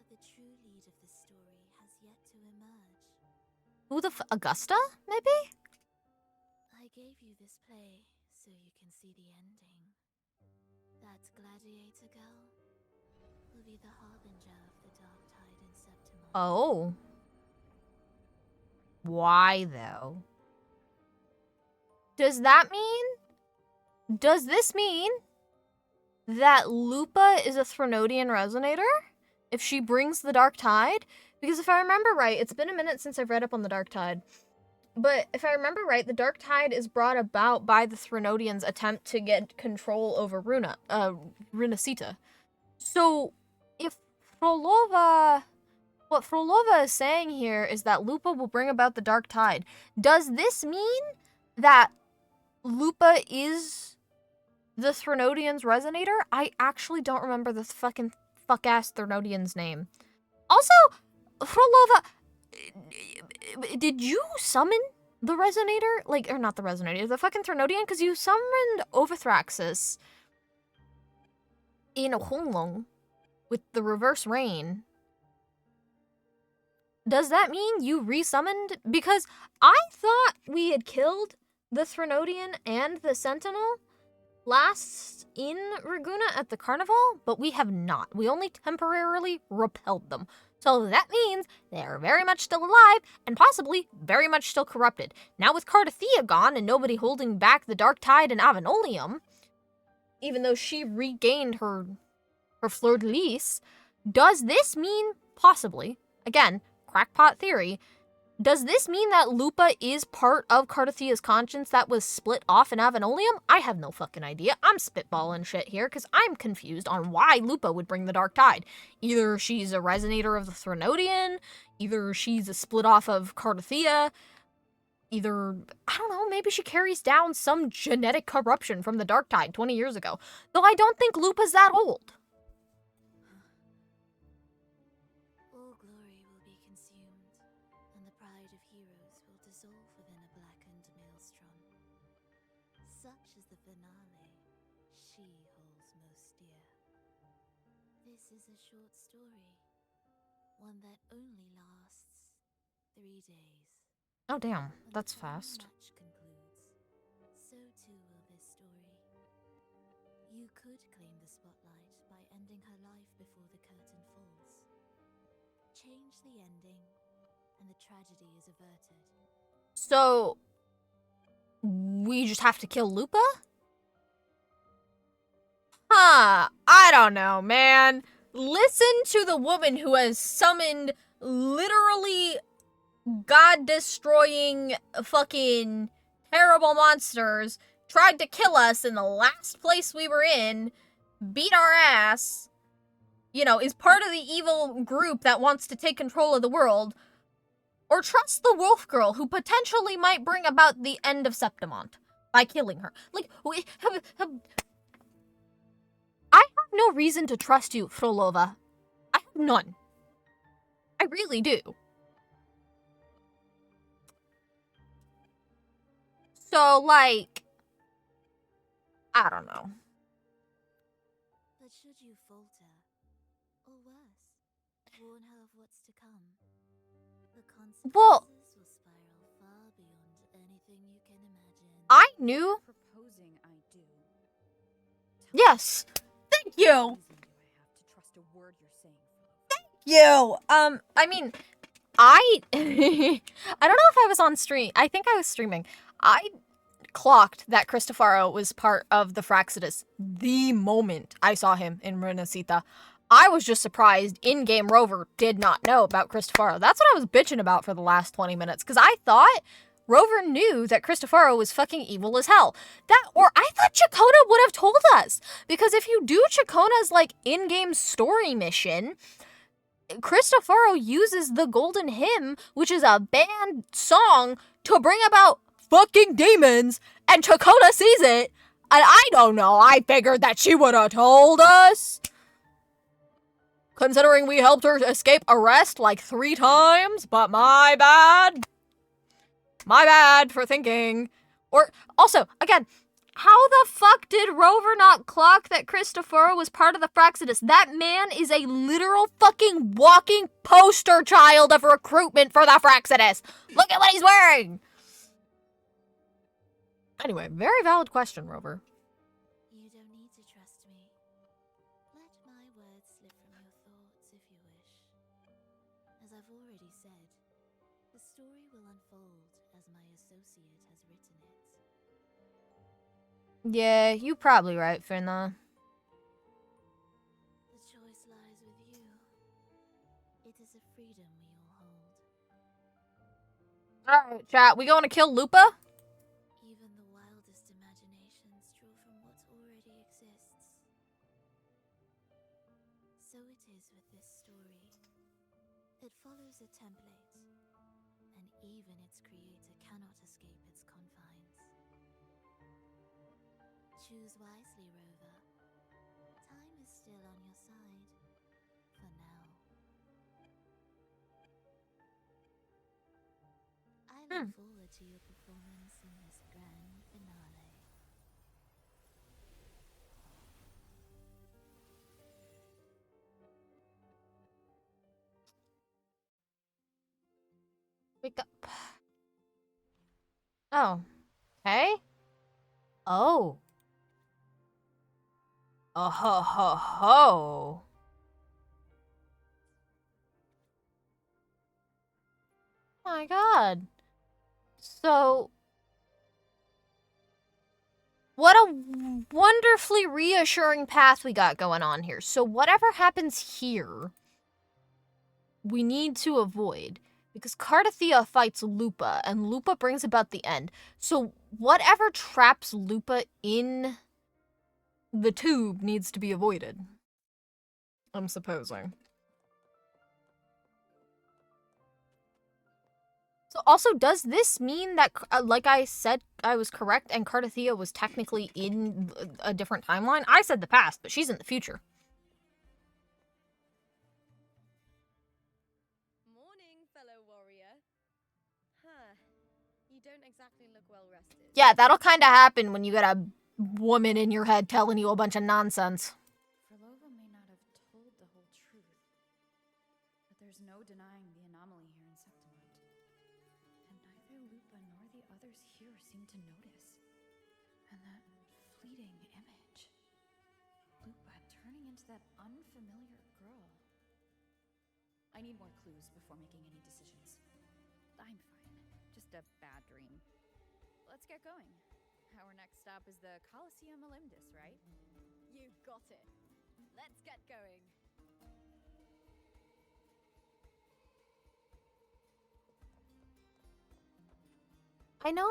the true lead of the story has yet to emerge. Who the Augusta, maybe? I gave you this play so you can see the ending. That gladiator girl will be the harbinger of the dark tide in September. Oh. Why, though? Does that mean... Does this mean that Lupa is a Threnodian resonator? If she brings the dark tide? Because if I remember right, it's been a minute since I've read up on the dark tide. But if I remember right, the dark tide is brought about by the Threnodians' attempt to get control over Runacita. So, if Frolova... What Frolova is saying here is that Lupa will bring about the dark tide. Does this mean that Lupa is the Threnodians' resonator? I actually don't remember the fucking fuck-ass Threnodian's name. Also, Frolova, did you summon the resonator? Like, or not the resonator, the fucking Threnodian? Because you summoned Overthraxis in Honglong with the reverse rain. Does that mean you resummoned? Because I thought we had killed the Threnodian and the Sentinel last in Raguna at the carnival, but we have not. We only temporarily repelled them. So that means they're very much still alive and possibly very much still corrupted. Now with Cardathia gone and nobody holding back the Dark Tide and Avenolium, even though she regained her fleur-de-lis, does this mean, possibly, again, crackpot theory, does this mean that Lupa is part of Cardathia's conscience that was split off in Avenolium? I have no fucking idea. I'm spitballing shit here because I'm confused on why Lupa would bring the Dark Tide. Either she's a resonator of the Threnodian, either she's a split off of Cardathia, either, I don't know, maybe she carries down some genetic corruption from the Dark Tide 20 years ago. Though I don't think Lupa's that old. All glory will be consumed, and the pride of heroes will dissolve within a blackened maelstrom. Such is the finale she holds most dear. This is a short story, one that only lasts 3 days. Oh damn, that's fast. Much concludes. So too will this story. You could claim the spotlight by ending her life before the curtain falls. Change the ending, and the tragedy is averted. So, we just have to kill Lupa? Huh, I don't know, man. Listen to the woman who has summoned literally god-destroying fucking terrible monsters, tried to kill us in the last place we were in, beat our ass, you know, is part of the evil group that wants to take control of the world, or trust the wolf girl who potentially might bring about the end of Septimont by killing her. Like, I have no reason to trust you, Frolova. I have none. I really do. So, like, I don't know. But should you falter, or worse, warn her of what's to come, the consequences Well, will spiral far beyond anything you can imagine. I knew. Proposing I do. Yes. Thank you. Reason do I have to trust a word you're saying? You. I mean, I I don't know if I was on stream. I think I was streaming. I clocked that Cristofaro was part of the Fraxidus the moment I saw him in Renacita. I was just surprised in-game Rover did not know about Cristofaro. That's what I was bitching about for the last 20 minutes, because I thought Rover knew that Cristofaro was fucking evil as hell. Or I thought Chacona would have told us, because if you do Chacona's, like, in-game story mission, Cristofaro uses the Golden Hymn, which is a banned song, to bring about fucking demons, and Chacona sees it, and I don't know, I figured that she would have told us. Considering we helped her escape arrest like 3 times, but my bad. My bad for thinking. Or, also, again, how the fuck did Rover not clock that Cristofaro was part of the Fraxidus? That man is a literal fucking walking poster child of recruitment for the Fraxidus. Look at what he's wearing. Anyway, very valid question, Rover. You don't need to trust me. Let my words slip from your thoughts if you wish. As I've already said, the story will unfold as my associate has written it. Yeah, you're probably right, Finna. The choice lies with you. It is a freedom we all hold. Alright, chat, we going to kill Lupa? Even the wildest imaginations draw from what already exists. So it is with this story. It follows a template, and even its creator cannot escape its confines. Choose wisely, Rover. Time is still on your side. For now. I look forward to your performance in this grand finale. Wake up. Oh. Okay. Oh. Oh ho ho ho. My god. So, what a wonderfully reassuring path we got going on here. So whatever happens here, we need to avoid. Because Cardathia fights Lupa, and Lupa brings about the end. So whatever traps Lupa in the tube needs to be avoided. I'm supposing. So also, does this mean that, like I said, I was correct and Cardathia was technically in a different timeline? I said the past, but she's in the future. Morning, fellow warrior. Huh. You don't exactly look well rested. Yeah, that'll kind of happen when you get a woman in your head telling you a bunch of nonsense. Frolova may not have told the whole truth, but there's no denying the anomaly here in Septimont. And neither Lupa nor the others here seem to notice. And that fleeting image. find that unfamiliar girl? I need more clues before making any decisions. I'm fine. Just a bad dream. Let's get going. Our next stop is the Colosseum Olympus, right? You got it. Let's get going. I know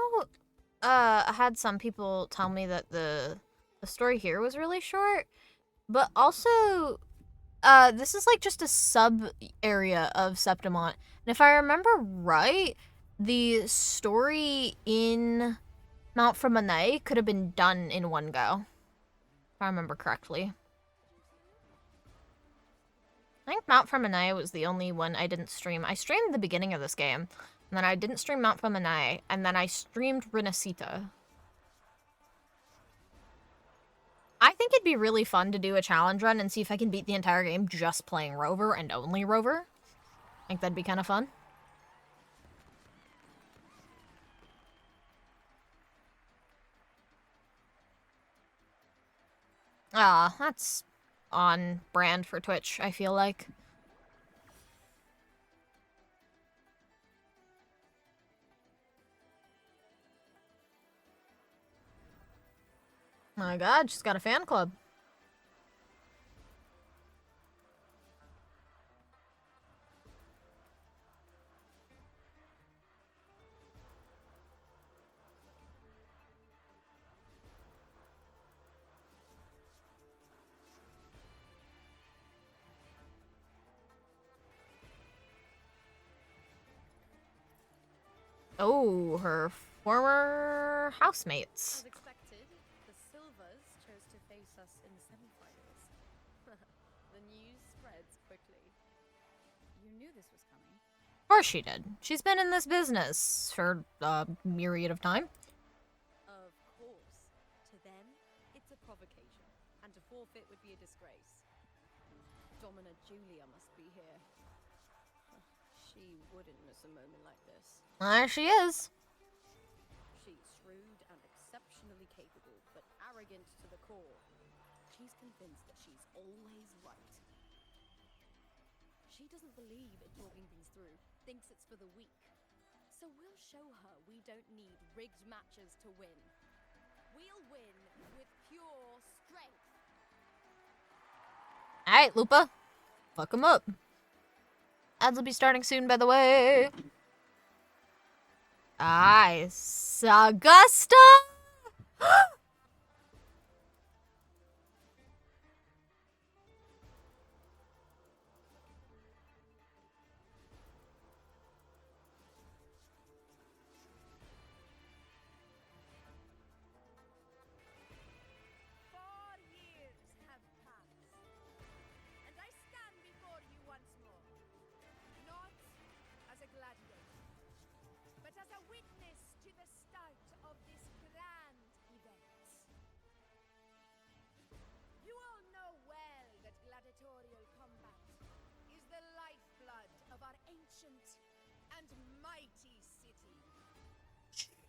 I had some people tell me that the story here was really short, but also this is like just a sub area of Septimont. And if I remember right, the story in Mount Fromenay could have been done in one go. If I remember correctly. I think Mount Fromenay was the only one I didn't stream. I streamed the beginning of this game, and then I didn't stream Mount Fromenay, and then I streamed Renacita. I think it'd be really fun to do a challenge run and see if I can beat the entire game just playing Rover and only Rover. I think that'd be kind of fun. Ah, that's on brand for Twitch, I feel like. My god, she's got a fan club. Oh, her former housemates. As expected, the Silvers chose to face us in the semifinals. The news spreads quickly. You knew this was coming. Of course she did. She's been in this business for a myriad of time. Of course. To them, it's a provocation, and to forfeit would be a disgrace. Domina Julia must be here. She wouldn't miss a moment like this. There she is. She's shrewd and exceptionally capable, but arrogant to the core. She's convinced that she's always right. She doesn't believe in talking things through, thinks it's for the weak. So we'll show her we don't need rigged matches to win. We'll win with pure strength. Alright, Lupa. Fuck 'em up. Ads will be starting soon, by the way. Nice. Augusta! 4 years have passed, and I stand before you once more, not as a gladiator, but as a witness to the start of this grand event. You all know well that gladiatorial combat is the lifeblood of our ancient and mighty city.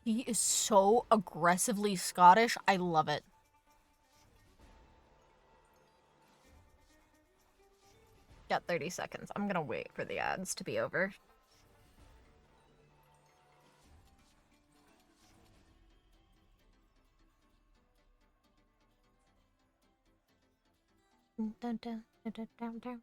He is so aggressively Scottish. I love it. Got 30 seconds. I'm gonna wait for the ads to be over. Dun, dun, dun, dun, dun, dun.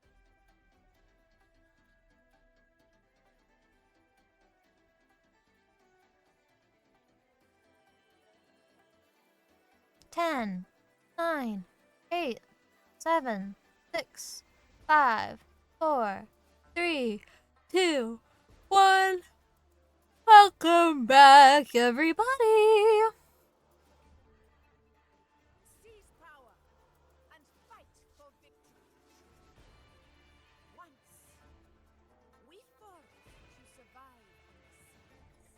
Ten, 9, 8, 7, 6, 5, 4, 3, 2, 1. Welcome back, everybody. Seize power and fight for victory. Once, we fought to survive on the seas.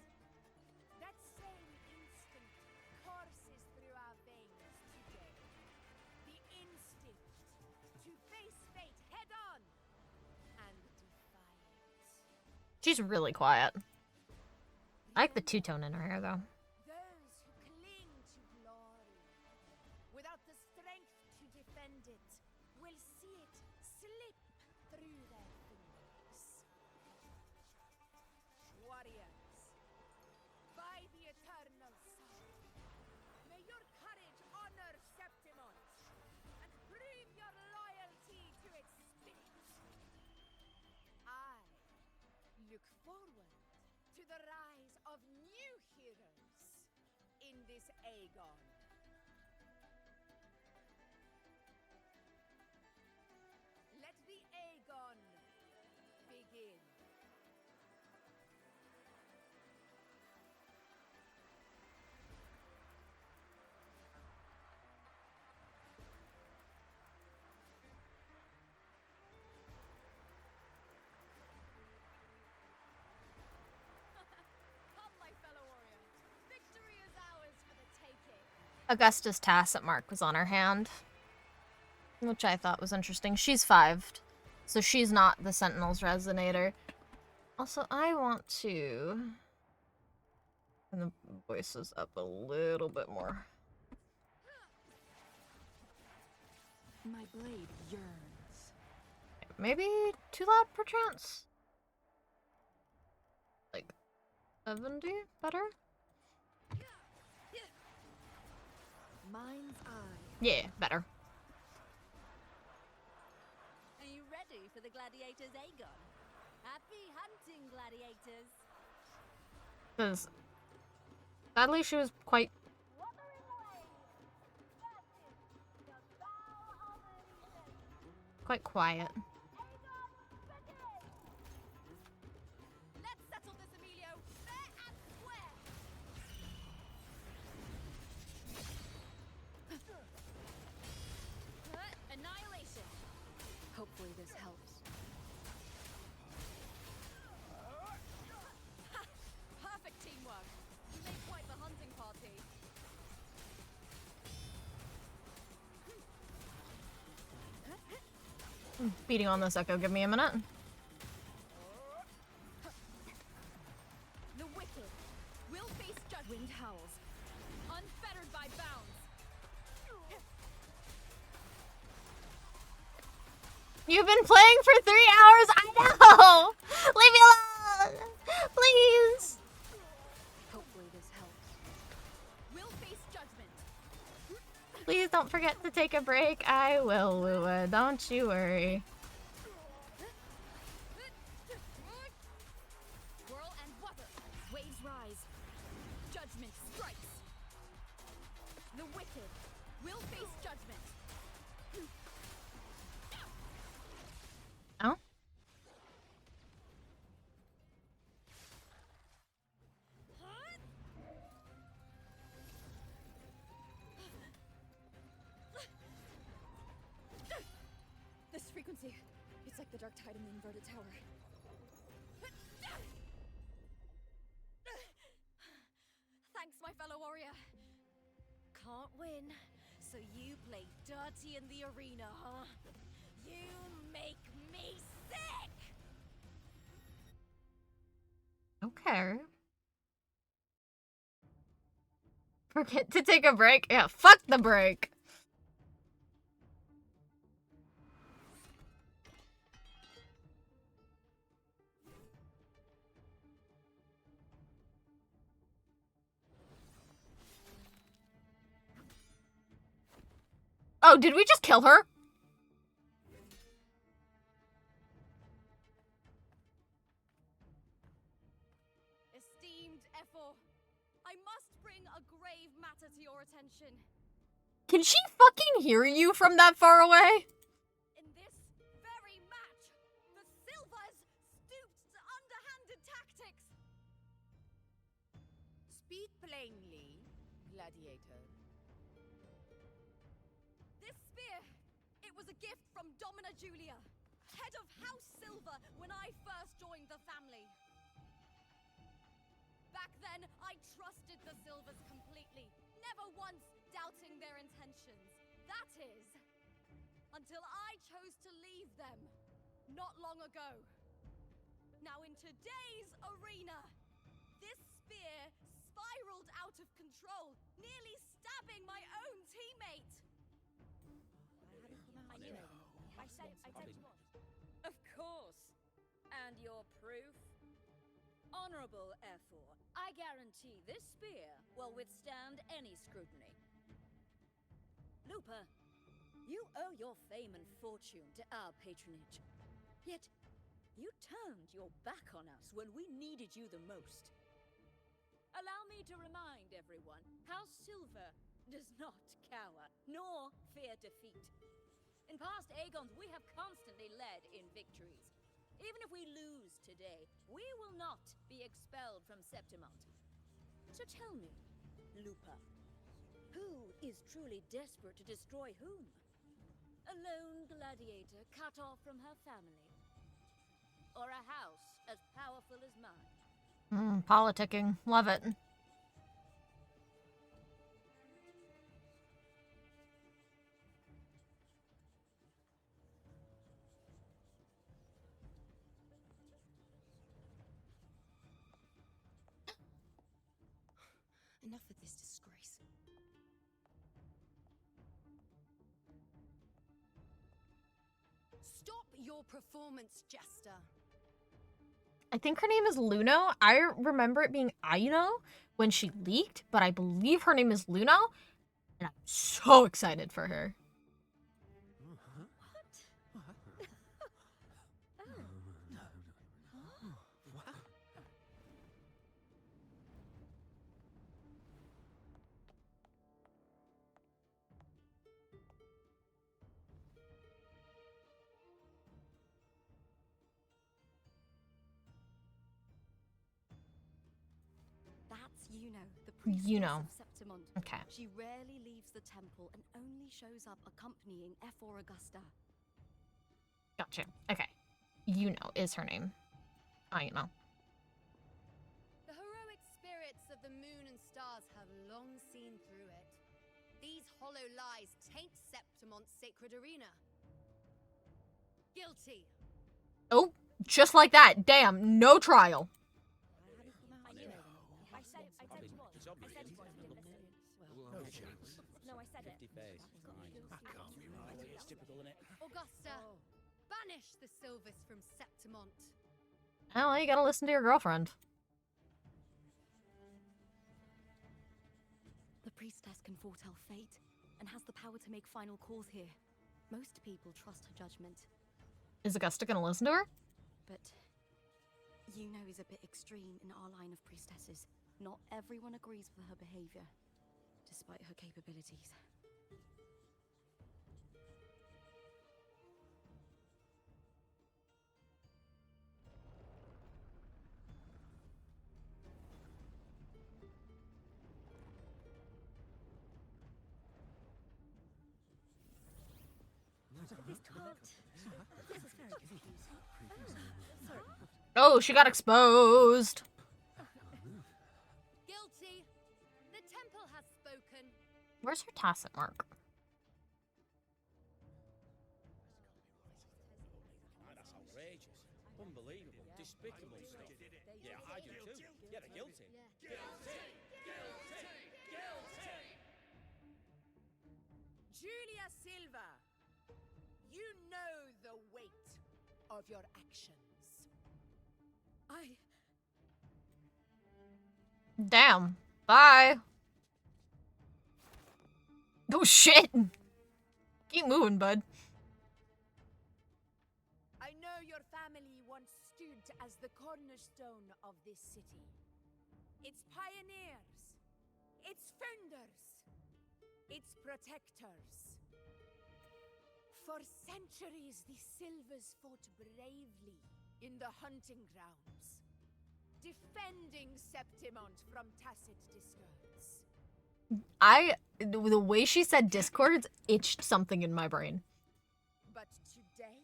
That same instinct courses through our veins today. The instinct to face fate head on and defy it. She's really quiet. I like the two-tone in her hair, though. Those who cling to glory without the strength to defend it will look forward to the rise of new heroes in this Aegon. Let the Aegon begin. Come, my fellow warrior. Victory is ours for the taking. Augustus Tacit mark was on her hand, which I thought was interesting. She's 5'd, so she's not the Sentinel's Resonator. Also, I want to turn the voices up a little bit more. My blade yearns. Maybe too loud, perchance? Like 70? Better? Mind's eye. Yeah, better. Are you ready for the gladiators, Aegon? Happy hunting, gladiators. Because sadly she was quite quiet. Let's settle this, Emilio, fair and square. Annihilation. Hopefully this helps. Perfect teamwork. You made quite the hunting party. I'm beating on this echo, give me a minute. The wicked will face judgment. Wind howls. Unfettered by bounds. You've been playing for 3 hours, I know! Leave me alone! Please! Hopefully this helps. Will face judgment. Please don't forget to take a break. I will, Wuwa. Don't you worry. Whirl and weather. Waves rise. Judgment strikes. The wicked will face judgment. Oh? This frequency, it's like the dark tide in the inverted tower. Thanks, my fellow warrior. Can't win, so you play dirty in the arena, huh? You make me sick! Okay. Forget to take a break? Yeah, fuck the break. Oh, did we just kill her? Esteemed Ephor, I must bring a grave matter to your attention. Can she fucking hear you from that far away? In this very match, the Silvers stooped to underhanded tactics. Speak plainly, gladiator. This spear, it was a gift from Domina Julia, head of House Silver when I first joined the family. Back then, I trusted the Silvers completely, never once doubting their intentions. That is, until I chose to leave them, not long ago. Now in today's arena, this spear spiraled out of control, nearly stabbing my own teammate. I knew it. I said it was. Of course. And your proof? Honorable Ephor, I guarantee this spear will withstand any scrutiny. Lupa, you owe your fame and fortune to our patronage. Yet, You turned your back on us when we needed you the most. Allow me to remind everyone, House Silver does not cower, nor fear defeat. In past Aegons, we have constantly led in victories. Even if we lose today, we will not be expelled from Septimont. So tell me, Lupa, who is truly desperate to destroy whom? A lone gladiator cut off from her family? Or a house as powerful as mine? Politicking. Love it. Enough of this disgrace. Stop your performance, Jester. I think her name is Luno. I remember it being Aino when she leaked, but I believe her name is Luno, and I'm so excited for her. That's the priestess of Septimont. Okay. She rarely leaves the temple and only shows up accompanying F4 Augusta. Gotcha. Okay. Is her name. Aino. The heroic spirits of the moon and stars have long seen through it. These hollow lies taint Septimont's sacred arena. Guilty. Oh, just like that. Damn, no trial. No, I said it. 50 face. I can't be right. It's typical, isn't it? Augusta, banish the Silvers from Septimont. Well, you gotta listen to your girlfriend. The priestess can foretell fate and has the power to make final calls here. Most people trust her judgment. Is Augusta gonna listen to her? But is a bit extreme in our line of priestesses. Not everyone agrees with her behavior, despite her capabilities. Oh, she got exposed. Guilty. The temple has spoken. Where's her tacit mark? That's outrageous. Unbelievable. Despicable stuff. Yeah, I do too. Yeah, they're guilty. Guilty! Guilty! Guilty! Julia Silva, you know the weight of your actions. Damn. Bye. Oh shit. Keep moving, bud. I know your family once stood as the cornerstone of this city. Its pioneers, its founders, its protectors. For centuries, the Silvers fought bravely in the hunting grounds, defending Septimont from tacit discords. The way she said discords itched something in my brain. But today,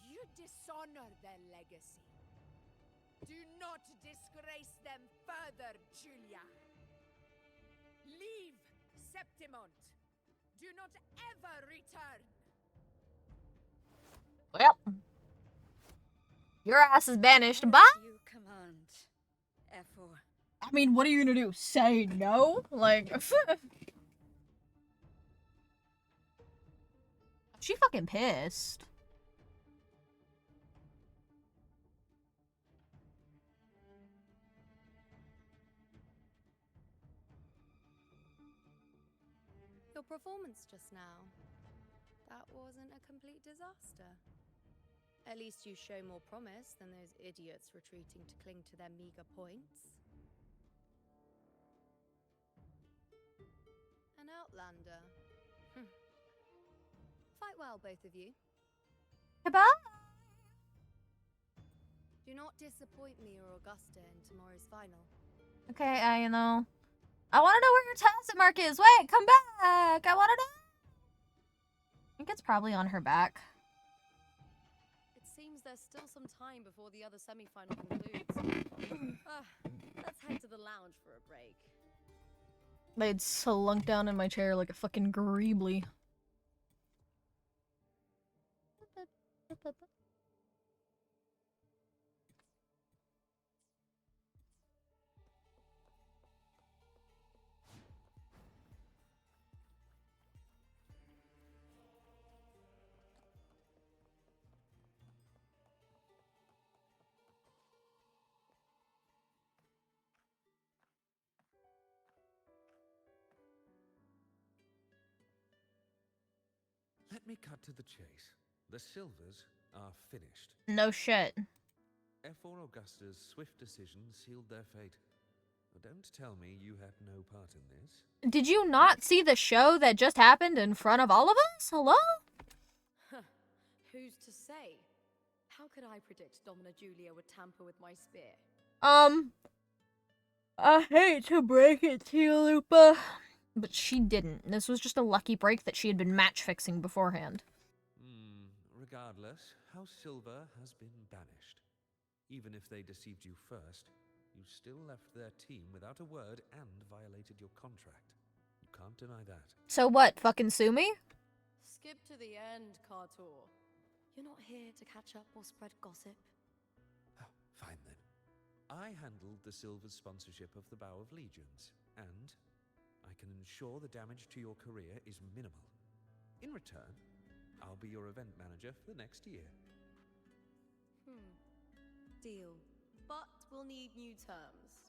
you dishonor their legacy. Do not disgrace them further, Julia. Leave Septimont. Do not ever return. Well, your ass is banished. Bye. You command, F4. I mean, what are you gonna do? Say no? Like, she fucking pissed. Your performance just now. That wasn't a complete disaster. At least you show more promise than those idiots retreating to cling to their meager points. An outlander. Fight well, both of you. Goodbye. Do not disappoint me or Augusta in tomorrow's final. Okay, I know. I want to know where your tacit mark is. Wait, come back. I want to know. I think it's probably on her back. It seems there's still some time before the other semi-final concludes. Let's head to the lounge for a break. They'd slunk down in my chair like a fucking greebly. Let me cut to the chase. The Silvers are finished. No shit. F4 Augusta's swift decision sealed their fate. But don't tell me you had no part in this. Did you not see the show that just happened in front of all of us? Hello? Who's to say? How could I predict Domina Julia would tamper with my spear? I hate to break it to you, Lupa, but she didn't. This was just a lucky break that she had been match fixing beforehand. Regardless, House Silver has been banished. Even if they deceived you first, you still left their team without a word and violated your contract. You can't deny that. So what, fucking sue me? Skip to the end, Cartor. You're not here to catch up or spread gossip. Fine then. I handled the Silver's sponsorship of the Bow of Legions, and I can ensure the damage to your career is minimal. In return, I'll be your event manager for the next year. Deal. But we'll need new terms.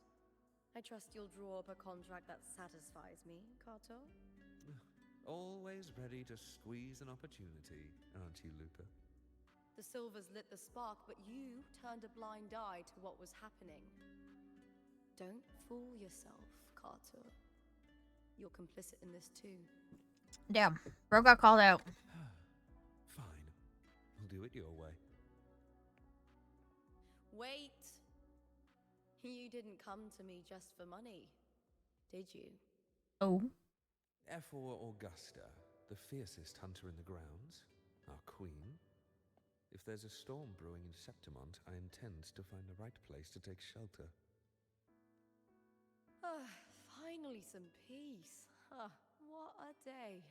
I trust you'll draw up a contract that satisfies me, Cartor? Always ready to squeeze an opportunity, aren't you, Lupa? The Silvers lit the spark, but you turned a blind eye to what was happening. Don't fool yourself, Cartor. You're complicit in this too. Damn, bro got called out. Fine. We'll do it your way. Wait! You didn't come to me just for money, did you? Oh. F4 Augusta, the fiercest hunter in the grounds, our queen. If there's a storm brewing in Septimont, I intend to find the right place to take shelter. Finally some peace. What a day.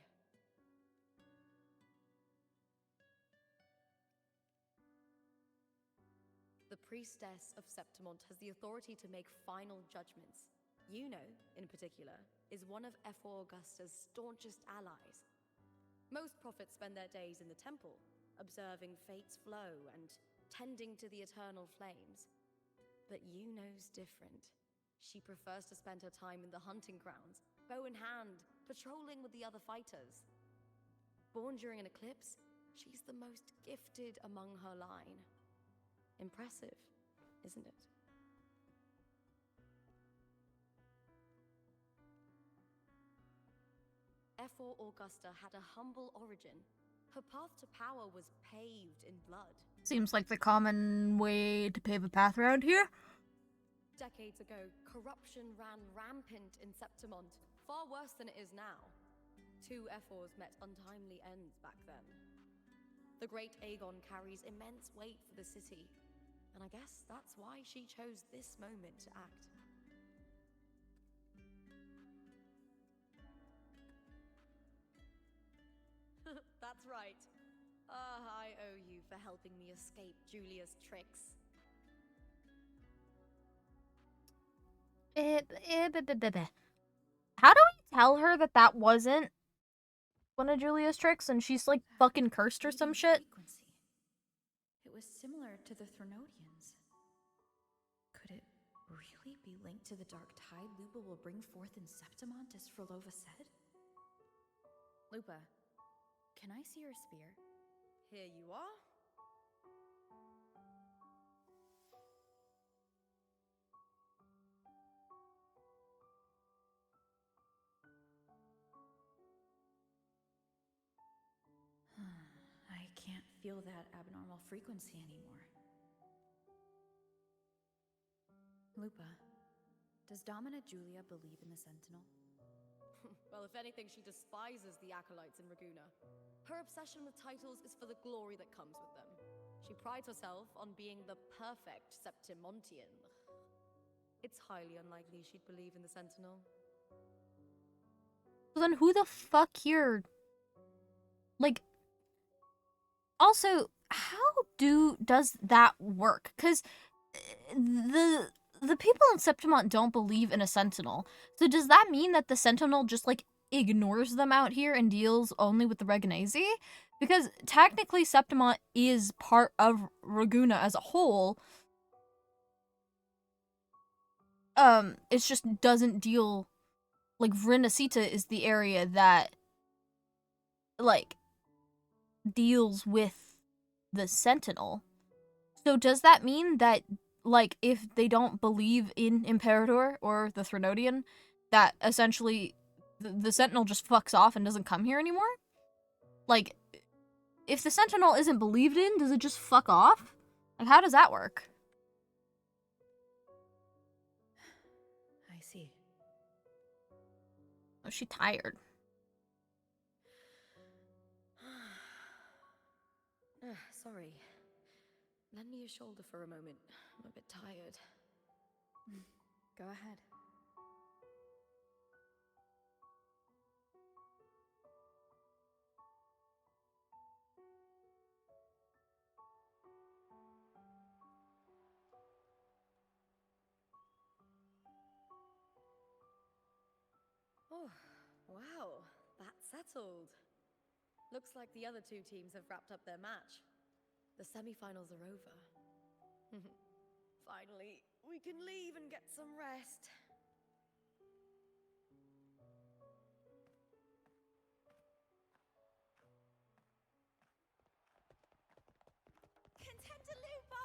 The priestess of Septimont has the authority to make final judgments. Yuno, in particular, is one of F4 Augusta's staunchest allies. Most prophets spend their days in the temple, observing fate's flow and tending to the eternal flames. But Yuno's different. She prefers to spend her time in the hunting grounds, bow in hand, patrolling with the other fighters. Born during an eclipse, she's the most gifted among her line. Impressive, isn't it? F4 Augusta had a humble origin. Her path to power was paved in blood. Seems like the common way to pave a path around here. Decades ago, corruption ran rampant in Septimont, far worse than it is now. 2 F4s met untimely ends back then. The great Aegon carries immense weight for the city, and I guess that's why she chose this moment to act. That's right. I owe you for helping me escape Julia's tricks. How do we tell her that that wasn't one of Julia's tricks and she's like fucking cursed or some shit? It was similar to the Threnodians. Could it really be linked to the dark tide Lupa will bring forth in Septimont, as Frolova said? Lupa, can I see your spear? Here you are. feel that abnormal frequency anymore. Lupa, does Domina Julia believe in the Sentinel? Well, if anything, she despises the acolytes in Raguna. Her obsession with titles is for the glory that comes with them. She prides herself on being the perfect Septimontian. It's highly unlikely she'd believe in the Sentinel. So then who the fuck here? Like, also, how does that work? Because the people in Septimont don't believe in a Sentinel. So does that mean that the Sentinel just, like, ignores them out here and deals only with the Reganese? Because technically Septimont is part of Raguna as a whole. It just doesn't deal... Like, Renacita is the area that, like, deals with the Sentinel. So does that mean that, like, if they don't believe in Imperator or the Threnodian, that essentially the Sentinel just fucks off and doesn't come here anymore? Like, if the Sentinel isn't believed in, does it just fuck off? Like, how does that work? I see. Oh, she tired. Sorry. Lend me your shoulder for a moment. I'm a bit tired. Go ahead. Oh, wow. That's settled. Looks like the other two teams have wrapped up their match. The semi-finals are over. Finally, we can leave and get some rest. Contender Lupa!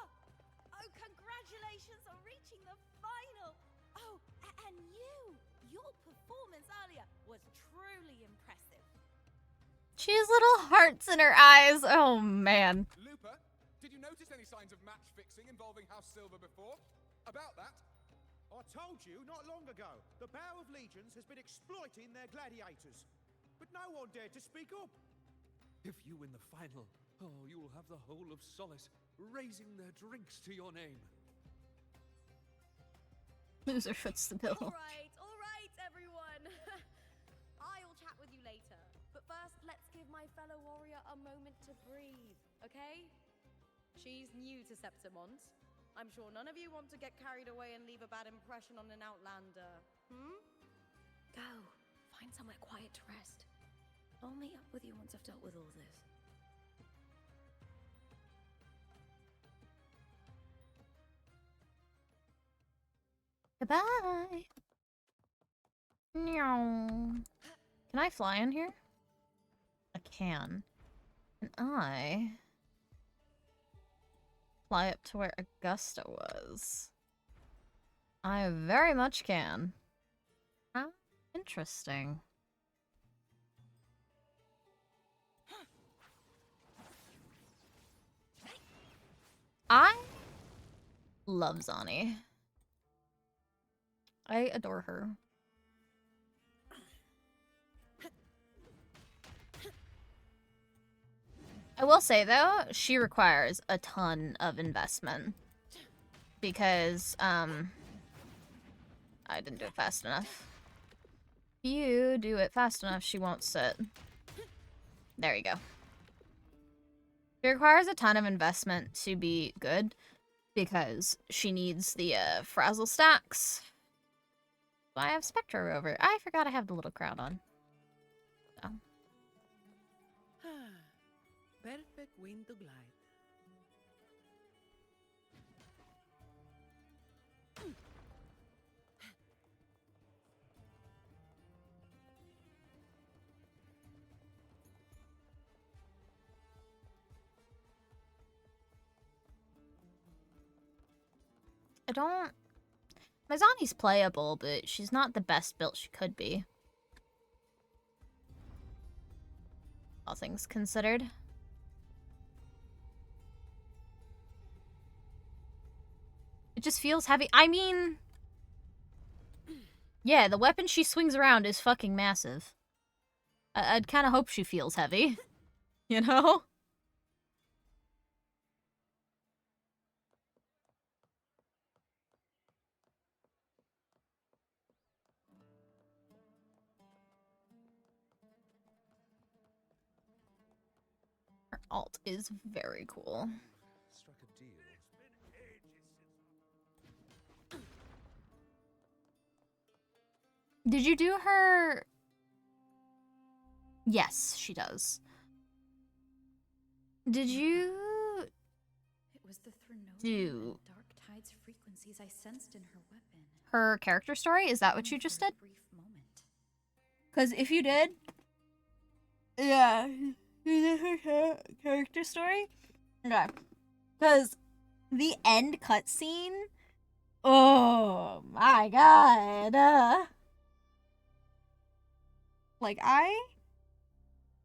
Oh, congratulations on reaching the final! Oh, and your performance earlier was truly impressive. She has little hearts in her eyes. Oh, man. Lupa, did you notice any signs of match fixing involving House Silver before? About that? I told you not long ago, the Bow of Legions has been exploiting their gladiators. But no one dared to speak up. If you win the final, oh, you'll have the whole of Solace raising their drinks to your name. Loser foots the bill. All right, everyone. I'll chat with you later. But first, let's give my fellow warrior a moment to breathe, okay? She's new to Septimont. I'm sure none of you want to get carried away and leave a bad impression on an outlander. Go. Find somewhere quiet to rest. I'll meet up with you once I've dealt with all this. Goodbye. Meow. Can I fly in here? I can. And I fly up to where Augusta was. I very much can. How interesting. I love Zani. I adore her. I will say, though, she requires a ton of investment. Because, I didn't do it fast enough. If you do it fast enough, she won't sit. There you go. She requires a ton of investment to be good. Because she needs the, frazzle stacks. So I have Spectre Rover. I forgot I have the little crown on. So. Perfect wind to glide. I don't... Mizani's playable, but she's not the best built she could be. All things considered. It just feels heavy. I mean, yeah, the weapon she swings around is fucking massive. I'd kind of hope she feels heavy. You know? Her alt is very cool. Struck a deal. Did you do her... Yes, she does. Did you... It was the do... and Dark Tide's frequencies I sensed in her weapon. her character story? Is that what you just did? Brief moment. Because if you did... Yeah. You did her character story? Okay. Because the end cutscene... Oh my god. Like, I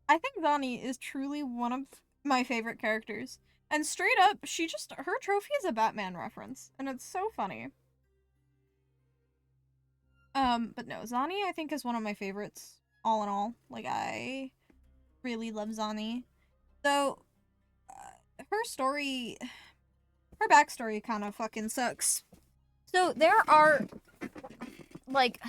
think Vani is truly one of my favorite characters. And straight up, her trophy is a Batman reference. And it's so funny. But no, Zani I think is one of my favorites, all in all. Like, I really love Zani. Though, her backstory kind of fucking sucks. So, there are, like...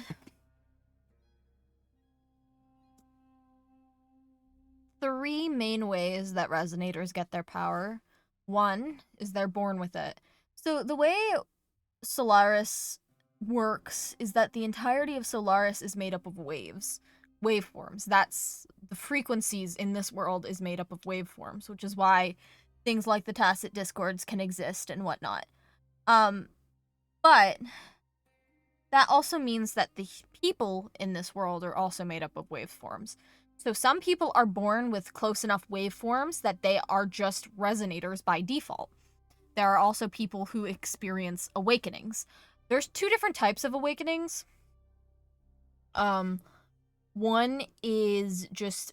three main ways that resonators get their power. One is they're born with it. So the way Solaris works is that the entirety of Solaris is made up of waveforms. That's the frequencies in this world is made up of waveforms, which is why things like the tacit discords can exist and whatnot. But that also means that the people in this world are also made up of waveforms. So some people are born with close enough waveforms that they are just resonators by default. There are also people who experience awakenings. There's two different types of awakenings. One is just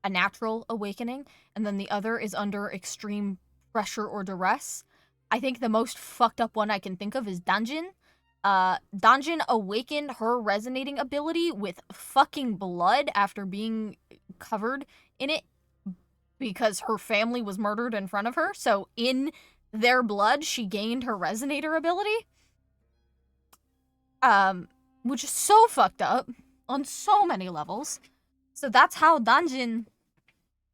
a natural awakening, and then the other is under extreme pressure or duress. I think the most fucked up one I can think of is Dungeon. Dungeon awakened her resonating ability with fucking blood after being covered in it because her family was murdered in front of her. So in their blood, she gained her resonator ability. Which is so fucked up on so many levels. So that's how Dungeon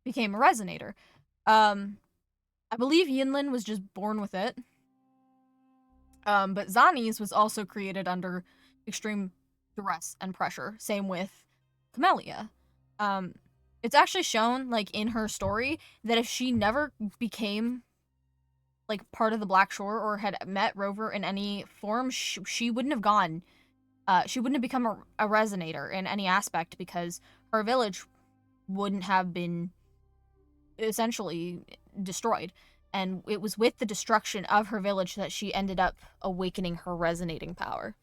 became a resonator. I believe Yinlin was just born with it. But Zani's was also created under extreme duress and pressure. Same with Camellia. It's actually shown, like, in her story that if she never became, like, part of the Black Shore or had met Rover in any form, she wouldn't have gone. She wouldn't have become a resonator in any aspect because her village wouldn't have been essentially destroyed. And it was with the destruction of her village that she ended up awakening her resonating power.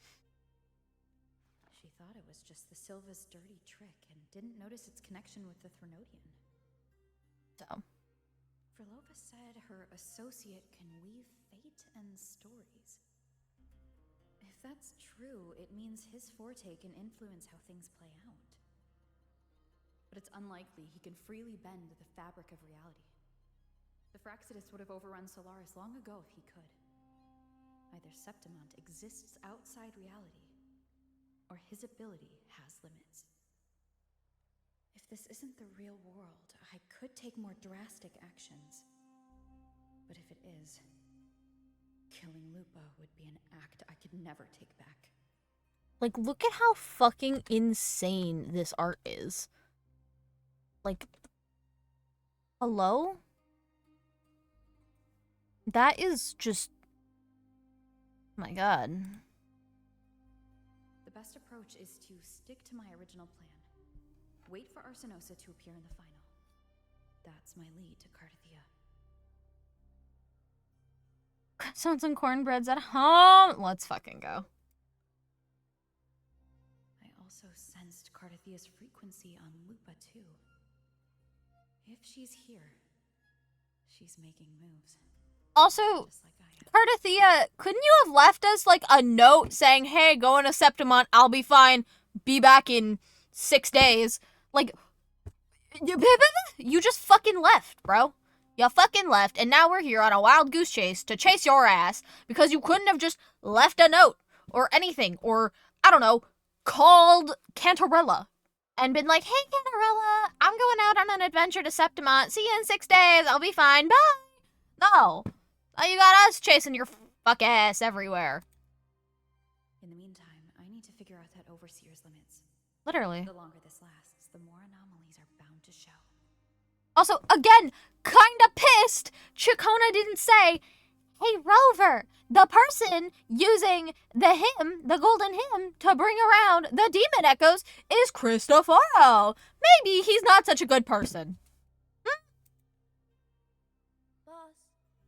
She thought it was just the Silva's dirty trick and didn't notice its connection with the Threnodian. So. Frolova said her associate can weave fate and stories. If that's true, it means his forte can influence how things play out. But it's unlikely he can freely bend the fabric of reality. The Fraxidus would have overrun Solaris long ago if he could. Either Septimont exists outside reality, or his ability has limits. If this isn't the real world, I could take more drastic actions. But if it is, killing Lupa would be an act I could never take back. Like, look at how fucking insane this art is. Like, hello? That is just... my god. The best approach is to stick to my original plan. Wait for Arsenosa to appear in the final. That's my lead to Cardathia. Sounds some cornbreads at home. Let's fucking go. I also sensed Cardathia's frequency on Lupa too. If she's here, she's making moves. Also, Cardathia, couldn't you have left us like a note saying, hey, go into Septimont, I'll be fine, be back in 6 days? Like, you just fucking left, bro. You fucking left, and now we're here on a wild goose chase to chase your ass because you couldn't have just left a note or anything, or, I don't know, called Cantarella and been like, hey, Cantarella, I'm going out on an adventure to Septimont. See you in 6 days. I'll be fine. Bye. No. Oh, you got us chasing your fuck ass everywhere. In the meantime, I need to figure out that Overseer's limits. Literally. The longer this lasts, the more anomalies are bound to show. Also, again, kinda pissed Chacona didn't say, hey, Rover, the person using the hymn, the golden hymn, to bring around the demon echoes is Cristoforo. Maybe he's not such a good person. Boss,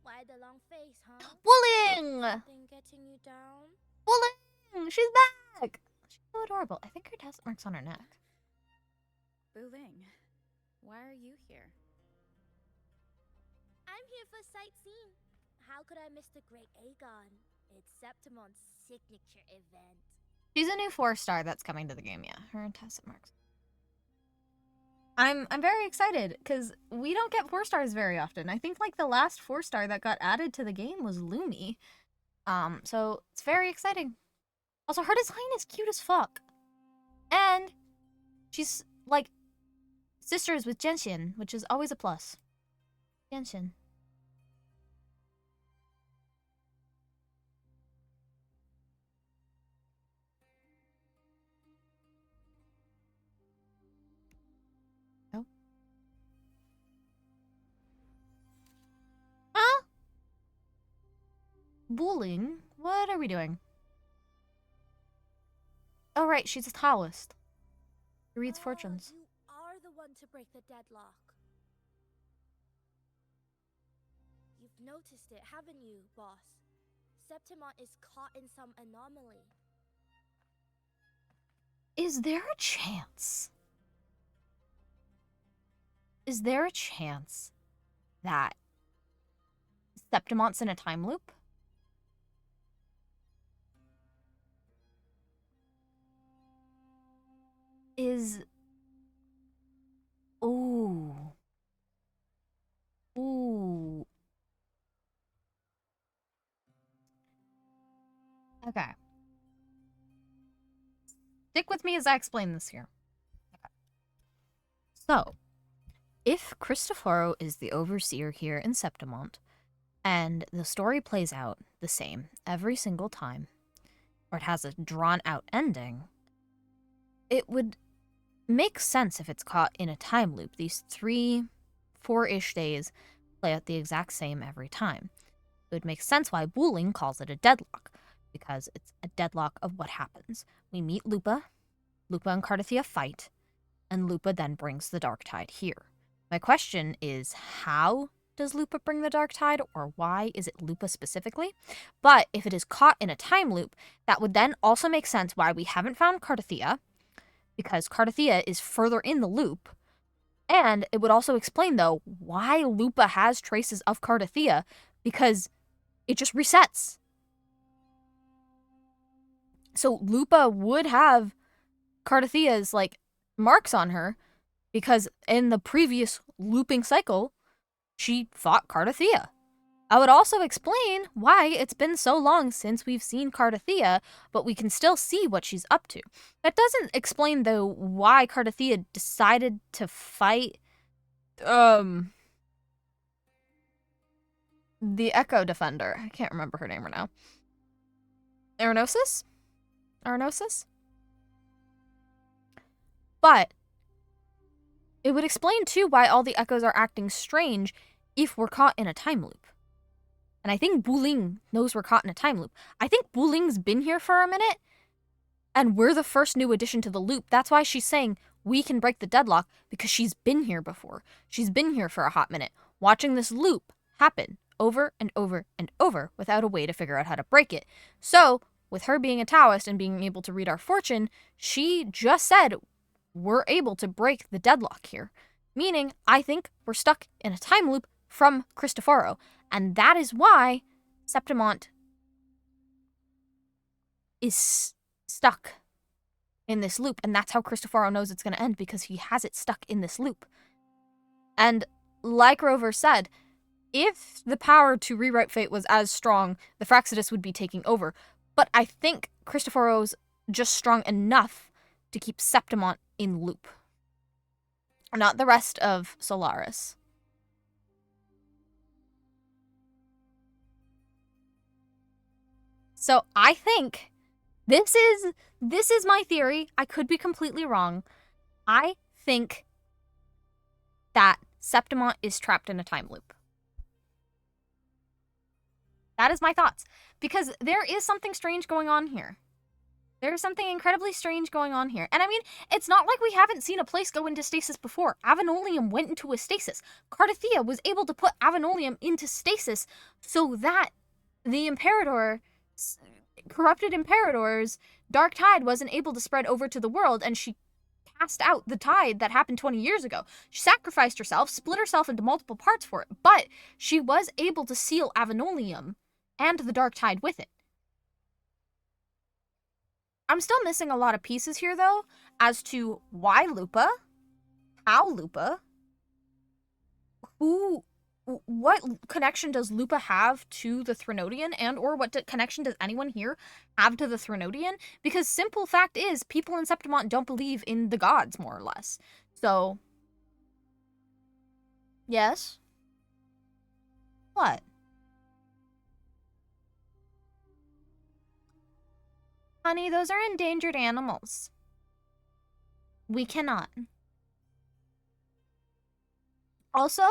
why the long face, huh? Bullying! Something getting you down? Bullying! She's back! She's so adorable. I think her test mark's on her neck. Buling, why are you here? I'm here for sightseeing. How could I miss the Great Aegon? It's Septimon's signature event. She's a new 4-star that's coming to the game, yeah. Her and test marks. I'm very excited because we don't get 4-stars very often. I think like the last 4-star that got added to the game was Lumi. So it's very exciting. Also, her design is cute as fuck. And she's like sisters with Genshin, which is always a plus. Genshin. Oh. Huh? Bullying? What are we doing? Oh, right, she's a Taoist. She reads fortunes. You are the one to break the deadlock. You've noticed it, haven't you, boss? Septimont is caught in some anomaly. Is there a chance? Is there a chance that Septimont's in a time loop? Ooh. Ooh. Okay. Stick with me as I explain this here. Okay. So, if Cristoforo is the overseer here in Septimont, and the story plays out the same every single time, or it has a drawn-out ending, it would make sense if it's caught in a time loop. These 4-ish days play out the exact same every time. It would make sense why Wuling calls it a deadlock, because it's a deadlock of what happens. We meet Lupa and Cardathia fight, and Lupa then brings the Dark Tide here. My question is, how does Lupa bring the Dark Tide, or why is it Lupa specifically? But if it is caught in a time loop, that would then also make sense why we haven't found Cardathia, because Cardathia is further in the loop. And it would also explain, though, why Lupa has traces of Cardathia, because it just resets. So Lupa would have Cardathia's, like, marks on her, because in the previous looping cycle, she fought Cardathia. I would also explain why it's been so long since we've seen Cardathia, but we can still see what she's up to. That doesn't explain, though, why Cardathia decided to fight the Echo Defender. I can't remember her name right now. Arenosis? But it would explain, too, why all the Echoes are acting strange if we're caught in a time loop. And I think Wuling knows we're caught in a time loop. I think Wuling's been here for a minute, and we're the first new addition to the loop. That's why she's saying we can break the deadlock, because she's been here before. She's been here for a hot minute, watching this loop happen over and over and over without a way to figure out how to break it. So, with her being a Taoist and being able to read our fortune, she just said we're able to break the deadlock here. Meaning, I think we're stuck in a time loop from Cristoforo. And that is why Septimont is stuck in this loop. And that's how Cristoforo knows it's going to end, because he has it stuck in this loop. And like Rover said, if the power to rewrite fate was as strong, the Fraxidus would be taking over. But I think Cristoforo's just strong enough to keep Septimont in loop. Not the rest of Solaris. So I think this is my theory. I could be completely wrong. I think that Septimont is trapped in a time loop. That is my thoughts. Because there is something strange going on here. There's something incredibly strange going on here. And I mean, it's not like we haven't seen a place go into stasis before. Avenolium went into a stasis. Cardathia was able to put Avenolium into stasis so that the Imperator, corrupted Imperator's dark tide wasn't able to spread over to the world, and she cast out the tide that happened 20 years ago. She sacrificed herself, split herself into multiple parts for it, but she was able to seal Avenolium and the dark tide with it. I'm still missing a lot of pieces here, though, as to why Lupa, how Lupa, what connection does Lupa have to the Threnodian, and or what connection does anyone here have to the Threnodian? Because simple fact is, people in Septimont don't believe in the gods, more or less. So, yes? What? Honey, those are endangered animals. We cannot. Also,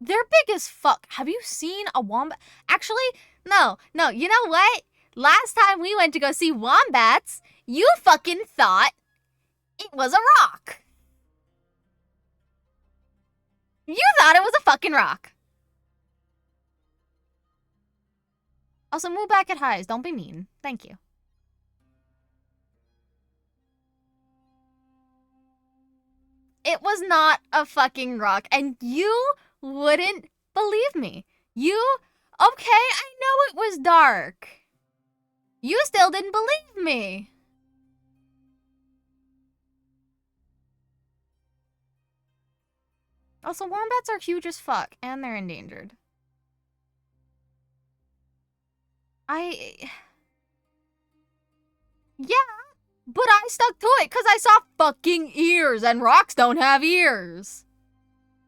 they're big as fuck. Have you seen a wombat? Actually, no, you know what? Last time we went to go see wombats, you fucking thought it was a rock. You thought it was a fucking rock. Also, move back at highs. Don't be mean. Thank you. It was not a fucking rock, and you wouldn't believe me. Okay, I know it was dark. You still didn't believe me. Also, wombats are huge as fuck, and they're endangered. Yeah, but I stuck to it because I saw fucking ears, and rocks don't have ears.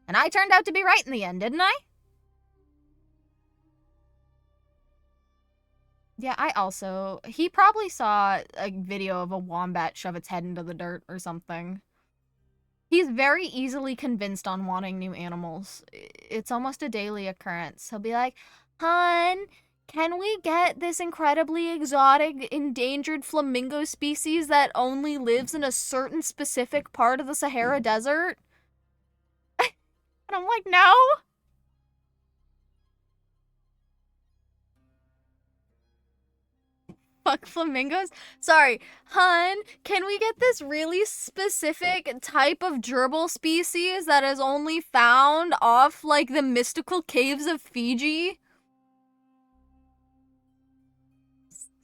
And I turned out to be right in the end, didn't I? Yeah, he probably saw a video of a wombat shove its head into the dirt or something. He's very easily convinced on wanting new animals. It's almost a daily occurrence. He'll be like, "Hun, can we get this incredibly exotic, endangered flamingo species that only lives in a certain specific part of the Sahara Desert?" And I'm like, no. Fuck flamingos? Sorry, hun, can we get this really specific type of gerbil species that is only found off, like, the mystical caves of Fiji?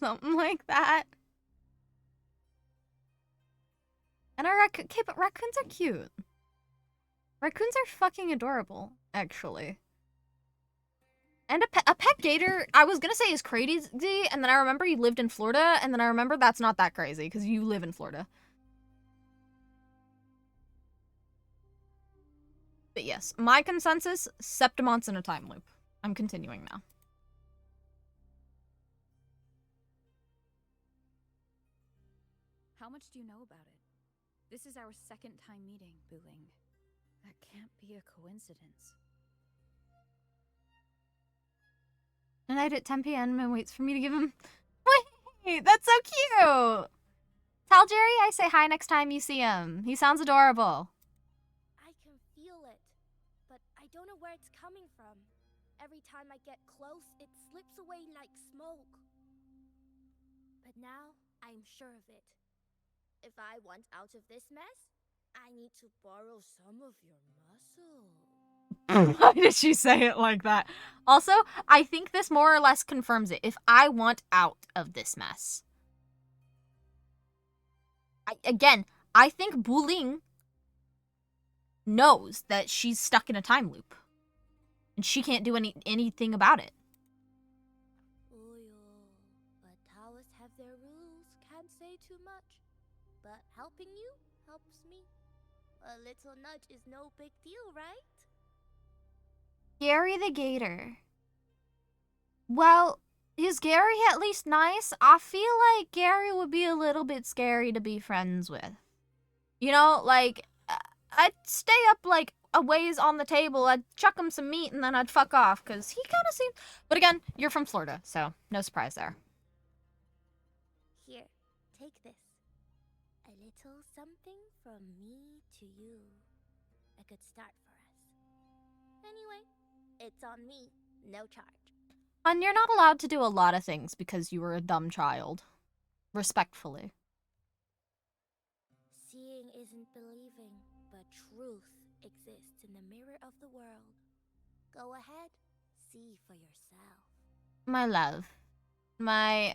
Something like that. And our but raccoons are cute. Raccoons are fucking adorable, actually. And a pet gator, I was gonna say is crazy, and then I remember you lived in Florida, and then I remember that's not that crazy, because you live in Florida. But yes, my consensus, Septimont's in a time loop. I'm continuing now. How much do you know about it? This is our second time meeting, Booling. That can't be a coincidence. Tonight at 10 p.m. and waits for me to give him... Wait, that's so cute! Tell Jerry I say hi next time you see him. He sounds adorable. I can feel it, but I don't know where it's coming from. Every time I get close, it slips away like smoke. But now, I'm sure of it. If I want out of this mess, I need to borrow some of your muscle. Why did she say it like that? Also, I think this more or less confirms it. If I want out of this mess. I think Buling knows that she's stuck in a time loop. And she can't do anything about it. But Taoists have their rules, can't say too much. But helping you helps me. A little nudge is no big deal, right? Gary the Gator. Well, is Gary at least nice? I feel like Gary would be a little bit scary to be friends with. You know, like, I'd stay up, like, a ways on the table, I'd chuck him some meat, and then I'd fuck off, because he kind of seems... But again, you're from Florida, so no surprise there. Here, take this. A little something from me to you. A good start for us. Anyway, it's on me, no charge. And you're not allowed to do a lot of things because you were a dumb child. Respectfully. Seeing isn't believing, but truth exists in the mirror of the world. Go ahead, see for yourself. My love. My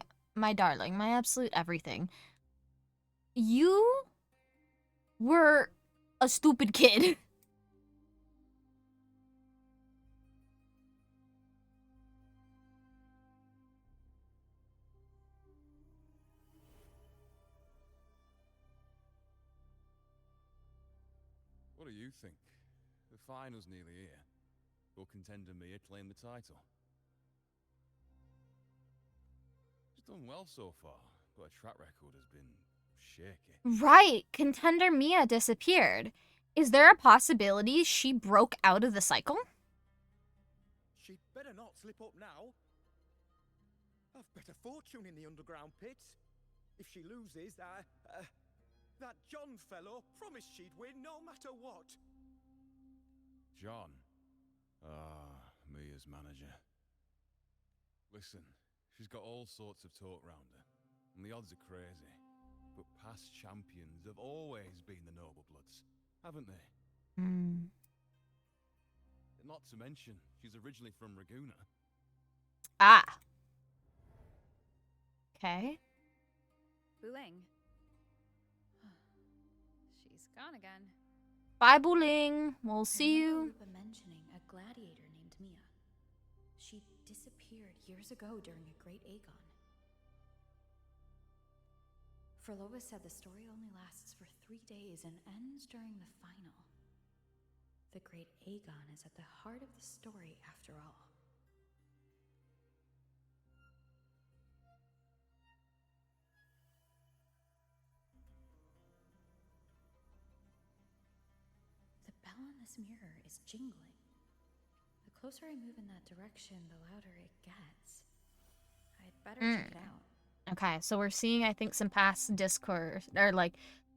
darling, my absolute everything. You were a stupid kid. What do you think? The final's nearly here. Will contender Mia claim the title? She's done well so far, but her track record has been shaky. Right, contender Mia disappeared. Is there a possibility she broke out of the cycle? She'd better not slip up now. I've bet a fortune in the underground pits. If she loses, that John fellow promised she'd win no matter what. John? Mia's manager. Listen, she's got all sorts of talk round her, and the odds are crazy. But past champions have always been the noble bloods, haven't they? Not to mention, she's originally from Raguna. Ah. Okay. Buling. She's gone again. Bye, Buling. We'll see you. I remember mentioning a gladiator named Mia. She disappeared years ago during a Great Aegon. Frolova said the story only lasts for 3 days and ends during the final. The Great Aegon is at the heart of the story after all. The bell on this mirror is jingling. The closer I move in that direction, the louder it gets. I'd better check it out. Okay, so we're seeing, I think, some past discourse, or like,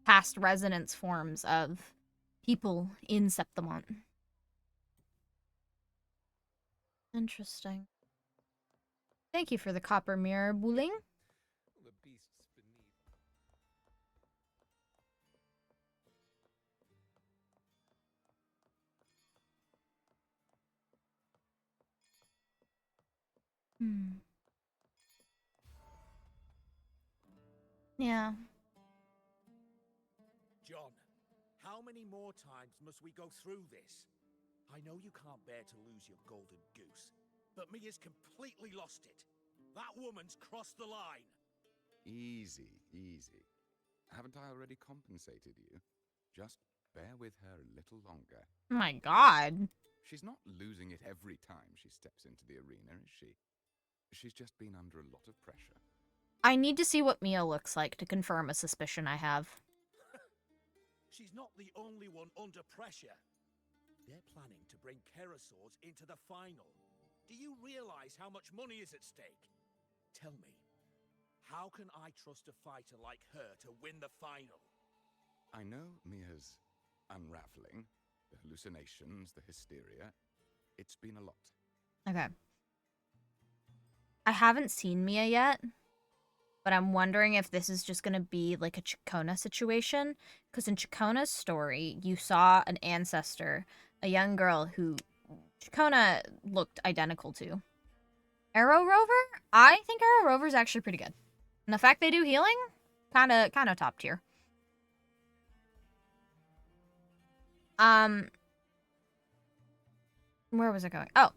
past resonance forms of people in Septimont. Interesting. Thank you for the copper mirror, Buling. The beasts beneath. Yeah. John, how many more times must we go through this? I know you can't bear to lose your golden goose, but Mia's completely lost it. That woman's crossed the line. Easy, easy. Haven't I already compensated you? Just bear with her a little longer. My God. She's not losing it every time she steps into the arena, is she? She's just been under a lot of pressure. I need to see what Mia looks like to confirm a suspicion I have. She's not the only one under pressure. They're planning to bring Kerasaurs into the final. Do you realize how much money is at stake? Tell me, how can I trust a fighter like her to win the final? I know Mia's unraveling, the hallucinations, the hysteria. It's been a lot. Okay. I haven't seen Mia yet, but I'm wondering if this is just going to be like a Chikona situation. Because in Chikona's story, you saw an ancestor, a young girl who Chikona looked identical to. Arrow Rover? I think Arrow Rover's actually pretty good. And the fact they do healing, kinda top tier. Where was I going? Oh,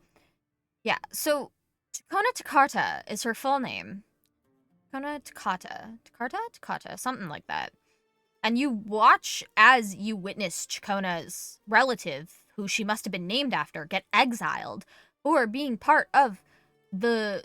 yeah. So Chikona Takata is her full name. Chikona Takata, something like that. And you watch as you witness Chikona's relative, who she must have been named after, get exiled for being part of the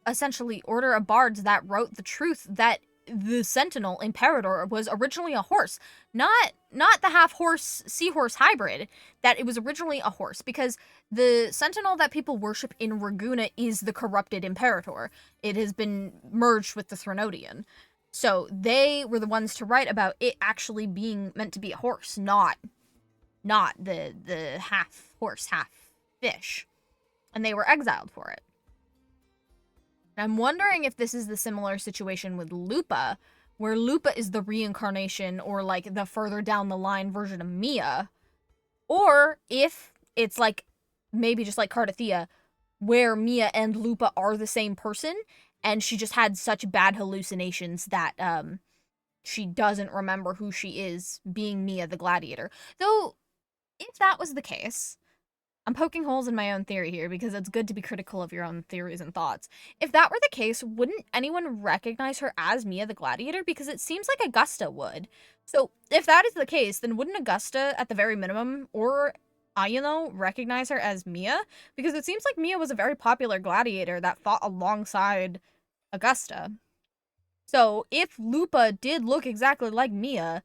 essentially Order of Bards that wrote the truth that the Sentinel Imperator was originally a horse, not the half horse seahorse hybrid, that it was originally a horse, because the Sentinel that people worship in Raguna is the corrupted Imperator. It has been merged with the Threnodian. So they were the ones to write about it actually being meant to be a horse, not the half horse, half fish. And they were exiled for it. I'm wondering if this is the similar situation with Lupa, where Lupa is the reincarnation or like the further down the line version of Mia, or if it's like maybe just like Cardathia, where Mia and Lupa are the same person, and she just had such bad hallucinations that she doesn't remember who she is, being Mia the Gladiator. Though, if that was the case, I'm poking holes in my own theory here because it's good to be critical of your own theories and thoughts. If that were the case, wouldn't anyone recognize her as Mia the Gladiator? Because it seems like Augusta would. So if that is the case, then wouldn't Augusta, at the very minimum, or Ayano, recognize her as Mia? Because it seems like Mia was a very popular gladiator that fought alongside Augusta. So if Lupa did look exactly like Mia,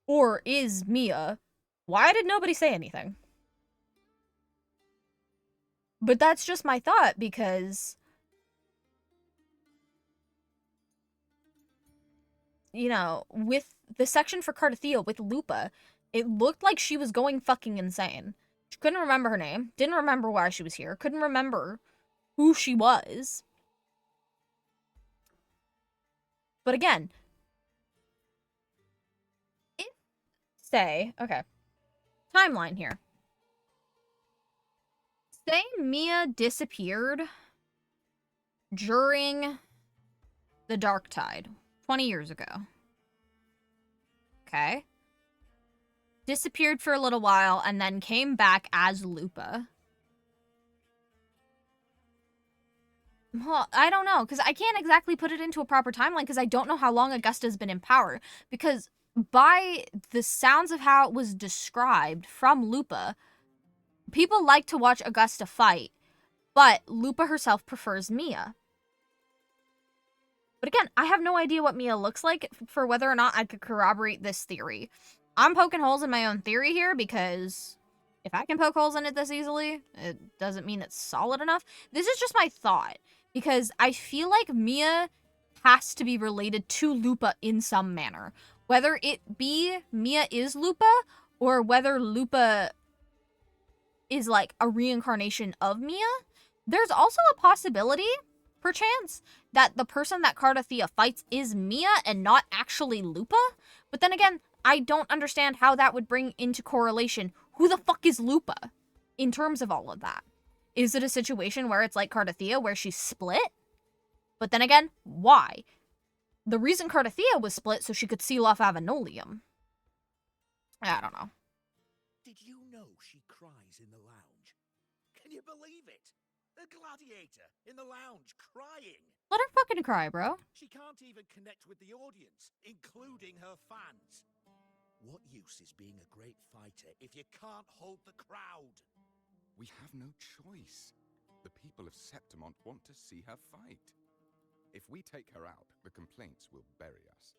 or is Mia, why did nobody say anything? But that's just my thought, because, you know, with the section for Cardathia with Lupa, it looked like she was going fucking insane. She couldn't remember her name, didn't remember why she was here, couldn't remember who she was. But again, if, say, okay, timeline here. Say Mia disappeared during the Dark Tide, 20 years ago. Okay. Disappeared for a little while and then came back as Lupa. Well, I don't know, because I can't exactly put it into a proper timeline because I don't know how long Augusta's been in power. Because by the sounds of how it was described from Lupa, people like to watch Augusta fight, but Lupa herself prefers Mia. But again, I have no idea what Mia looks like for whether or not I could corroborate this theory. I'm poking holes in my own theory here because if I can poke holes in it this easily, it doesn't mean it's solid enough. This is just my thought, because I feel like Mia has to be related to Lupa in some manner. Whether it be Mia is Lupa, or whether Lupa is like a reincarnation of Mia. There's also a possibility, perchance, that the person that Cardathia fights is Mia and not actually Lupa. But then again, I don't understand how that would bring into correlation who the fuck is Lupa in terms of all of that. Is it a situation where it's like Cardathia, where she's split? But then again, why? The reason Cardathia was split so she could seal off Avenolium. I don't know. Did you know she cries in the lounge? Can you believe it? A gladiator in the lounge crying. Let her fucking cry, bro. She can't even connect with the audience, including her fans. What use is being a great fighter if you can't hold the crowd? We have no choice. The people of Septimont want to see her fight. If we take her out, the complaints will bury us.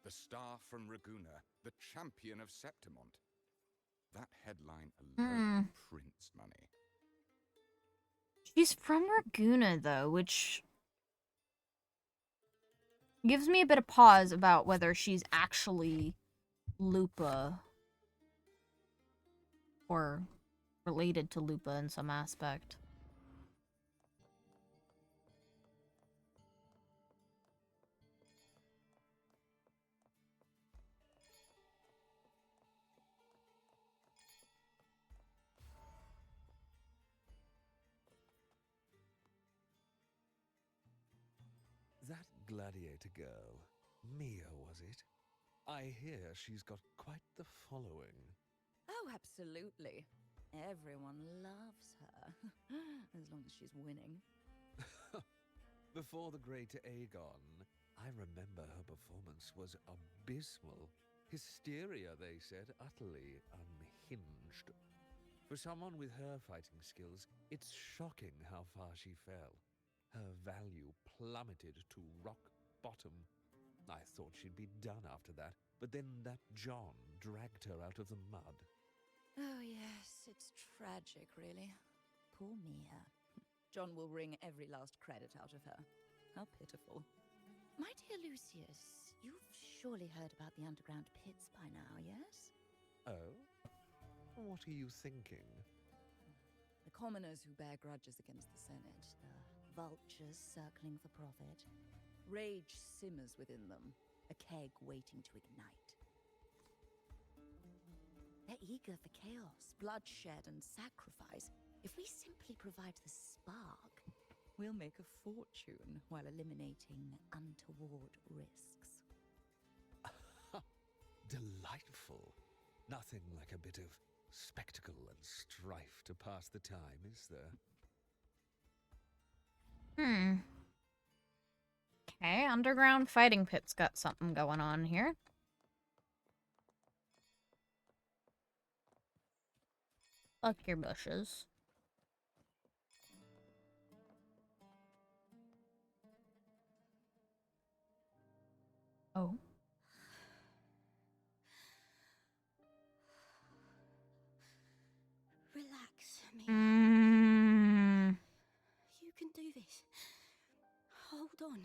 The star from Raguna, the champion of Septimont. That headline alone prints money. She's from Raguna, though, which gives me a bit of pause about whether she's actually Lupa or related to Lupa in some aspect. gladiator girl. Mia, was it? I hear she's got quite the following. Oh, absolutely. Everyone loves her. As long as she's winning. Before the great Aegon, I remember her performance was abysmal. Hysteria, they said, utterly unhinged. For someone with her fighting skills, it's shocking how far she fell. Her value plummeted to rock bottom. I thought she'd be done after that, but then that John dragged her out of the mud. Oh, yes, it's tragic, really. Poor Mia. John will wring every last credit out of her. How pitiful. My dear Lucius, you've surely heard about the underground pits by now, yes? Oh? What are you thinking? The commoners who bear grudges against the Senate, the vultures circling for profit. Rage simmers within them, a keg waiting to ignite. They're eager for chaos, bloodshed, and sacrifice. If we simply provide the spark, we'll make a fortune while eliminating untoward risks. Delightful. Nothing like a bit of spectacle and strife to pass the time, is there? Okay, underground fighting pit's got something going on here. Fuck your bushes. Oh. Relax, Mia. You can do this. Hold on.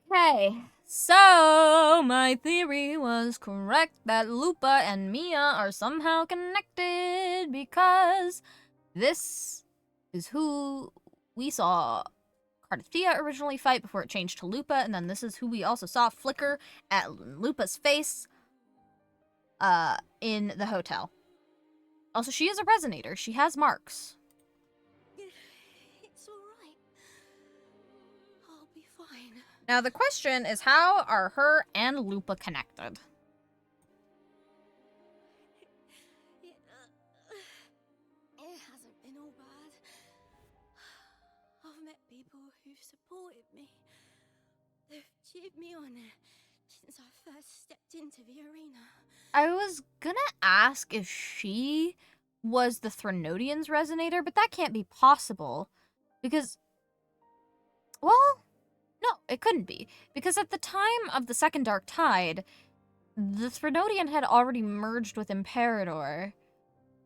Okay, so my theory was correct that Lupa and Mia are somehow connected because this is who we saw Cardathia originally fight before it changed to Lupa, and then this is who we also saw flicker at Lupa's face in the hotel. Also, she is a resonator. She has marks. It's alright. I'll be fine. Now, the question is, how are her and Lupa connected? It hasn't been all bad. I've met people who've supported me. They've cheered me on since I first stepped into the arena. I was gonna ask if she was the Threnodian's resonator, but that can't be possible. Because, well, no, it couldn't be. Because at the time of the Second Dark Tide, the Threnodian had already merged with Imperator,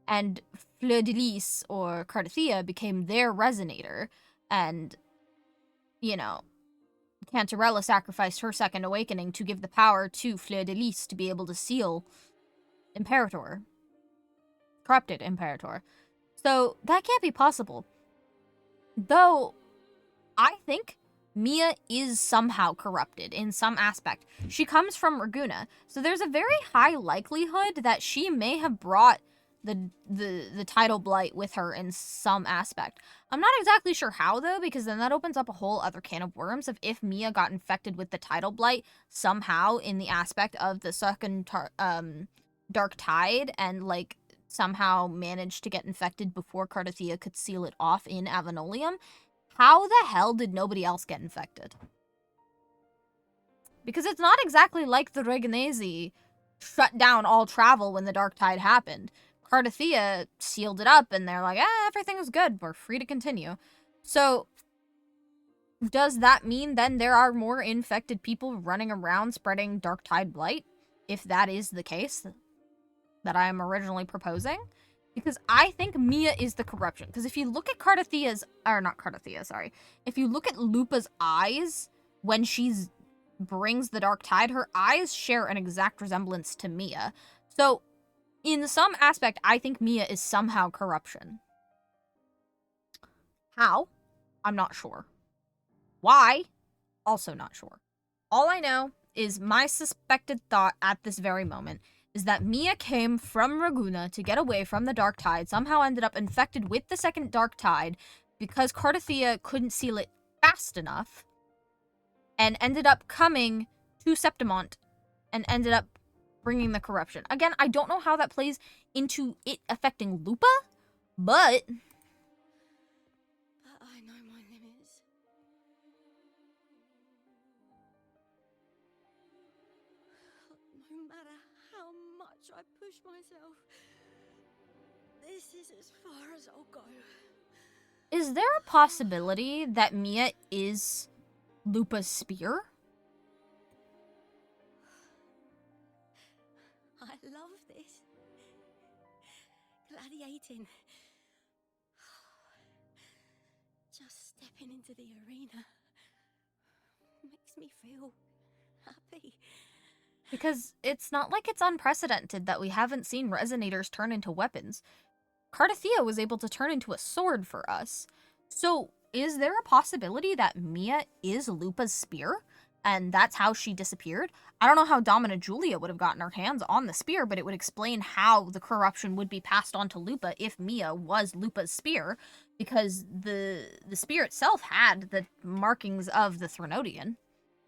and Fleur de Lis, or Cardathia, became their resonator, and, you know, Cantarella sacrificed her second awakening to give the power to Fleur de Lis to be able to seal Imperator. Corrupted Imperator. So, that can't be possible. Though, I think Mia is somehow corrupted in some aspect. She comes from Raguna, so there's a very high likelihood that she may have brought the tidal blight with her in some aspect. I'm not exactly sure how, though, because then that opens up a whole other can of worms of if Mia got infected with the tidal blight somehow in the aspect of the second Dark Tide and, like, somehow managed to get infected before Cardathia could seal it off in Avenolium. How the hell did nobody else get infected? Because it's not exactly like the Reganesi shut down all travel when the Dark Tide happened. Cardathia sealed it up, and they're like, everything's good. We're free to continue. So, does that mean then there are more infected people running around spreading Dark Tide blight? If that is the case that I am originally proposing? Because I think Mia is the corruption. Because if you look at Cardathia's, or not Cardathia, sorry. If you look at Lupa's eyes when she brings the Dark Tide, her eyes share an exact resemblance to Mia. So, in some aspect, I think Mia is somehow corruption. How? I'm not sure. Why? Also not sure. All I know is my suspected thought at this very moment is that Mia came from Raguna to get away from the Dark Tide, somehow ended up infected with the second Dark Tide because Cardathia couldn't seal it fast enough, and ended up coming to Septimont and ended up bringing the corruption. Again, I don't know how that plays into it affecting Lupa, but I know my limits. No matter how much I push myself, this is as far as I'll go. is there a possibility that Mia is Lupa's spear? I love this. Gladiating. Just stepping into the arena makes me feel happy. Because it's not like it's unprecedented that we haven't seen resonators turn into weapons. Cardathia was able to turn into a sword for us. So, is there a possibility that Mia is Lupa's spear? And that's how she disappeared? I don't know how Domina Julia would have gotten her hands on the spear, but it would explain how the corruption would be passed on to Lupa if Mia was Lupa's spear, because the spear itself had the markings of the Threnodian,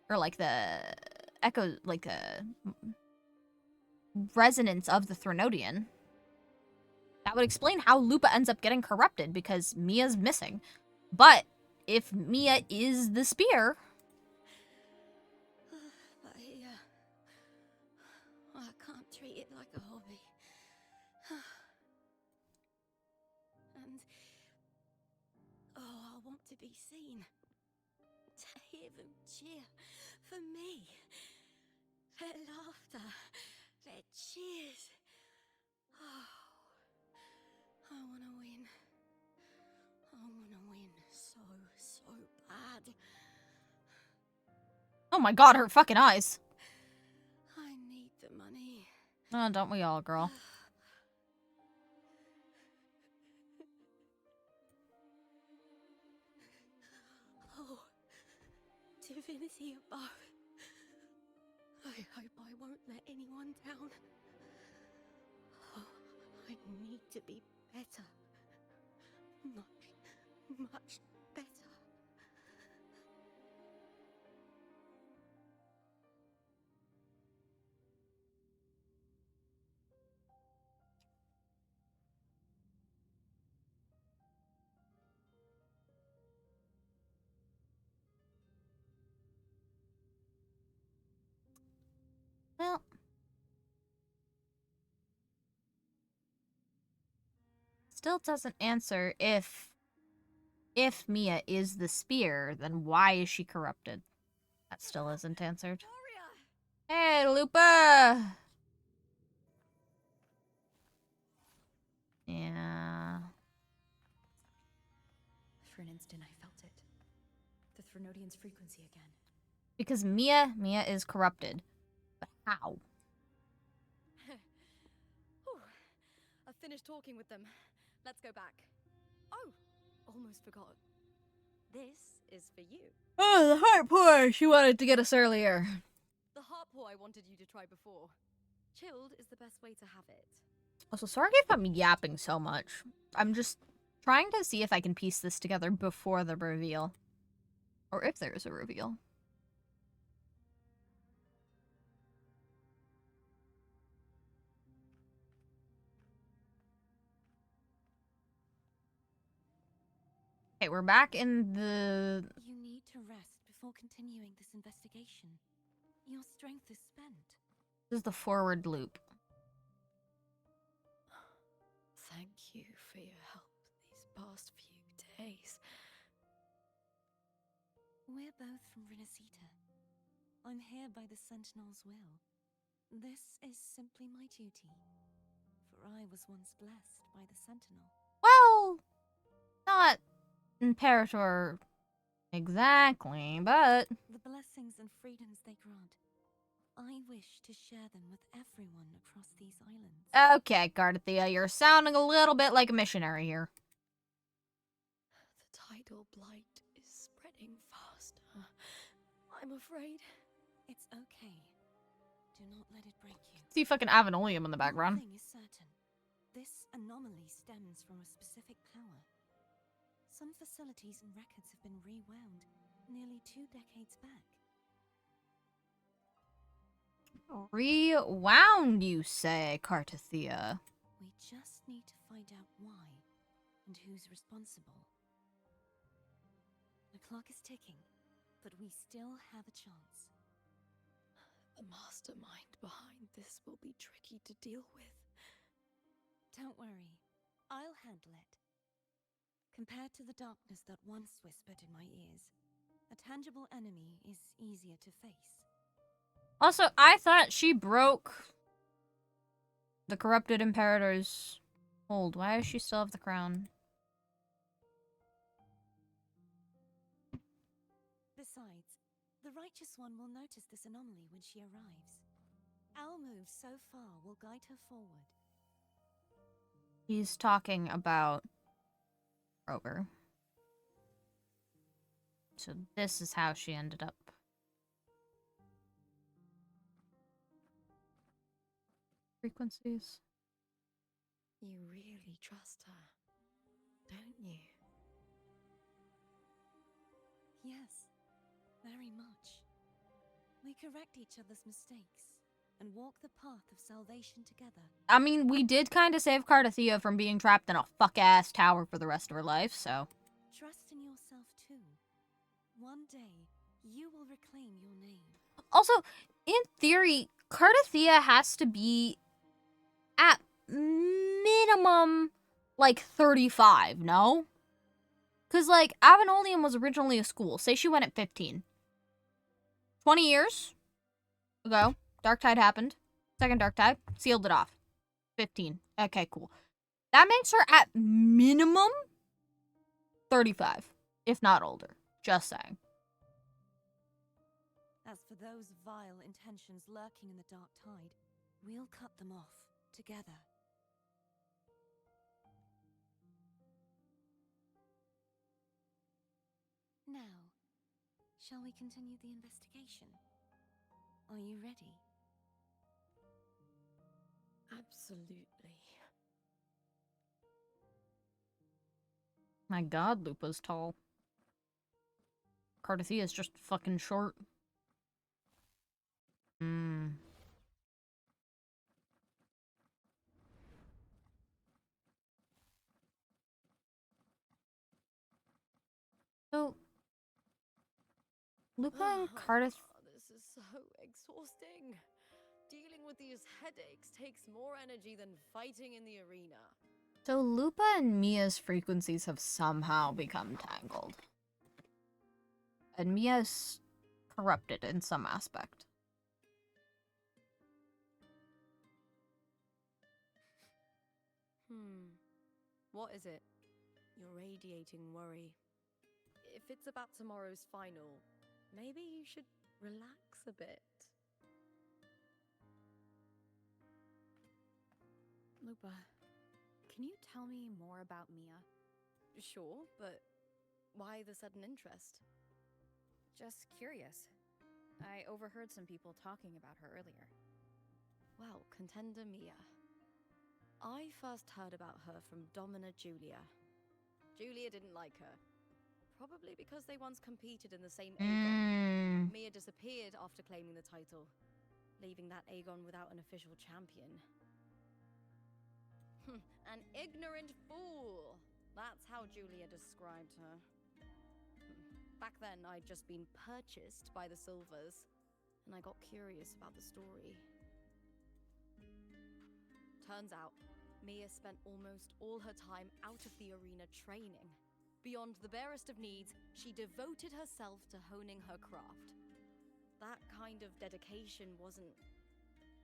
or like the echo, like a resonance of the Threnodian. That would explain how Lupa ends up getting corrupted, because Mia's missing. But if Mia is the spear... I can't treat it like a hobby. And... I want to be seen. To hear them cheer for me. Their laughter. Their cheers. I want to win. I want to win so bad. Oh my god, her fucking eyes. I need the money. Oh, don't we all, girl? Oh, divinity above. I hope I won't let anyone down. Oh, I need to be better. Much better. Well, still doesn't answer if Mia is the spear, then why is she corrupted? That still isn't answered. Hey, Lupa! Yeah. For an instant, I felt it. The Threnodian's frequency again. Because Mia is corrupted. But how? I've finished talking with them. Let's go back. Oh, almost forgot. This is for you. Oh, the heart pour! She wanted to get us earlier. The heart pour I wanted you to try before. Chilled is the best way to have it. Also, sorry if I'm yapping so much. I'm just trying to see if I can piece this together before the reveal. Or if there is a reveal. Okay, we're back in the... You need to rest before continuing this investigation. Your strength is spent. This is the forward loop. Thank you for your help these past few days. We're both from Renacita. I'm here by the Sentinel's will. This is simply my duty. For I was once blessed by the Sentinel. Well, not Imperator exactly, but... The blessings and freedoms they grant, I wish to share them with everyone across these islands. Okay, Cardathia, you're sounding a little bit like a missionary here. The tidal blight is spreading fast. I'm afraid. It's okay. Do not let it break you. See fucking Avenolium in the background. One thing is certain. This anomaly stems from a specific power. Some facilities and records have been rewound nearly 2 decades back. Rewound, you say, Cartathea? We just need to find out why and who's responsible. The clock is ticking, but we still have a chance. The mastermind behind this will be tricky to deal with. Don't worry, I'll handle it. Compared to the darkness that once whispered in my ears, a tangible enemy is easier to face. Also, I thought she broke the corrupted imperator's hold. Why does she still have the crown? Besides, the Righteous One will notice this anomaly when she arrives. Our move so far will guide her forward. He's talking about Rover. So this is how she ended up. Frequencies. You really trust her, don't you? Yes, very much. We correct each other's mistakes and walk the path of salvation together. I mean, we did kind of save Cartathea from being trapped in a fuck-ass tower for the rest of her life, so... Trust in yourself, too. One day, you will reclaim your name. Also, in theory, Cartathea has to be at minimum, like, 35, no? Because, like, Avenolium was originally a school. Say she went at 15. 20 years ago, Dark Tide happened. Second Dark Tide, sealed it off. 15. Okay, cool. That makes her at minimum 35, if not older. Just saying. As for those vile intentions lurking in the Dark Tide, we'll cut them off together. Now, shall we continue the investigation? Are you ready? Absolutely. My god, Lupa's tall. Cartathea's just fucking short. So, Lupa and Cartathea... This is so exhausting. Dealing with these headaches takes more energy than fighting in the arena. So Lupa and Mia's frequencies have somehow become tangled. And Mia's corrupted in some aspect. What is it? You're radiating worry. If it's about tomorrow's final, maybe you should relax a bit. Lupa, can you tell me more about Mia? Sure, but why the sudden interest? Just curious. I overheard some people talking about her earlier. Well, contender Mia. I first heard about her from Domina Julia. Julia didn't like her. Probably because they once competed in the same Aegon. Mia disappeared after claiming the title, leaving that Aegon without an official champion. An ignorant fool! That's how Julia described her. Back then, I'd just been purchased by the Silvers, and I got curious about the story. Turns out, Mia spent almost all her time out of the arena training. Beyond the barest of needs, she devoted herself to honing her craft. That kind of dedication wasn't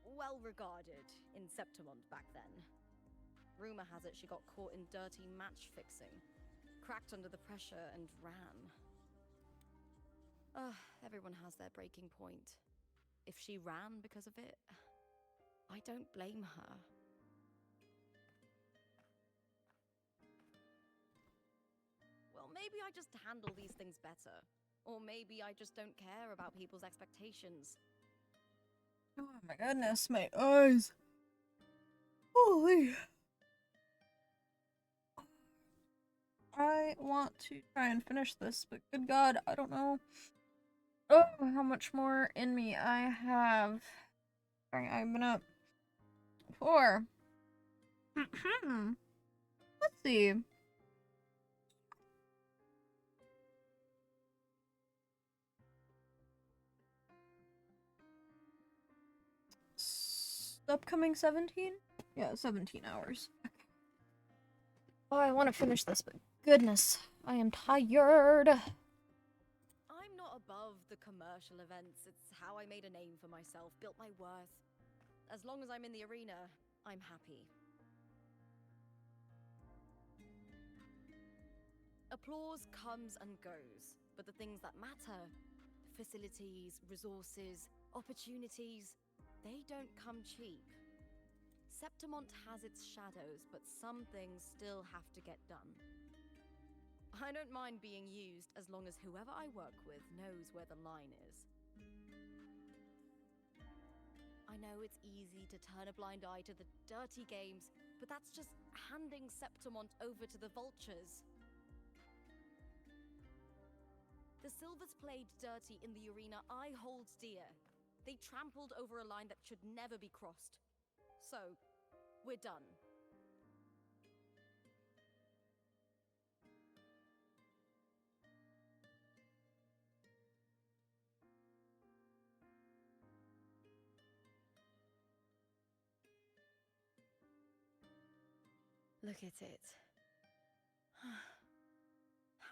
well regarded in Septimont back then. Rumor has it she got caught in dirty match fixing, cracked under the pressure, and ran. Everyone has their breaking point. If she ran because of it, I don't blame her. Well, maybe I just handle these things better. Or maybe I just don't care about people's expectations. Oh my goodness, my eyes. Holy. I want to try and finish this, but good God, I don't know how much more in me I have. Sorry, I've been up. 4. Let's see. Upcoming 17? Yeah, 17 hours. Okay. Oh, I want to finish this, but goodness, I am tired. I'm not above the commercial events. It's how I made a name for myself, built my worth. As long as I'm in the arena, I'm happy. Applause comes and goes, but the things that matter, facilities, resources, opportunities, they don't come cheap. Septimont has its shadows, but some things still have to get done. I don't mind being used as long as whoever I work with knows where the line is. I know it's easy to turn a blind eye to the dirty games, but that's just handing Septimont over to the vultures. The Silvers played dirty in the arena I hold dear. They trampled over a line that should never be crossed. So, we're done. Look at it.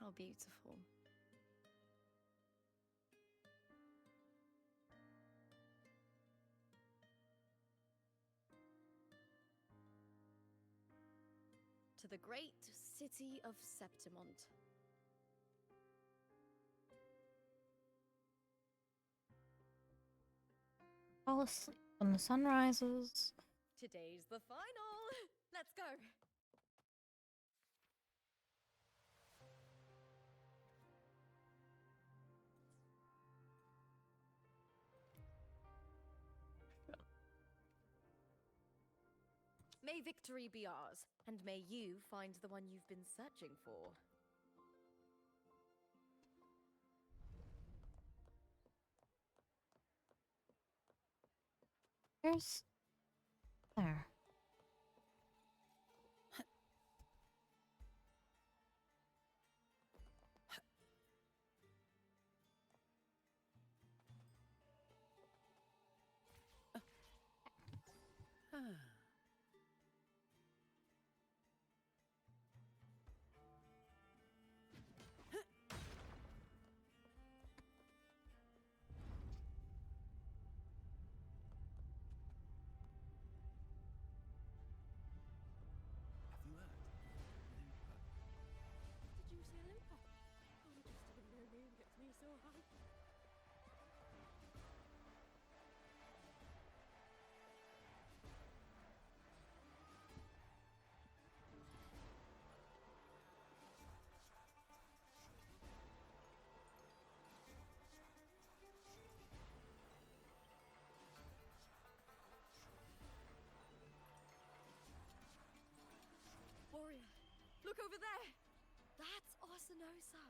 How beautiful. To the great city of Septimont. Fall asleep when the sun rises. Today's the final. Let's go. May victory be ours, and may you find the one you've been searching for. There's... There. Have you heard? Lupa. Did you see a Lupa? Oh, just a window moon gets me so hyped. Warrior, look over there! That's Arsenosa!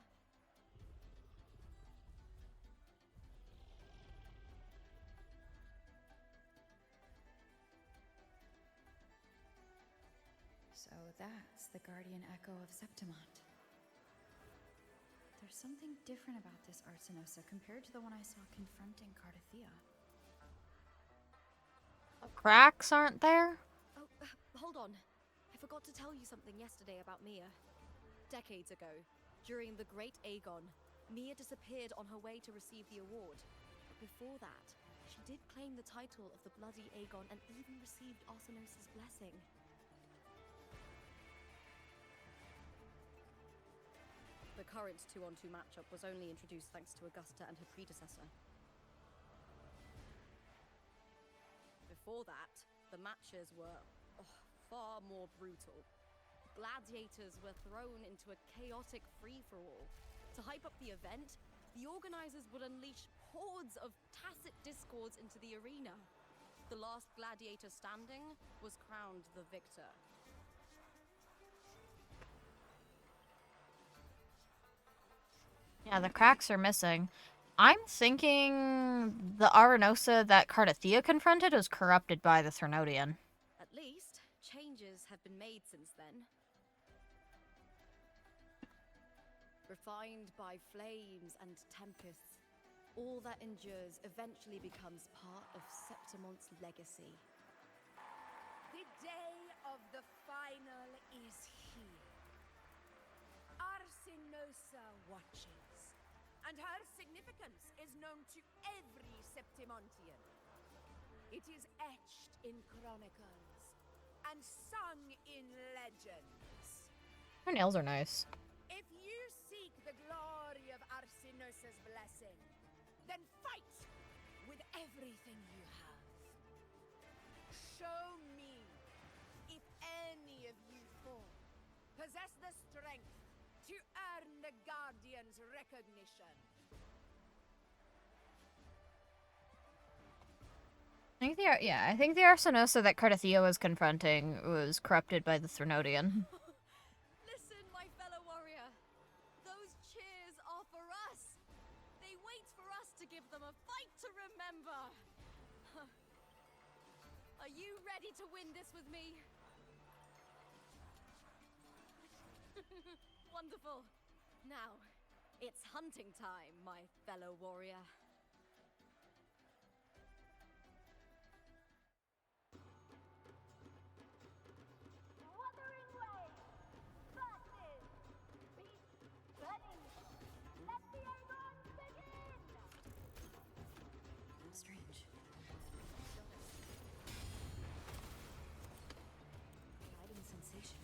So that's the guardian echo of Septimont. There's something different about this Arsenosa compared to the one I saw confronting Cardathea. Cracks aren't there? Oh, hold on. I forgot to tell you something yesterday about Mia. Decades ago, during the Great Aegon, Mia disappeared on her way to receive the award. But before that, she did claim the title of the Bloody Aegon and even received Arsenosa's blessing. The current 2-on-2 matchup was only introduced thanks to Augusta and her predecessor. Before that, the matches were far more brutal. Gladiators were thrown into a chaotic free-for-all. To hype up the event, the organizers would unleash hordes of tacit discords into the arena. The last gladiator standing was crowned the victor. Yeah, the cracks are missing. I'm thinking the Arenosa that Cardathia confronted was corrupted by the Thrnodian. At least, changes have been made since then. Refined by flames and tempests, all that endures eventually becomes part of Septimont's legacy. The day of the final is here. Arsinosa watches, and her significance is known to every Septimontian. It is etched in chronicles and sung in legends. Her nails are nice. If you seek the glory of Arsinosa's blessing, then fight with everything you have. Show me if any of you four possess the strength to earn the Guardian's recognition. I think the Arsinosa that Cardathia was confronting was corrupted by the Thrnodian. Listen, my fellow warrior. Those cheers are for us. They wait for us to give them a fight to remember. Are you ready to win this with me? Wonderful. Now, it's hunting time, my fellow warrior. Wuthering Waves versus Beast Bunny. Let the Avon begin! Strange. Guiding sensation.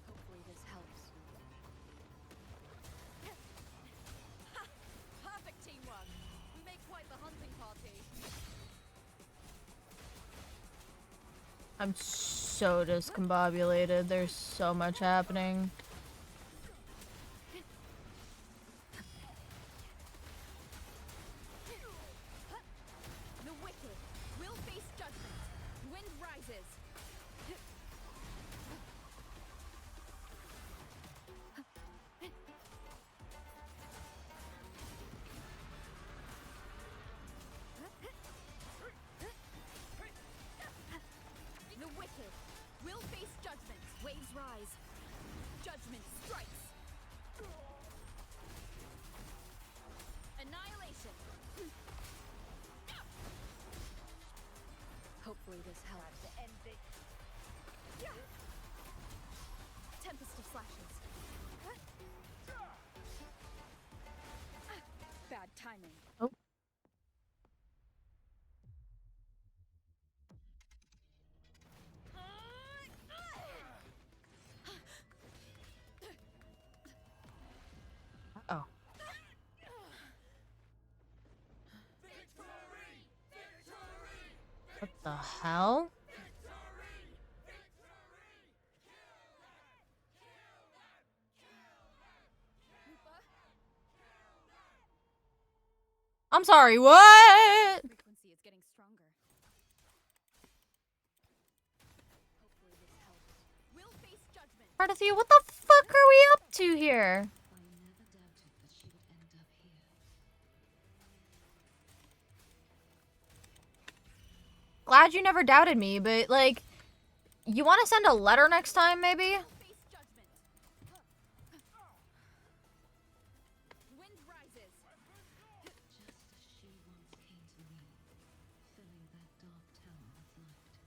Hopefully this helps. Perfect teamwork. We make quite the hunting party. I'm so discombobulated. There's so much happening. The wicked will face judgment. Wind rises. The wicked will face judgment. Waves rise. Judgment strikes. Annihilation. Hopefully this helps. To end this. Tempest of slashes. Bad timing. Oh. Oh. What the hell? I'm sorry, what? Frequency is getting stronger. Hopefully this helps. We'll face judgment. Cardathia, what the fuck are we up to here? I never doubted that she would end up here. Glad you never doubted me, but like, you want to send a letter next time, maybe? Face judgment. Wind rises. Just as she once came to me, filling that dark tower with light.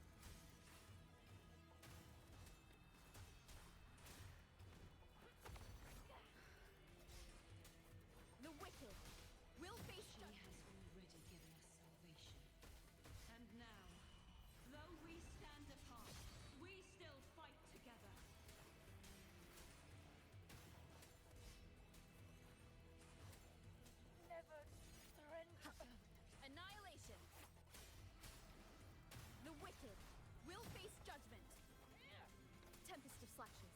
The wicked will face She judgment. has already given us salvation. And now, though we stand apart, we still fight together. Never surrender. Annihilation. The wicked will face judgment. Tempest of slashes.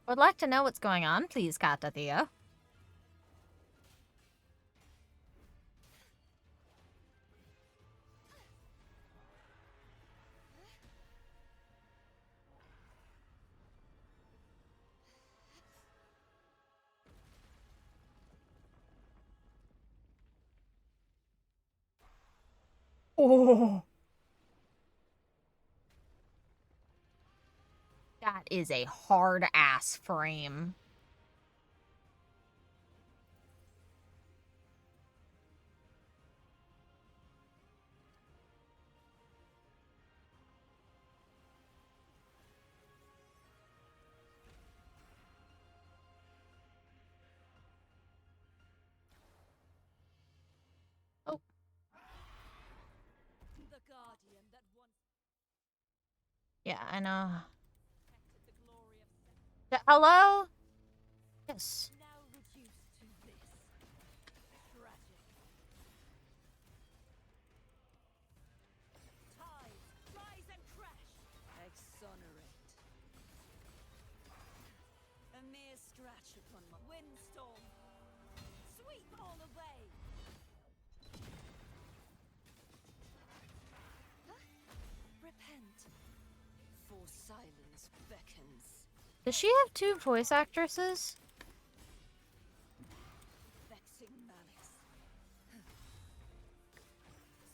Would like to know what's going on, please, Cardathia. Oh. That is a hard ass frame. Oh. The guardian that once Yeah, I know. Hello? Yes. now reduced to this. Tragic. Tides, rise and crash. Exonerate. A mere scratch upon my windstorm. Sweep all away. Repent. For silence beckons. Does she have 2 voice actresses? Vexing malice.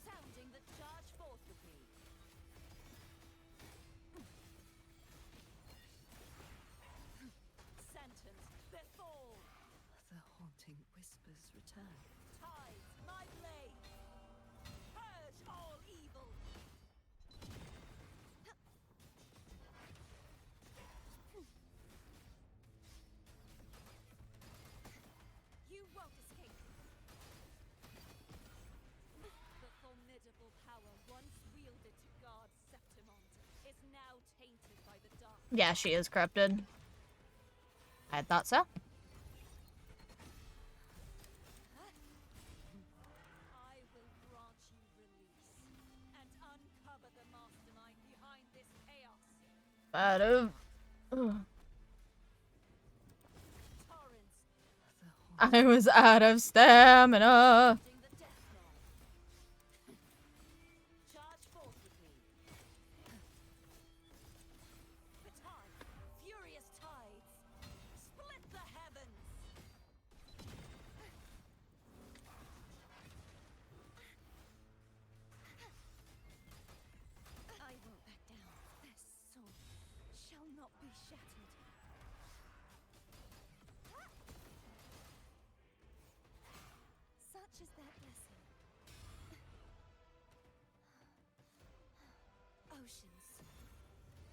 Sounding the charge forth with me. Sentence befall. The haunting whispers return. Tides, my blade. Purge all evil. You won't escape. The formidable power once wielded to guard Septimont is now tainted by the dark. Yeah, she is corrupted. I thought so. I will grant you release and uncover the mastermind behind this chaos. Out of... Ugh. I was out of stamina. Charge forth with me. The tide, furious tides, split the heavens. I won't back down. Their soul shall not be shattered. Such is their blessing. Oceans.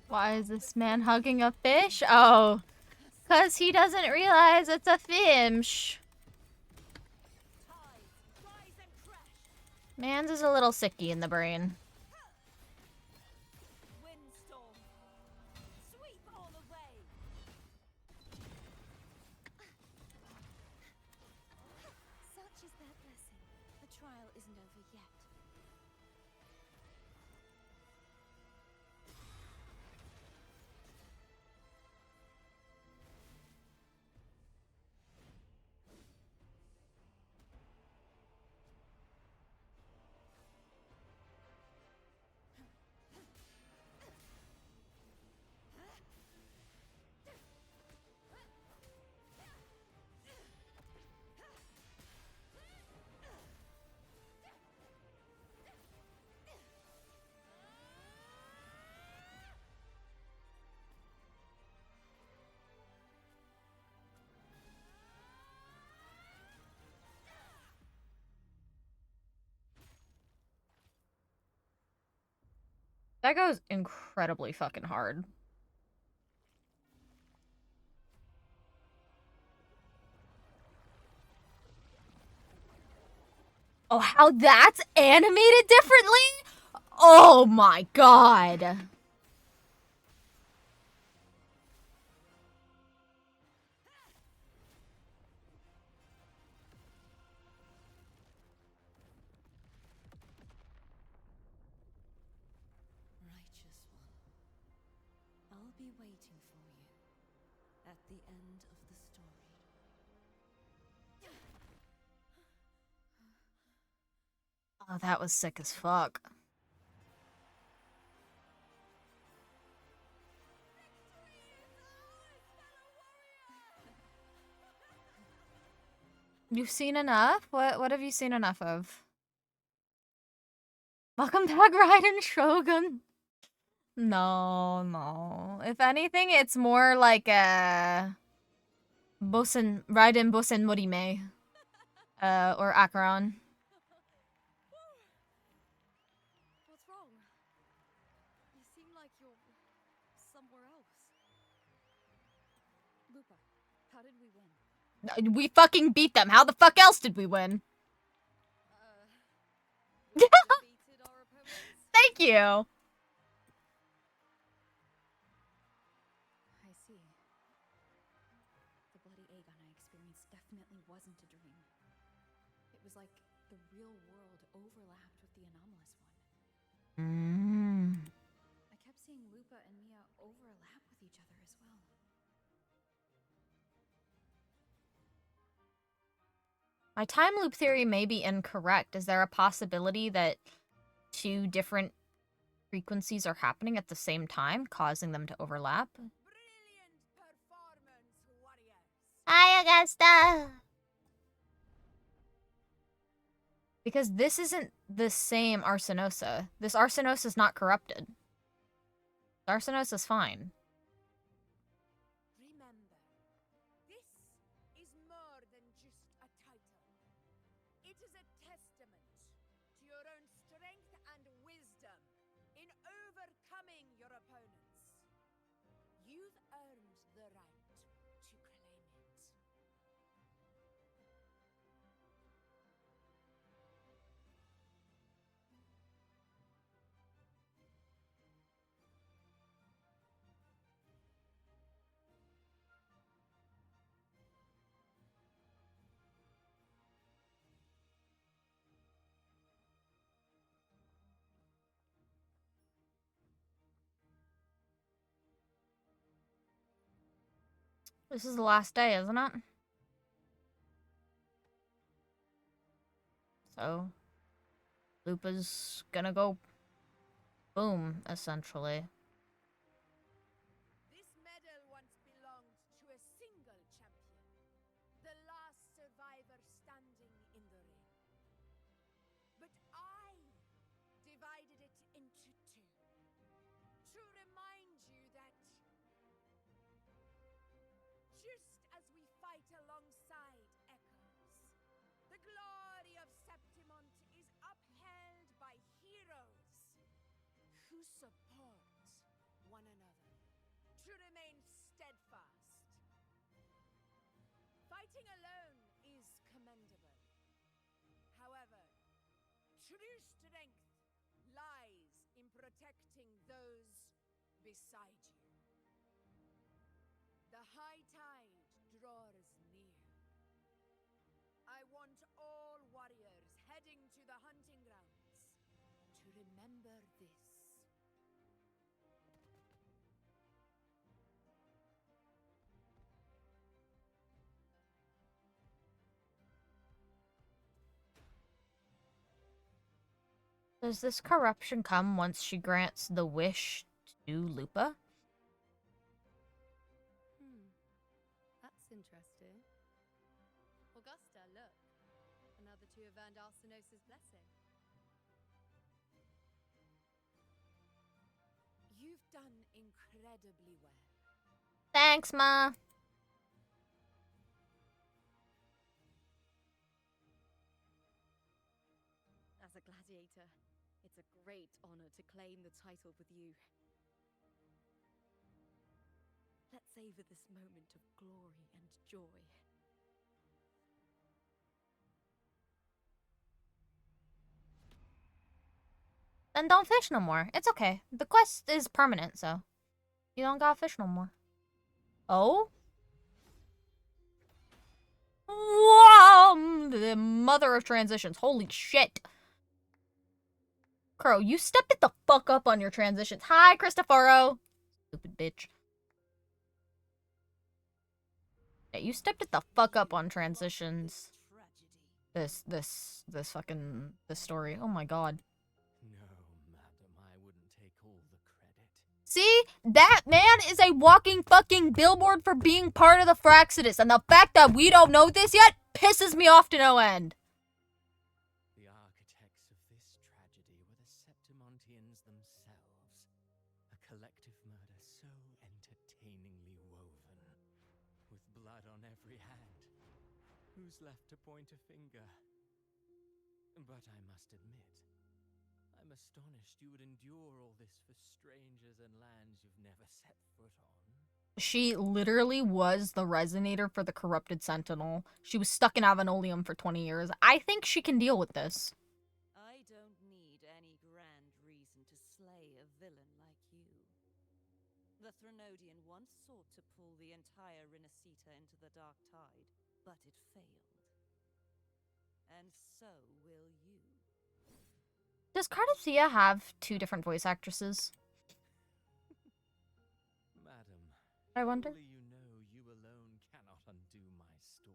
Why is this man hugging a fish? Oh, because he doesn't realize it's a fish. Mans is a little sicky in the brain. Windstorm. Sweep all away. Such is their blessing. The trial isn't over yet. That goes incredibly fucking hard. Oh, how that's animated differently? Oh my god. Righteous one, I'll be waiting for you at the end of the story. Oh, that was sick as fuck. You've seen enough? What have you seen enough of? Welcome back, Raiden Shogun. No, no. If anything, it's more like a Raiden Bosen Morime. Or Acheron. What's wrong? You seem like you're somewhere else. Lupa, how did we win? We fucking beat them. How the fuck else did we win? We defeated our opponents? Thank you. I see. The bloody Aegon I experienced definitely wasn't a dream. It was like the real world overlapped with the anomalous one. I kept seeing Lupa and Mia overlap with each other as well. My time loop theory may be incorrect. Is there a possibility that 2 different frequencies are happening at the same time, causing them to overlap? Hi, Augusta! Because this isn't the same Arsenosa. This Arsenosa is not corrupted. Arsenosa's fine. Remember, this is more than just a title. It is a testament to your own strength and wisdom in overcoming your opponents. You've earned the right to claim it. This is the last day, isn't it? So, Lupa's gonna go boom, essentially. This medal once belonged to a single champion, the last survivor standing in the ring. But I divided it into 2 to remind you that just as we fight alongside echoes, the glory of Septimont is upheld by heroes who support one another to remain steadfast. Fighting alone is commendable. However, true strength lies in protecting those beside you. The high tide draws near. I want all warriors heading to the hunting grounds to remember this. Does this corruption come once she grants the wish to Lupa? That's interesting. Augusta, look. Another 2 have earned Arsenosa's blessing. You've done incredibly well. Thanks, Ma. As a gladiator, it's a great honor to claim the title with you. Let's savor this moment of glory and joy. Then don't fish no more. It's okay. The quest is permanent, so you don't gotta fish no more. Oh? Wow! The mother of transitions. Holy shit. Crow, you stepped it the fuck up on your transitions. Hi, Cristoforo. Stupid bitch. Yeah, you stepped it the fuck up on transitions. This story. Oh my god. See? That man is a walking fucking billboard for being part of the Fraxidus, and the fact that we don't know this yet pisses me off to no end. The architects of this tragedy were the every hand. Who's left to point a finger? But I must admit, I'm astonished you would endure all this for strangers and lands you've never set foot on. She literally was the resonator for the corrupted sentinel. She was stuck in Avenolium for 20 years. I think she can deal with this. I don't need any grand reason to slay a villain like you. The Threnodian once sought to pull the entire Renacita into the Dark Tide, but it failed. And so will you. Does Cardithea have 2 different voice actresses? Madam, I wonder. surely you know you alone cannot undo my story.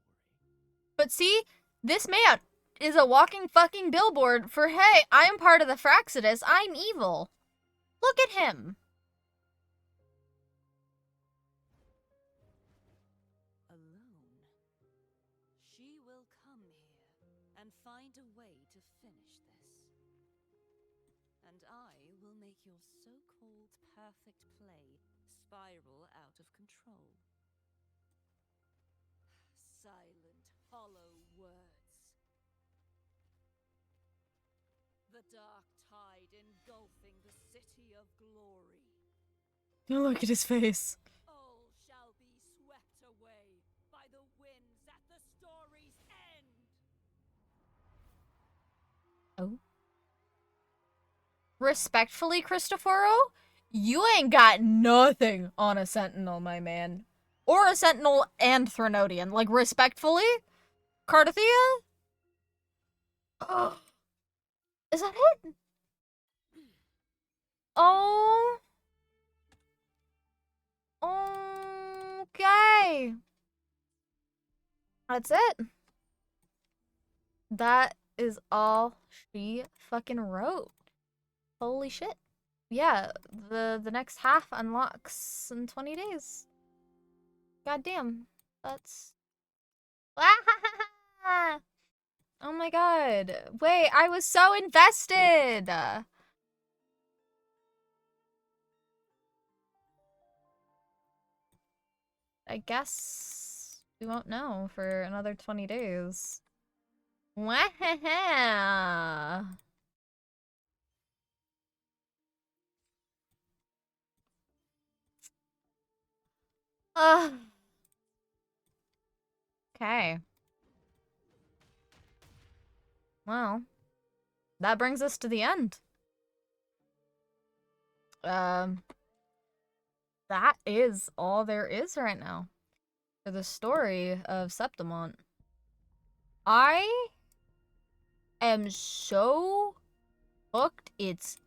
But see, this man is a walking fucking billboard for, hey, I am part of the Fraxidus, I'm evil. Look at him. Alone. She will come here and find a way to finish this. And I will make your so-called perfect play spiral out of control. Silent, hollow words. The dark tide engulfing the city of glory. Look at his face. All shall be swept away by the winds at the story's end. Oh. Respectfully, Cristoforo, you ain't got nothing on a Sentinel, my man. Or a Sentinel and Threnodian. Like, respectfully? Cardithea? Is that it? Oh. Okay. That's it. That is all she fucking wrote. Holy shit. Yeah, the next half unlocks in 20 days. Goddamn. That's... Oh my god. Wait, I was so invested! I guess we won't know for another 20 days. Wow. Okay. Well, that brings us to the end. That is all there is right now for the story of Septimont. I am so hooked, it's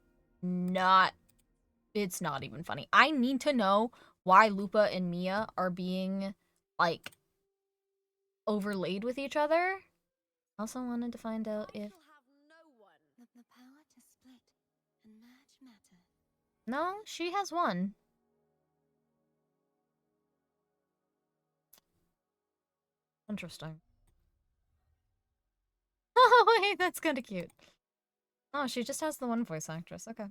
not even funny. I need to know why Lupa and Mia are being, like, overlaid with each other. Also wanted to find out if... The power to split and merge matter. No, she has one. Interesting. Oh, wait, that's kind of cute. Oh, she just has the one voice actress. Okay.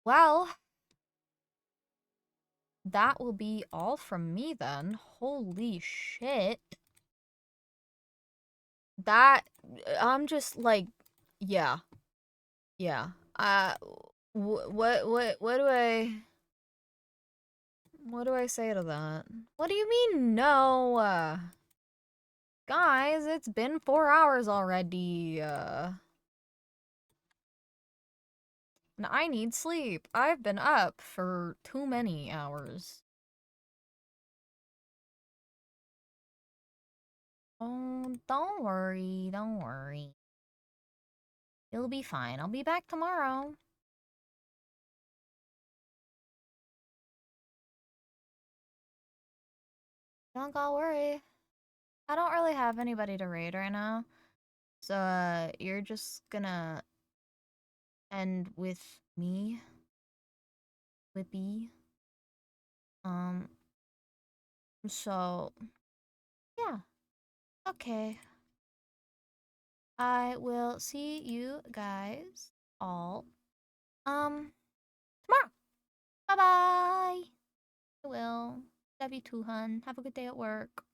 Well, that will be all from me then. Holy shit. That, I'm just like, yeah. Yeah. What do I say to that? What do you mean, no? Guys, it's been 4 hours already. And I need sleep. I've been up for too many hours. Oh, don't worry, don't worry. You'll be fine. I'll be back tomorrow. Don't go worry. I don't really have anybody to raid right now. So, you're just gonna end with me? Whippy? So, yeah. Okay. I will see you guys all, tomorrow. Bye-bye. I will. Love you too, hun. Have a good day at work.